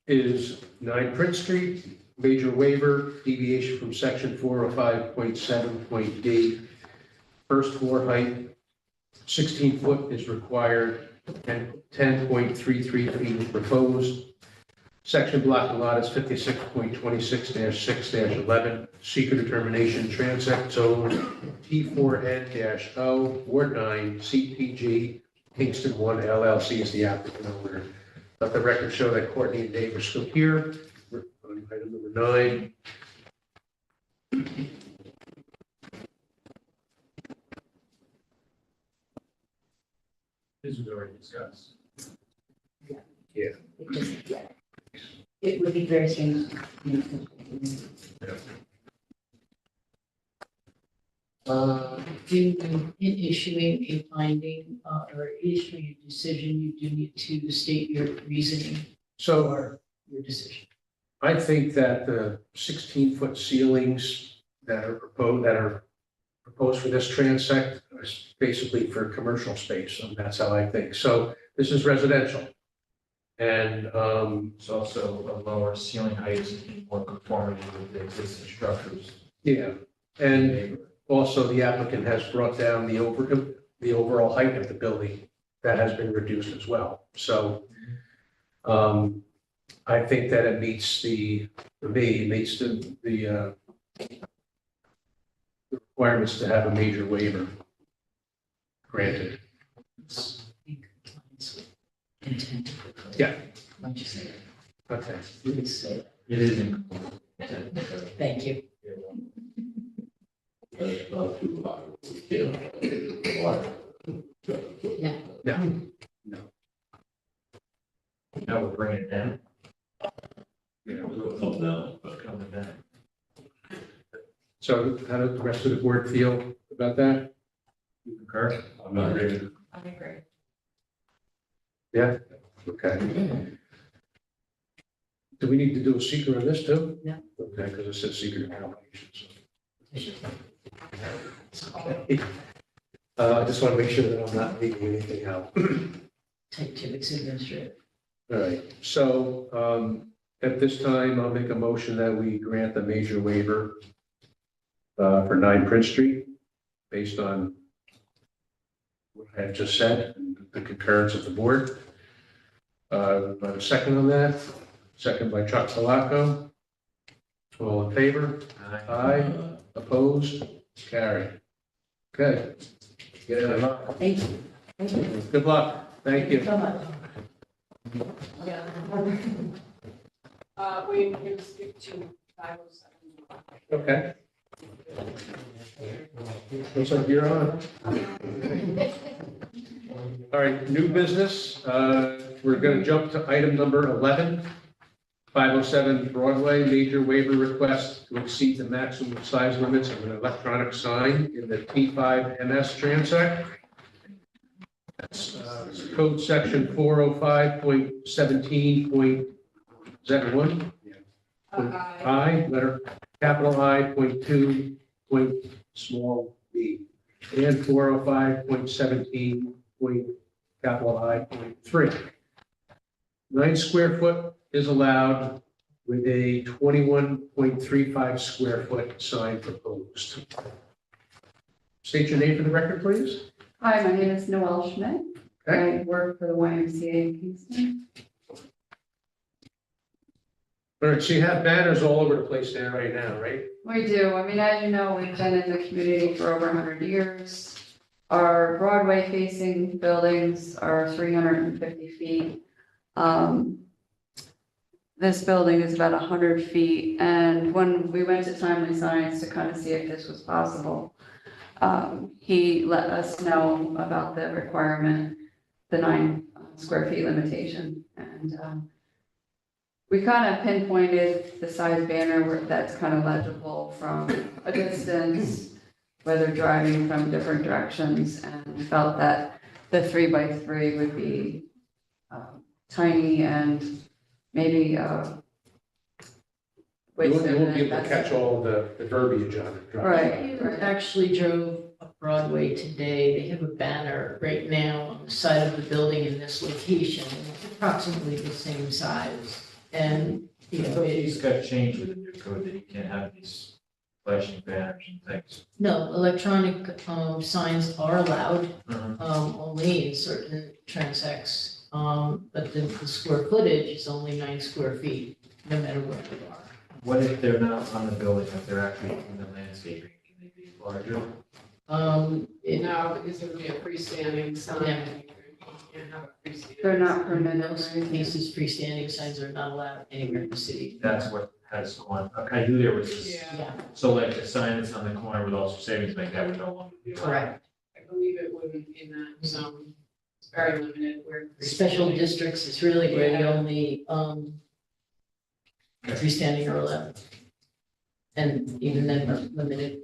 is 9 Prince Street, major waiver, deviation from section 405.7.d. First floor height, 16 foot is required, and 10.33 feet is proposed. Section block lot is 56.26-6-11, seeker determination transect zone T4N-0, Ward 9, CPG, Kingston 1 LLC is the applicant owner. Let the record show that Courtney and Dave are still here. We're on item number 9. This was already discussed. It would be very strange. In issuing a finding or issuing a decision, you do need to state your reasoning So for your decision. I think that the 16-foot ceilings that are proposed for this transect is basically for commercial space, and that's how I think. So this is residential. And It's also a lower ceiling height is more conformity with the existing structures. yeah, and also the applicant has brought down the overall height of the building. That has been reduced as well. So I think that it meets the requirements to have a major waiver granted. Intent. Yeah. Why don't you say it? Okay. You can say it. It is in. Thank you. That's not too high. We can't. Yeah. No. Now we're bringing it down. Yeah. We'll come down, but Coming down. So how does the rest of the board feel about that? You concur? I'm not ready. I agree. Yeah, okay. Do we need to do a secret on this too? No. Okay, because it says secret accommodations. I just want to make sure that I'm not leaving anything out. Type 2, it's administrative. All right, so At this time, I'll make a motion that we grant the major waiver for 9 Prince Street, based on what I have just said, and the concurrence of the board. I have a second on that, second by Chuck Palaco. All in favor? Aye. Opposed? Carried. Okay. Get it out. Thank you. Thank you. Good luck. Thank you. So much. We can skip to 507. Okay. Looks like you're on. All right, new business. We're going to jump to item number 11, 507 Broadway, major waiver request to exceed the maximum size limits of an electronic sign in the T5 MS transect. That's code section 405.17. Is that one? I, letter capital I, point 2, point small b, and 405.17, point capital I, point 3. 9 square foot is allowed with a 21.35 square foot sign proposed. State your name for the record, please. Hi, my name is Noelle Schmidt. I work for the YMCA in Kingston. All right, so you have banners all over the place there right now, right? We do. I mean, as you know, we've been in the community for over 100 years. Our Broadway facing buildings are 350 feet. This building is about 100 feet. And when we went to Timely Signs to kind of see if this was possible, he let us know about the requirement, the 9 square feet limitation. And we kind of pinpointed the size banner where that's kind of legible from a distance, whether driving from different directions, and felt that the 3x3 would be tiny and maybe You won't be able to catch all the verbiage on it. Right. You actually drove up Broadway today. They have a banner right now on the side of the building in this location. It's approximately the same size. And, you know, He's got changed with the new code that you can't have these flashing banners and things. no, electronic signs are allowed, only in certain transects. But the square footage is only 9 square feet, no matter where they are. What if they're not on the building, if they're actually in the landscaping, can they be larger? No, because it would be a freestanding sign. Yeah. You can't have a freestanding. they're not In permanent. most cases, freestanding signs are not allowed anywhere in the city. That's what has gone, I knew there was this. Yeah, Yeah, So like a sign that's on the corner with Ulster Savings Bank, that would no longer be allowed. correct. I believe it wouldn't in that zone. It's very limited where. Special districts is really where the only freestanding are allowed. And even then, they're limited.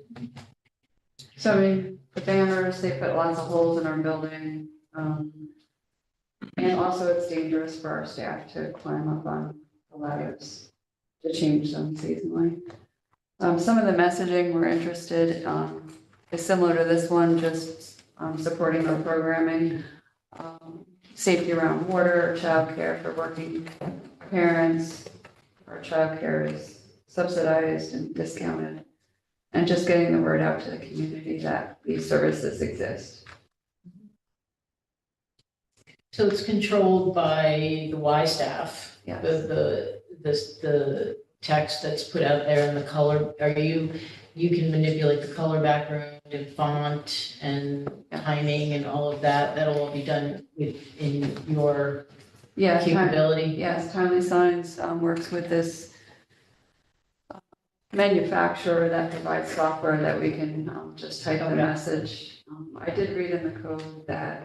So I mean, the banners, they put lots of holes in our building. And also it's dangerous for our staff to climb up on the ladders to change them seasonally. Some of the messaging we're interested is similar to this one, just supporting our programming. Safety around water, childcare for working parents. Our childcare is subsidized and discounted. And just getting the word out to the community that these services exist. So it's controlled by the Y staff. Yes. The text that's put out there and the color, you can manipulate the color background and font and timing and all of that. That'll all be done in your Yeah, capability. Yes, Timely Signs works with this manufacturer that provides software that we can just type the message. I did read in the code that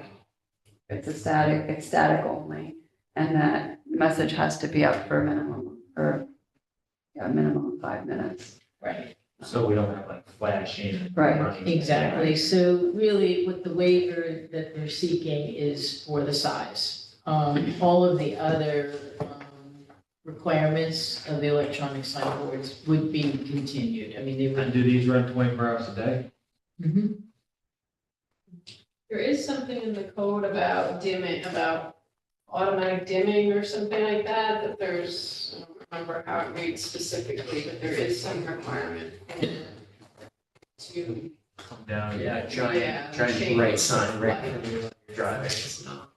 it's static only, and that the message has to be up for a minimum of 5 minutes. Right. So we don't have like flashing. Right. running. Exactly. So really what the waiver that they're seeking is for the size. All of the other requirements of the electronic sign boards would be continued. I mean, they And would. do these run 24 hours a day? Mhm. There is something in the code about dimming, about automatic dimming or something like that, that there's, I don't remember remember how it reads specifically, but there is some requirement to, Come down. Yeah, Yeah, giant change bright sign right light. when you're driving, it's not.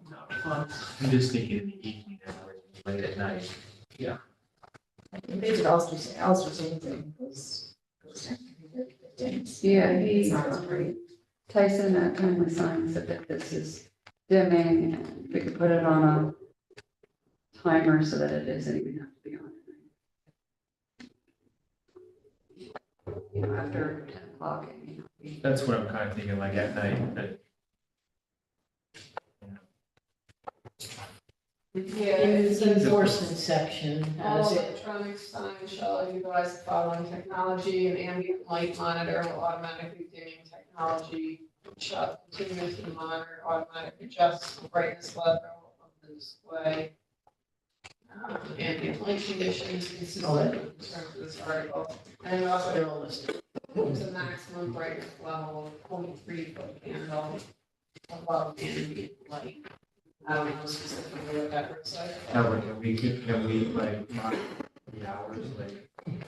Not fun. I'm just thinking in the evening hours, late at night. They could also say anything, those. Yeah, It's not he, Tyson at Timely Sign said that this is dimming and we could put it on a timer so that it isn't even have to be on at night. You know, after 10 o'clock, it may not be. That's what I'm kind of thinking, like at night, that. Yeah, In it the says enforcement section, all has it, electronic signs shall utilize the following technology, an ambient light monitor will automatically dimming technology, shall continuously monitor, automatically adjust the brightness level of the display. Ambient light conditions consistent with the terms of this article, and also they're all listed. there's a maximum brightness level of 0.3 foot candle above ambient light. I don't know specifically what that looks like. However, can we like monitor the hours, like, can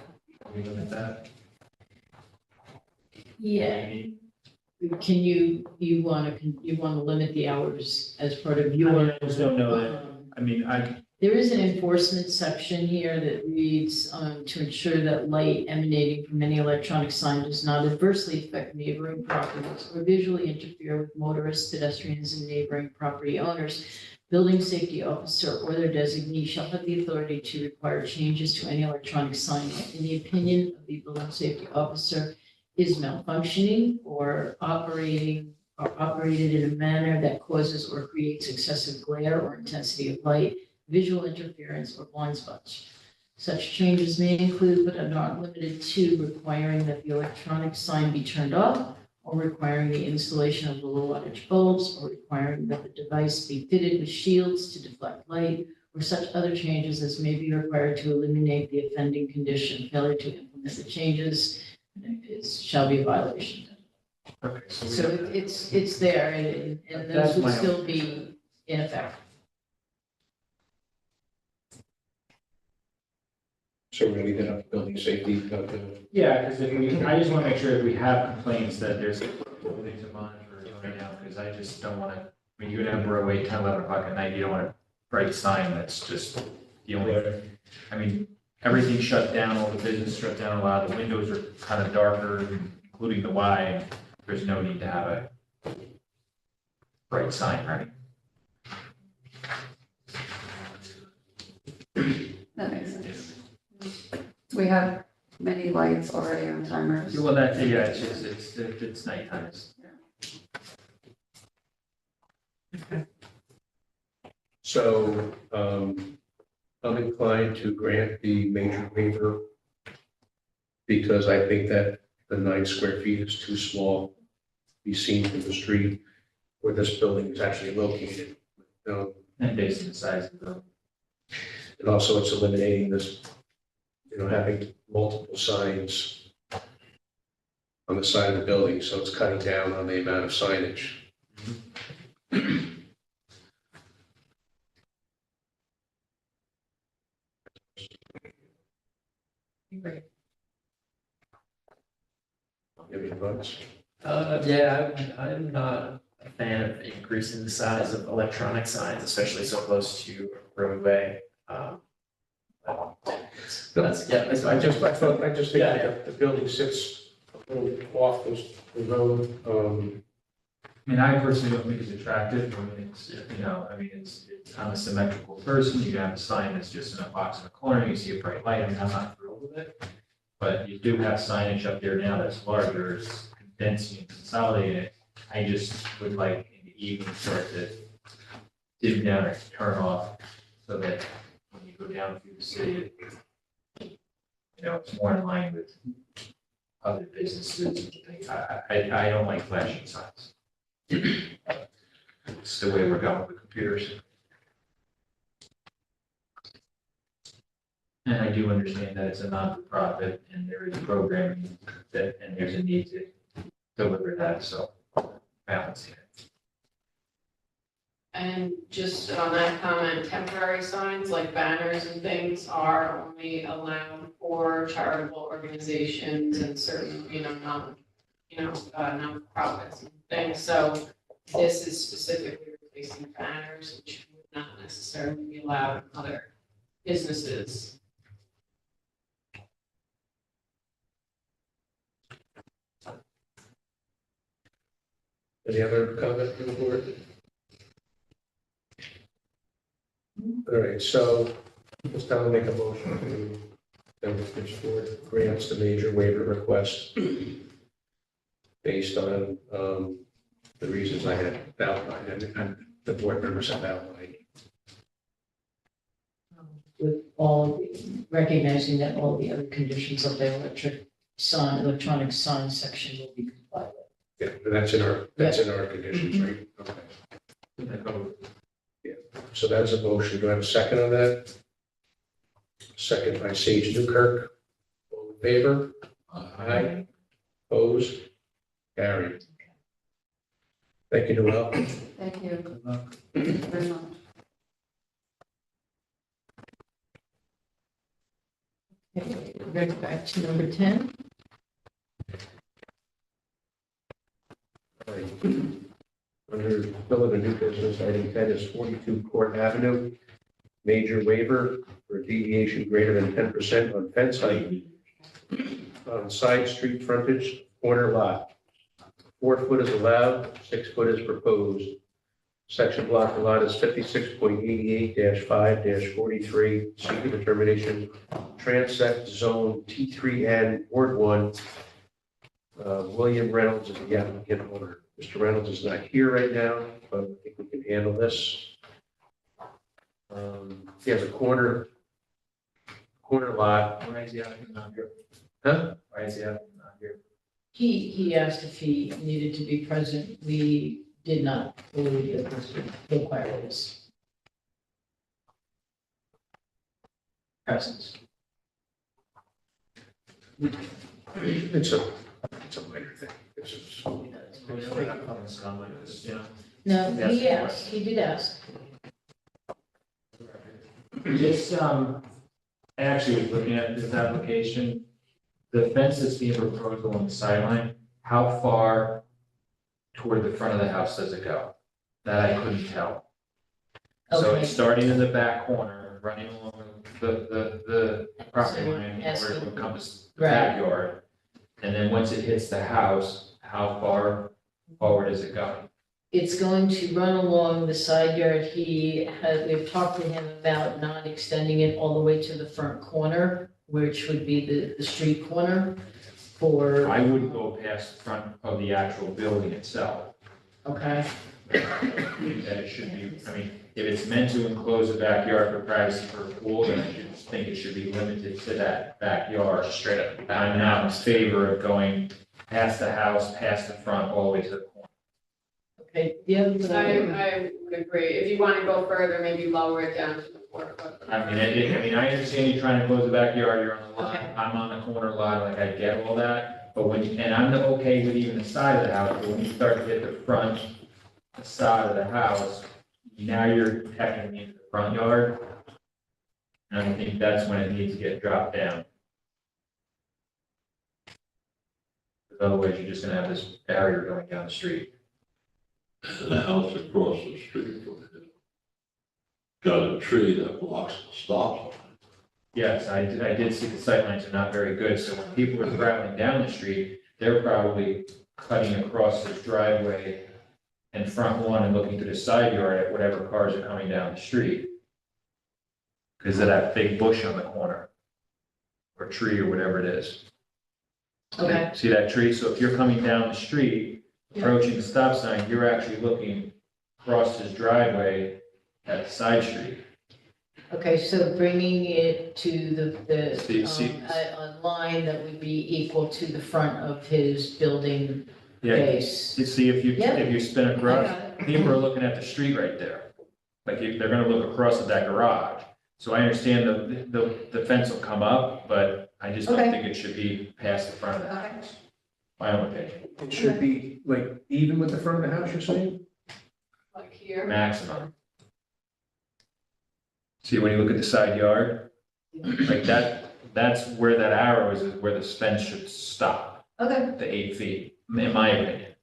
we limit that? Yeah. Can you wanna limit the hours as part of your? I just don't know that, I mean, There is an enforcement section here that reads, to ensure that light emanating from any electronic sign does not adversely affect neighboring properties or visually interfere with motorists, pedestrians, and neighboring property owners. Building safety officer or their designee shall have the authority to require changes to any electronic sign that, in the opinion of the building safety officer, is malfunctioning or operated in a manner that causes or creates excessive glare or intensity of light, visual interference, or blind spots. Such changes may include, but are not limited to, requiring that the electronic sign be turned off, or requiring the installation of low wattage bulbs, or requiring that the device be fitted with shields to deflect light, or such other changes as may be required to eliminate the offending condition. Failure to implement the changes shall be a violation. okay, So it's there, and That's those would my still be in effect. So we're gonna leave that up to building safety, Yeah, because if we, I just want to make sure if we have complaints that there's things to monitor right now, because I just don't want to, I mean, you're gonna have to wait 10, 11 o'clock at night, you don't want a bright sign that's just the only, I mean, everything's shut down, all the business shut down, a lot of the windows are kind of darker, including the Y, there's no need to have a bright sign, right? That makes sense. We have many lights already on timers. Well, that, yeah, it's just, it's nighttime, it's. So, I'm inclined to grant the major waiver because I think that the 9 square feet is too small to be seen from the street where this building is actually located. And based on the size of the. And also it's eliminating this, having multiple signs on the side of the building, so it's cutting down on the amount of signage. Any thoughts? Yeah, I'm not a fan of increasing the size of electronic signs, especially so close to roadway. That's, yeah, that's I fine. just think Yeah, that the building sits a little off the road. I mean, I personally don't think it's attractive, I mean, it's, I'm a symmetrical person, you have a sign that's just in a box in a corner, you see a bright light, I mean, I'm not thrilled with it. But you do have signage up there now that's larger, it's condensing and consolidating it, I just would like in the evening for it to dim down or turn off, so that when you go down through the city, it's more in line with other businesses and things, I don't like flashing signs. It's the way we're going with computers. And I do understand that it's a non-for-profit and there is programming and there's a need to deliver that, so balancing it. And just on that comment, temporary signs like banners and things are only allowed for charitable organizations and certain, nonprofits and things. So this is specifically replacing banners, which would not necessarily be allowed in other businesses. Any other comment from the board? All right, so this time I'll make a motion to, that this board grants the major waiver request based on the reasons I had outlined and the board members have outlined. With all, recognizing that all the other conditions of the electronic sign section will be complied with. Yeah, but that's in our conditions, right? Okay. Yeah, so that's a motion. Do I have a second on that? Second by Sage Newkirk. All in favor? Aye. Opposed? Carried. Thank you, Noel. Thank you. Thank you very much. Okay, we're going back to number 10. Under bill of new business, item 10 is 42 Court Avenue. Major waiver for deviation greater than 10% on fence height on side street frontage, corner lot. 4 foot is allowed, 6 foot is proposed. Section block of lot is 56.88-5-43, secret determination, transect zone T3N, Ward 1. William Reynolds is the applicant owner. Mr. Reynolds is not here right now, but I think we can handle this. He has a corner lot. Why is the applicant not here? Huh? Why is the applicant not here? He asked if he needed to be present. We did not believe that this would require his presence. It's a minor thing. It's just- No, he asked, he did ask. This, I actually was looking at this application, the fence that's being proposed along the sideline, how far toward the front of the house does it go? That I couldn't tell. So Okay. it's starting in the back corner, running along the property So line yes, where it encompasses the right. backyard. And then once it hits the house, how far forward is it going? It's going to run along the side yard. We've talked to him about not extending it all the way to the front corner, which would be the street corner for. I wouldn't go past the front of the actual building itself. Okay, That it should be, I mean, if it's meant to enclose a backyard for privacy for a pool, then I should think it should be limited to that backyard. Straight up. I'm not in favor of going past the house, past the front, all the way to the corner. okay, the other thing. I would agree. If you want to go further, maybe lower it down to the 4 foot. I mean, I understand you're trying to close the backyard, you're on the lot, Okay. I'm on the corner lot, like I get all that. But and I'm okay with even the side of the house, but when you start to hit the front, the side of the house, now you're protecting me into the front yard. And I think that's when it needs to get dropped down. Because otherwise, you're just gonna have this barrier going down the street. And the house across the street from it got a tree that blocks the stop sign. Yes, I did see the sightlines are not very good, so when people are traveling down the street, they're probably cutting across this driveway and front lawn and looking to the side yard at whatever cars are coming down the street. Because of that big bush on the corner, or tree or whatever it is. Okay. See that tree? So if you're coming down the street, approaching the stop sign, you're actually looking across his driveway at the side street. Okay, so bringing it to See- a line that would be equal to the front of his building Yeah, base. you see if you spin I across, got it. people are looking at the street right there. Like they're gonna look across at that garage. So I understand the fence will come up, but I just don't Okay. think it should be past the front of the house. My own opinion. It should be like even with the front of the house, you're saying? Like here. maximum. See, when you look at the side yard, like that's where that arrow is where the fence should stop, Okay. the 8 feet, in my opinion.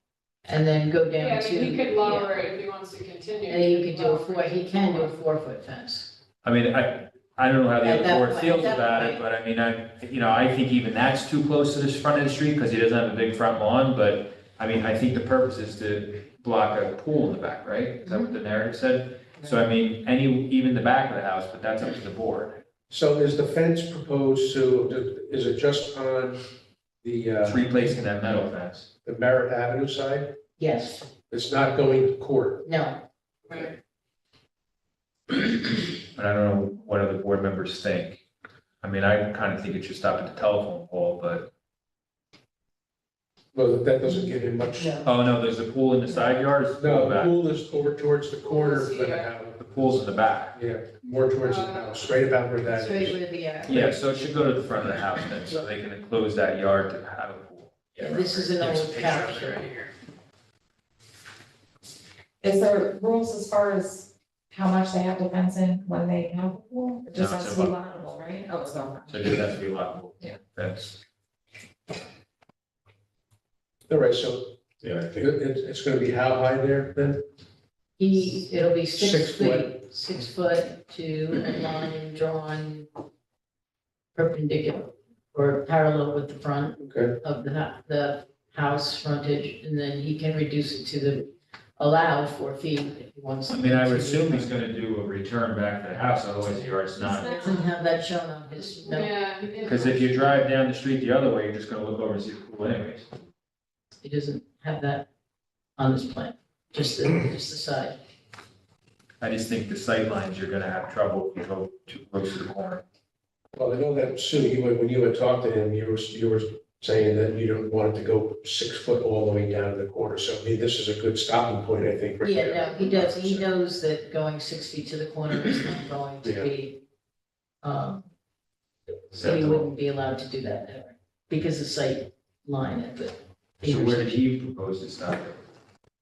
And then go Yeah, down I to. mean, he could yeah. lower it if he wants to continue. And then you can do a 4, he can do a 4-foot fence. I mean, I don't know how the At other that board point- feels at that about it, point. but I mean, I think even that's too close to the front of the street, because he doesn't have a big front lawn, but, I mean, I think the purpose is to block a pool in the back, right? Is that what the narrative said? So I mean, even the back of the house, but that's up to the board. So is the fence proposed to, is it just on It's the replacing that metal fence. Merritt Avenue side? Yes, It's not going to court? no, Right. But I don't know what other board members think. I mean, I kind of think it should stop at the telephone pole, but, Well, that doesn't give him much. oh no, there's a pool in the side yard, or is the pool in No, the the back? pool is over towards the corner of the house. The pool's in the back. Yeah, more towards the house, straight about where that straight is. where the, Yeah, so it should go to the front of the house then, so they can enclose that yard to have a pool. this is an There's a old picture of house it right right here. Is there rules as far as how much they have to fence in when they have a pool? It just No, has it's to be about- lockable, right? Oh, it's not. So it just has to be lockable. Yeah. That's, All right, so Yeah, I think. it's gonna be how high there then? It'll be 6 6 feet, 6 foot to a line drawn perpendicular or parallel with the front Okay, of the house frontage, and then he can reduce it to the allowed 4 feet if he wants. I mean, I would assume he's gonna do a return back to the house, otherwise the yard's not. Doesn't have that shown on his, no, Yeah. Because if you drive down the street the other way, you're just gonna look over and see the pool anyways. he doesn't have that on his plan, just the side. I just think the sight lines, you're gonna have trouble if you go too close to the corner. well, I know that Sue, when you had talked to him, you were saying that you don't want it to go 6 foot all the way down to the corner, so I mean, this is a good stopping point, I think. right Yeah, there. no, he does, he knows that going 6 feet to the corner is not going to be, so he wouldn't be allowed to do that ever, because the sight line at the. So where did he propose to stop it?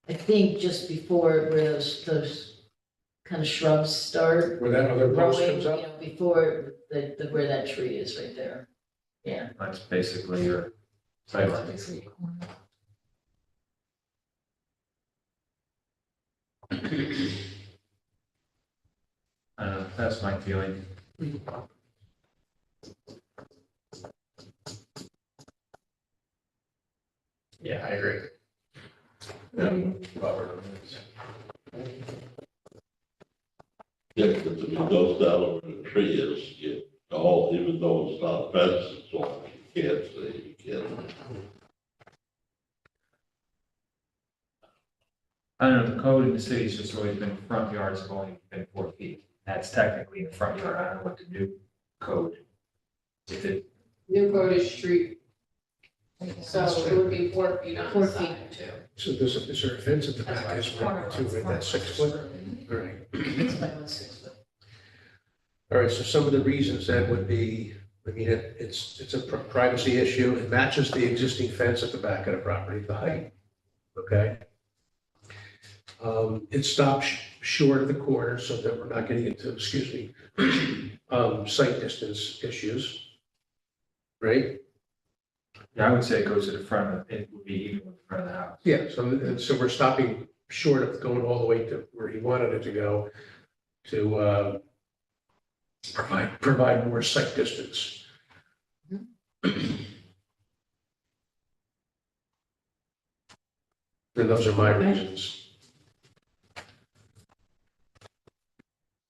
I think just before where those kind of shrubs start Where that other post growing, comes you up? know, before where that tree is right there. Yeah, That's basically your sight line. I don't know, that's my feeling. Yeah, I agree. Yeah, because if it goes down where the tree is, you all, even though it's not fenced, it's all, you can't see, you can't. I don't know, the code in the city's just always been front yards have only been 4 feet. That's technically the front yard, I don't know what the new code. If it, New code is street. So it would be 4 feet on 4 the feet. side too. So is there a fence at the back as well, too, right, that's 6 foot? All right. it's about 6 foot. All right, so some of the reasons that would be, I mean, it's a privacy issue, it matches the existing fence at the back of the property, the height, okay? It stops short of the corner so that we're not getting into, excuse me, sight distance issues, right? yeah, I would say it goes to the front, it would be even with the front of the house. Yeah, so we're stopping short of going all the way to where he wanted it to go to provide more sight distance. And those are my reasons.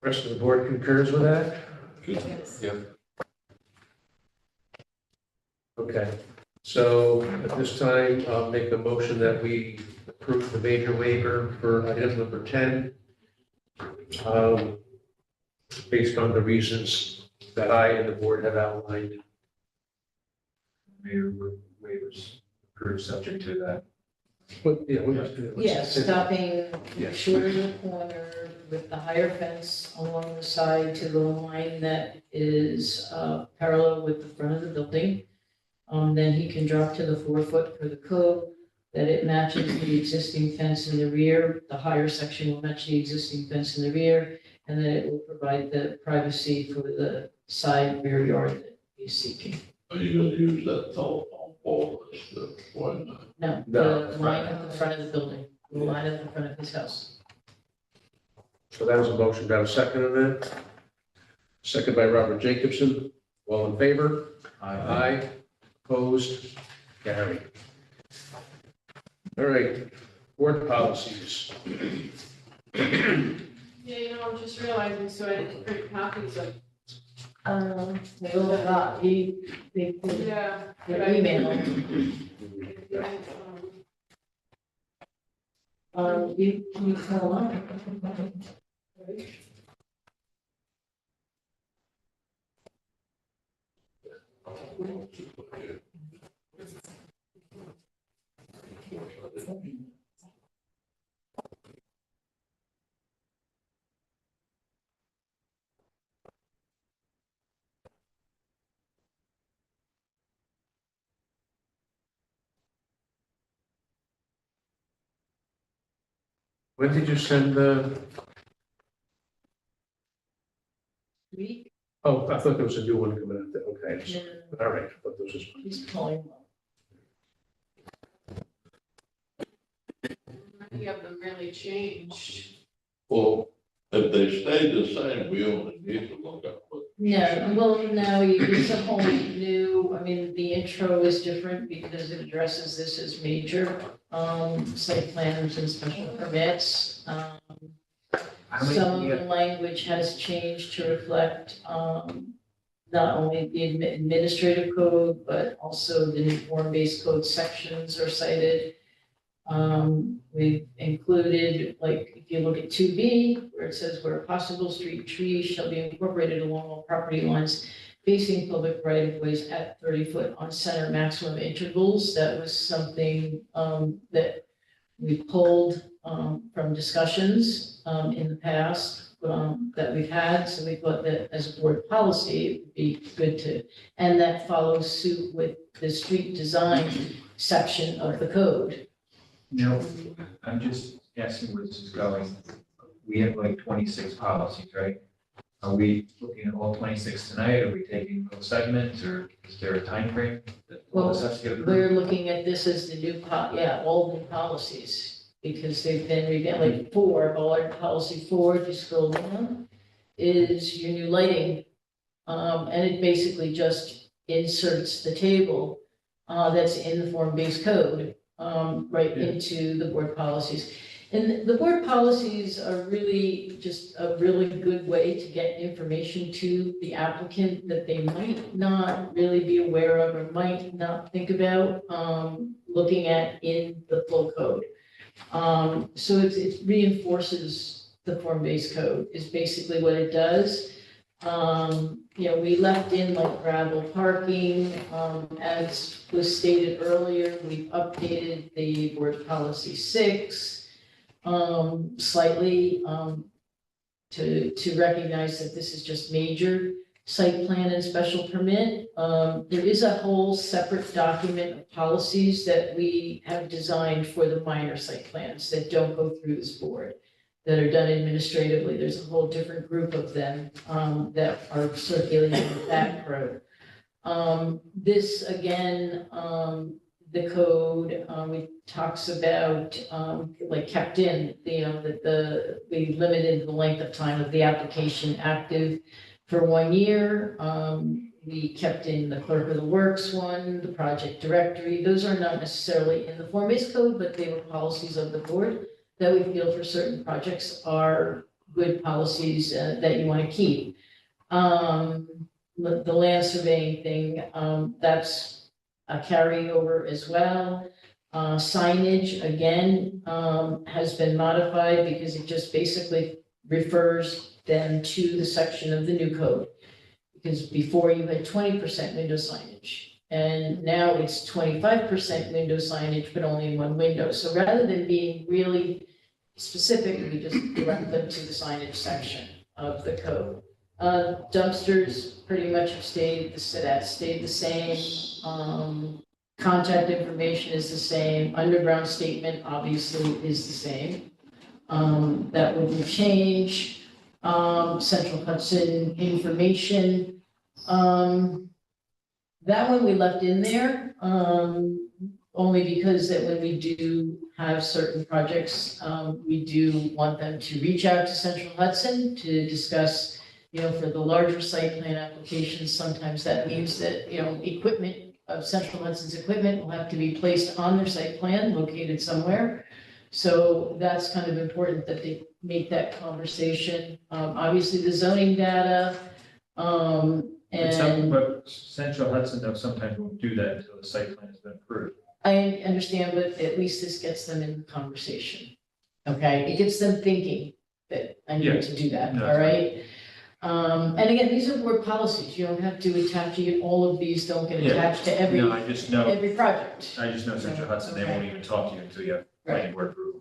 Rest of the board concurs with that? Yeah. Okay, so at this time, I'll make a motion that we approve the major waiver for item number 10. Based on the reasons that I and the board have outlined. Waivers approved subject to that. But, yeah, we must do it. Yeah, stopping Yeah. short of the corner with the higher fence along the side to the line that is parallel with the front of the building. Then he can drop to the 4 foot for the code that it matches the existing fence in the rear. The higher section will match the existing fence in the rear, and that it will provide the privacy for the side rear yard that he's seeking. Are you gonna use that telephone pole as the one? No, No, the line at the front of the building, the line at the front of his house. So that was a motion. Do I have a second on that? Second by Robert Jacobson. All in favor? Aye. Opposed? Carried. All right, board policies. Yeah, I'm just realizing, so I didn't print copies of. They all got, they, Yeah. their email. You, can you tell them? When did you send the, Week? oh, I thought there was a new one coming out there. Okay, so- No, all right, I thought this was. he's calling. Many of them really changed. Well, if they stay the same, we only need to look up what. No, well, no, it's a whole new, I mean, the intro is different because it addresses this as major, site plans and special permits. Some of the language has changed to reflect, not only the administrative code, but also the new form-based code sections are cited. We've included, like, if you look at 2B, where it says where possible, street trees shall be incorporated along all property lines facing public right of ways at 30 foot on center maximum intervals. That was something, that we pulled, from discussions, in the past, that we've had. So we thought that as a board policy, it would be good to, and that follows suit with the street design section of the code. No, I'm just asking where this is going. We have like 26 policies, right? Are we looking at all 26 tonight? Are we taking those segments, or is there a timeframe that all this has to get approved? We're looking at this as the new all new policies, because they've been revamped, like board policy 4, if you scroll down, is your new lighting. And it basically just inserts the table, that's in the form-based code, right into the board policies. And the board policies are really just a really good way to get information to the applicant that they might not really be aware of or might not think about, looking at in the full code. So it reinforces the form-based code is basically what it does. We left in like gravel parking, as was stated earlier, we've updated the board policy 6 slightly, to recognize that this is just major site plan and special permit. There is a whole separate document of policies that we have designed for the minor site plans that don't go through this board, that are done administratively. There's a whole different group of them, that are circulating with that group. This again, the code, it talks about, like kept in, that we limited the length of time of the application active for 1 year. We kept in the clerk of the works one, the project directory. Those are not necessarily in the form-based code, but they were policies of the board that we feel for certain projects are good policies that you want to keep. The land surveying thing, that's a carryover as well. Signage, again, has been modified because it just basically refers then to the section of the new code. Because before you had 20% window signage, and now it's 25% window signage, but only in one window. So rather than being really specific, we just direct them to the signage section of the code. Dumpsters pretty much have stayed the same. Contact information is the same, underground statement obviously is the same. That wouldn't change. Central Hudson information. That one we left in there, only because that when we do have certain projects, we do want them to reach out to Central Hudson to discuss, for the larger site plan applications, sometimes that means that, equipment of Central Hudson's equipment will have to be placed on their site plan, located somewhere. So that's kind of important that they make that conversation. Obviously, the zoning data, and But Central Hudson, though, sometimes won't do that until the site plan has been approved. I understand, but at least this gets them in the conversation. Okay, it gets them thinking that I Yeah. need to do that, No. all right? And again, these are board policies, you don't have to attach, all of these don't get Yeah. attached to every, No, I just know, every project. I just know Central Hudson, they won't even talk to you until you have planning board approval.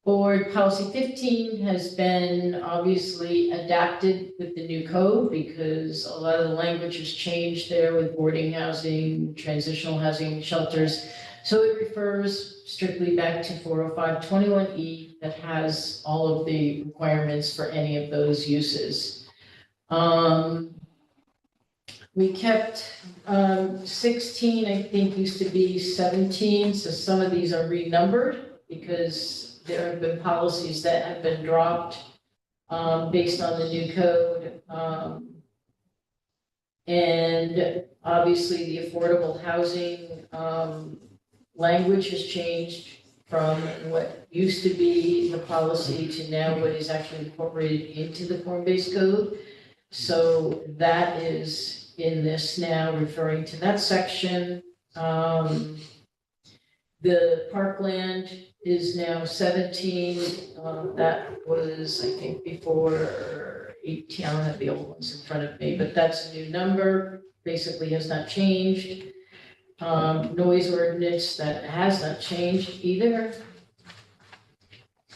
Board policy 15 has been obviously adapted with the new code because a lot of the language has changed there with boarding housing, transitional housing, shelters. So it refers strictly back to 405-21E that has all of the requirements for any of those uses. We kept 16, I think, used to be 17, so some of these are renumbered because there have been policies that have been dropped based on the new code. And obviously, the affordable housing language has changed from what used to be the policy to now what is actually incorporated into the form-based code. So that is in this now, referring to that section. The parkland is now 17, that was, I think, before 18, I don't have the old ones in front of me, but that's a new number, basically has not changed. Noise ordinance, that has not changed either.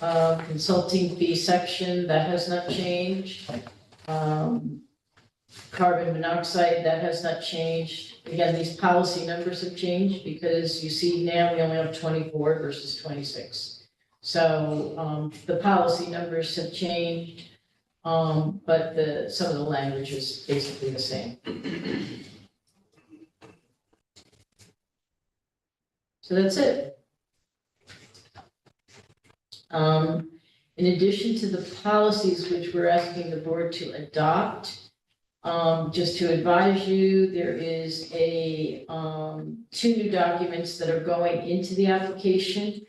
Consulting fee section, that has not changed. Carbon monoxide, that has not changed. Again, these policy numbers have changed because you see now we only have 24 versus 26. So the policy numbers have changed, but some of the language is basically the same. So that's it. In addition to the policies which we're asking the board to adopt, just to advise you, there is two new documents that are going into the application.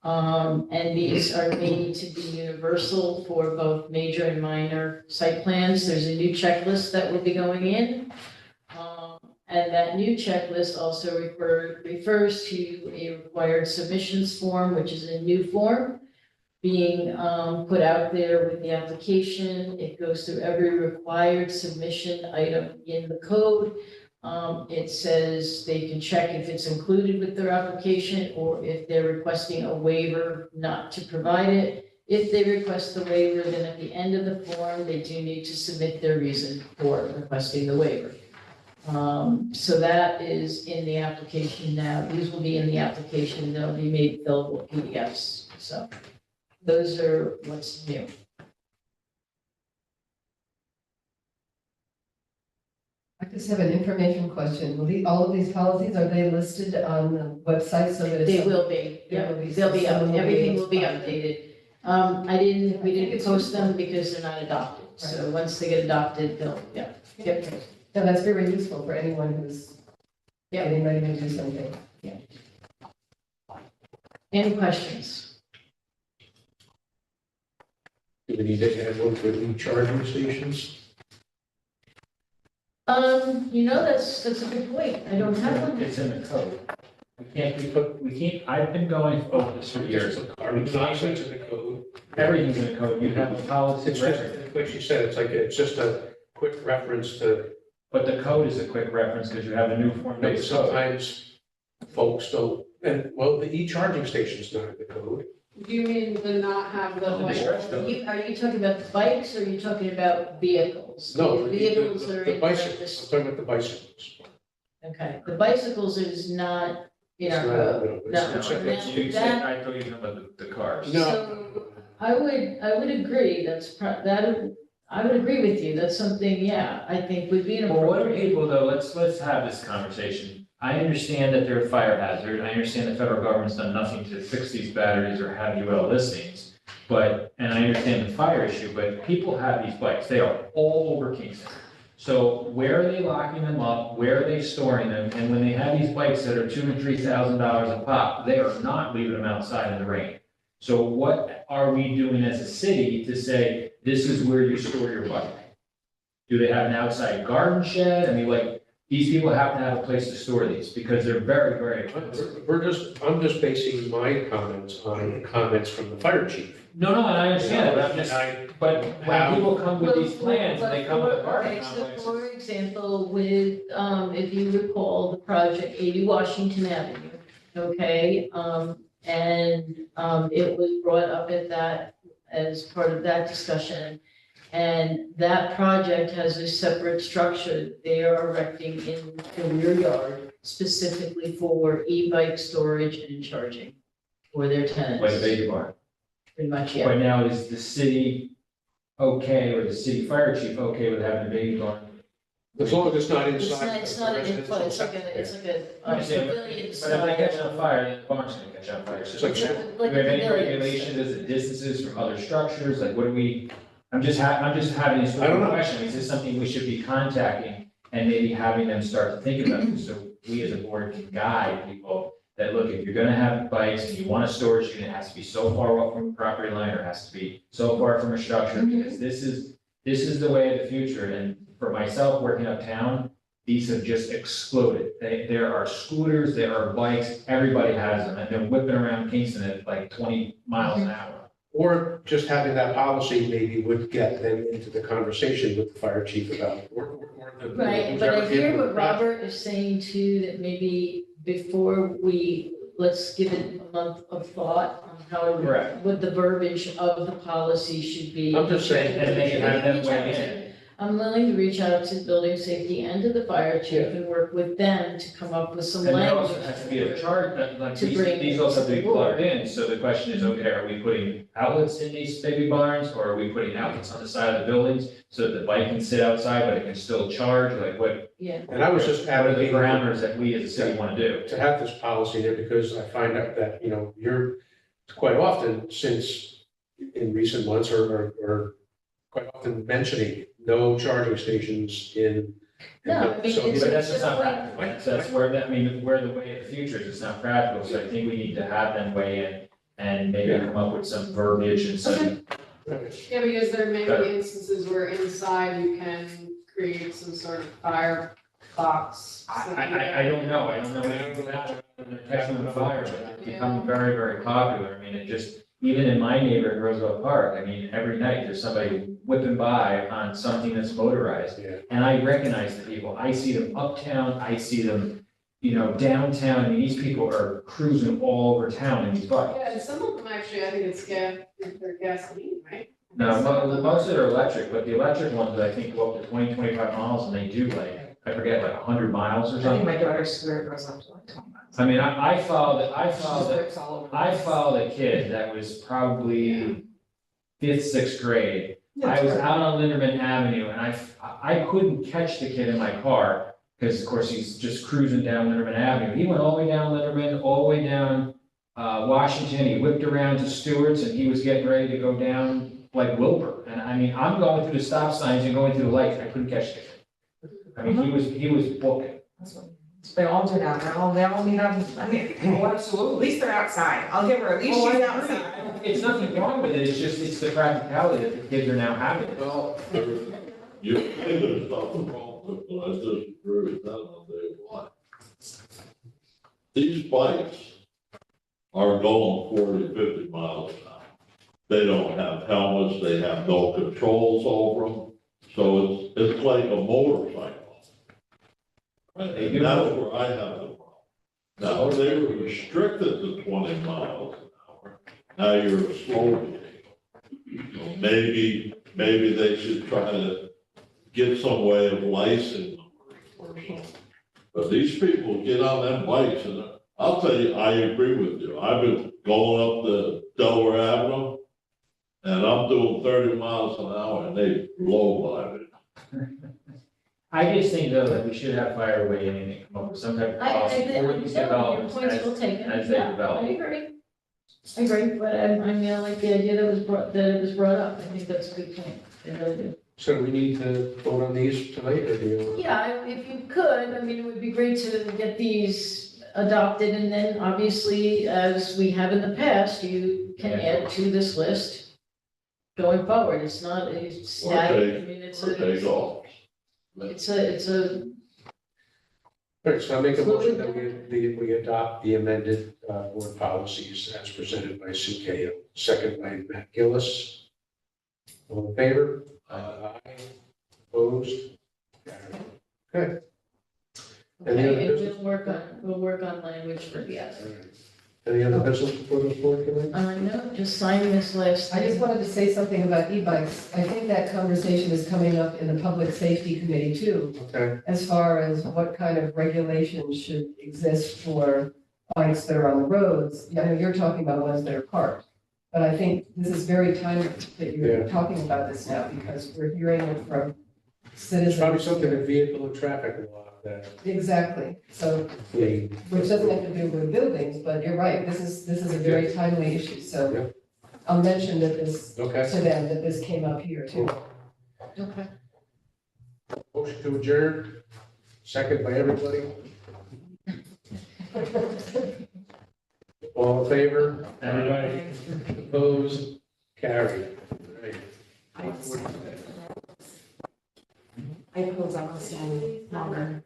And these are made to be universal for both major and minor site plans. There's a new checklist that will be going in. And that new checklist also refers to a required submissions form, which is a new form being put out there with the application. It goes through every required submission item in the code. It says they can check if it's included with their application or if they're requesting a waiver not to provide it. If they request the waiver, then at the end of the form, they do need to submit their reason for requesting the waiver. So that is in the application now. These will be in the application. They'll be made fillable PDFs. So those are what's new. I just have an information question. All of these policies, are they listed on the website so that it's? They will be, yeah, they'll be up, everything will be updated. We didn't post them because they're not adopted. So once they get adopted, they'll, yeah. Yep. No, that's very useful for anyone who's getting ready to do something. Yeah. Any questions? Do we need to add one for the charging stations? That's a good point. I don't have one. It's in the code. We can't, I've been going over this for years. Carbon monoxide's in the code. Everything's in the code. You have a policy. It's just, like you said, it's just a quick reference to. But the code is a quick reference because you have a new form-based code. Sometimes folks don't, and well, the e-charging station's not in the code. Do you mean to not have the whole? Are you talking about bikes or are you talking about vehicles? No, Vehicles are the in bicycles, I'm talking about the bicycles. Okay, the bicycles is not in our code. No, You said, I thought you were talking about the cars. So I would agree, I would agree with you, that's something, yeah, I think would be an Well, what are appropriate. people though, let's have this conversation. I understand that they're a fire hazard, I understand the federal government's done nothing to fix these batteries or have UL listings. But, and I understand the fire issue, but people have these bikes, they are all over Kingston. So where are they locking them up, where are they storing them, and when they have these bikes that are $2,000 and $3,000 a pop, they are not leaving them outside in the rain. So what are we doing as a city to say, this is where you store your bike? Do they have an outside garden shed? I mean, like, these people have to have a place to store these because they're very, very expensive. I'm just basing my comments on the comments from the fire chief. No, and I understand it, but I'm just, but when people come with these plans and they come with a garden Okay, so complex. for example, with, if you recall, the project 80 Washington Avenue, okay? It was brought up at that, as part of that discussion. And that project has a separate structure they are erecting in the rear yard specifically for e-bike storage and charging for their tenants. Like a baby barn. Pretty much, yeah. But now is the city okay, or the city fire chief okay with having a baby barn? As long as it's not inside. It's not an info, it's like a I'm saying, pavilion but if they catch style. on fire, then the barn's gonna catch on fire. So It's like do we have any regulations as to distances from other structures, like what do we? I'm just having this I don't know. question, is this something we should be contacting and maybe having them start to think about this, so we as a board can guide people that, look, if you're gonna have bikes and you want a storage unit, it has to be so far off from the property line, or it has to be so far from a structure, because this is the way of the future, and for myself, working uptown, these have just exploded. There are scooters, there are bikes, everybody has them, and they're whipping around Kingston at like 20 miles an hour. Or just having that policy maybe would get them into the conversation with the fire chief about, or the. Right, but I whoever hear handling the what project. Robert is saying too, that maybe before let's give it a month of thought on how, Correct. what the verbiage of the policy should be. I'm just saying, And then you have them weigh in. I'm willing to reach out to building safety and to the fire chief and work with them to come up with some And there language. also has to be a chart, like To bring these also have to be to the board. plugged in, so the question is, okay, are we putting outlets in these baby barns? Or are we putting outlets on the side of the buildings so that the bike can sit outside, but it can still charge, like what? Yeah. And I was just What are the advocating. parameters that we as a city wanna do? To have this policy there, because I find out that, you're quite often, since in recent months, or quite often mentioning no charging stations in. No, I mean, So- it's- But that's just not It's- practical, that's where, we're the way of the future, is it's not practical, so I think we need to have them weigh in and maybe come up with some verbiage and some. Yeah, because there may be instances where inside you can create some sort of fire box. I don't know anything about it, they're catching on fire, but it's becoming very, very popular, I mean, it just, even in my neighborhood, Roosevelt Park, I mean, every night there's somebody whipping by on something that's motorized. Yeah. And I recognize the people, I see them uptown, I see them, downtown, I mean, these people are cruising all over town in these bikes. Yeah, and some of them actually, I think it's they're gasoline, right? No, most of them are electric, but the electric ones, I think, go up to 20, 25 miles, and they do like, I forget, like 100 miles or I think something. my daughter's scooter goes up to like 20 miles. I mean, I followed Slips all over the I place. followed a kid that was probably fifth, sixth grade. I was out on Linderman Avenue and I couldn't catch the kid in my car because of course he's just cruising down Linderman Avenue. He went all the way down Linderman, all the way down Washington. He whipped around to Stewart's and he was getting ready to go down like Wilbur. And I mean, I'm going through the stop signs and going through the lights. I couldn't catch the kid. I mean, he was booking. They all do that, they all meet up, I mean, oh, absolutely, at least they're outside, I'll give her, at least Oh, she's I outside. agree. It's nothing wrong with it, it's the practicality that the kids are now having. Well, you say there's nothing wrong with it, but I disagree with that on day one. These bikes are going 40, 50 miles an hour. They don't have helmets, they have no controls over them, so it's like a motorcycle. Right, and that's where I have the problem. Now, they were restricted to 20 miles an hour, now you're a slow vehicle. So maybe they should try to get some way of licensing or something. But these people get on them bikes and I'll tell you, I agree with you. I've been going up the Delaware Avenue and I'm doing 30 miles an hour and they blow by me. I just think though that we should have fire weighting and come up with some type of policy for these your developments point's well as, taken. as they Yeah, develop. I agree. I agree, but I mean, I like the idea that it was brought up. I think that's a good point. I really do. So do we need to vote on these tonight, or do you? Yeah, if you could, I mean, it would be great to get these adopted, and then obviously, as we have in the past, you can add to this list going forward. It's not a static, I mean, it's Or take off. it's a, All right, so I make a motion that we adopt the amended board policies as presented by Sue Cahill, second by Matt Gillis. All in favor? Aye. Opposed? Okay. Any other okay, and business? we'll work on language for the other. All right. Any other business before this board tonight? No, just sign this list. I just wanted to say something about e-bikes. I think that conversation is coming up in the Public Safety Committee too, Okay. as far as what kind of regulations should exist for bikes that are on the roads. I know you're talking about ones that are parked, but I think this is very timely that you're talking about this now, because we're hearing it from It's citizens. probably something in vehicle and traffic law that Exactly, so, we. which doesn't have to do with buildings, but you're right, this is a very timely issue, so I'll mention that this, Okay. to them, that this came up here too. Okay. Motion to adjourn, second by everybody. All in favor? Everybody. Opposed? Carried. Right. I propose I'll stay longer.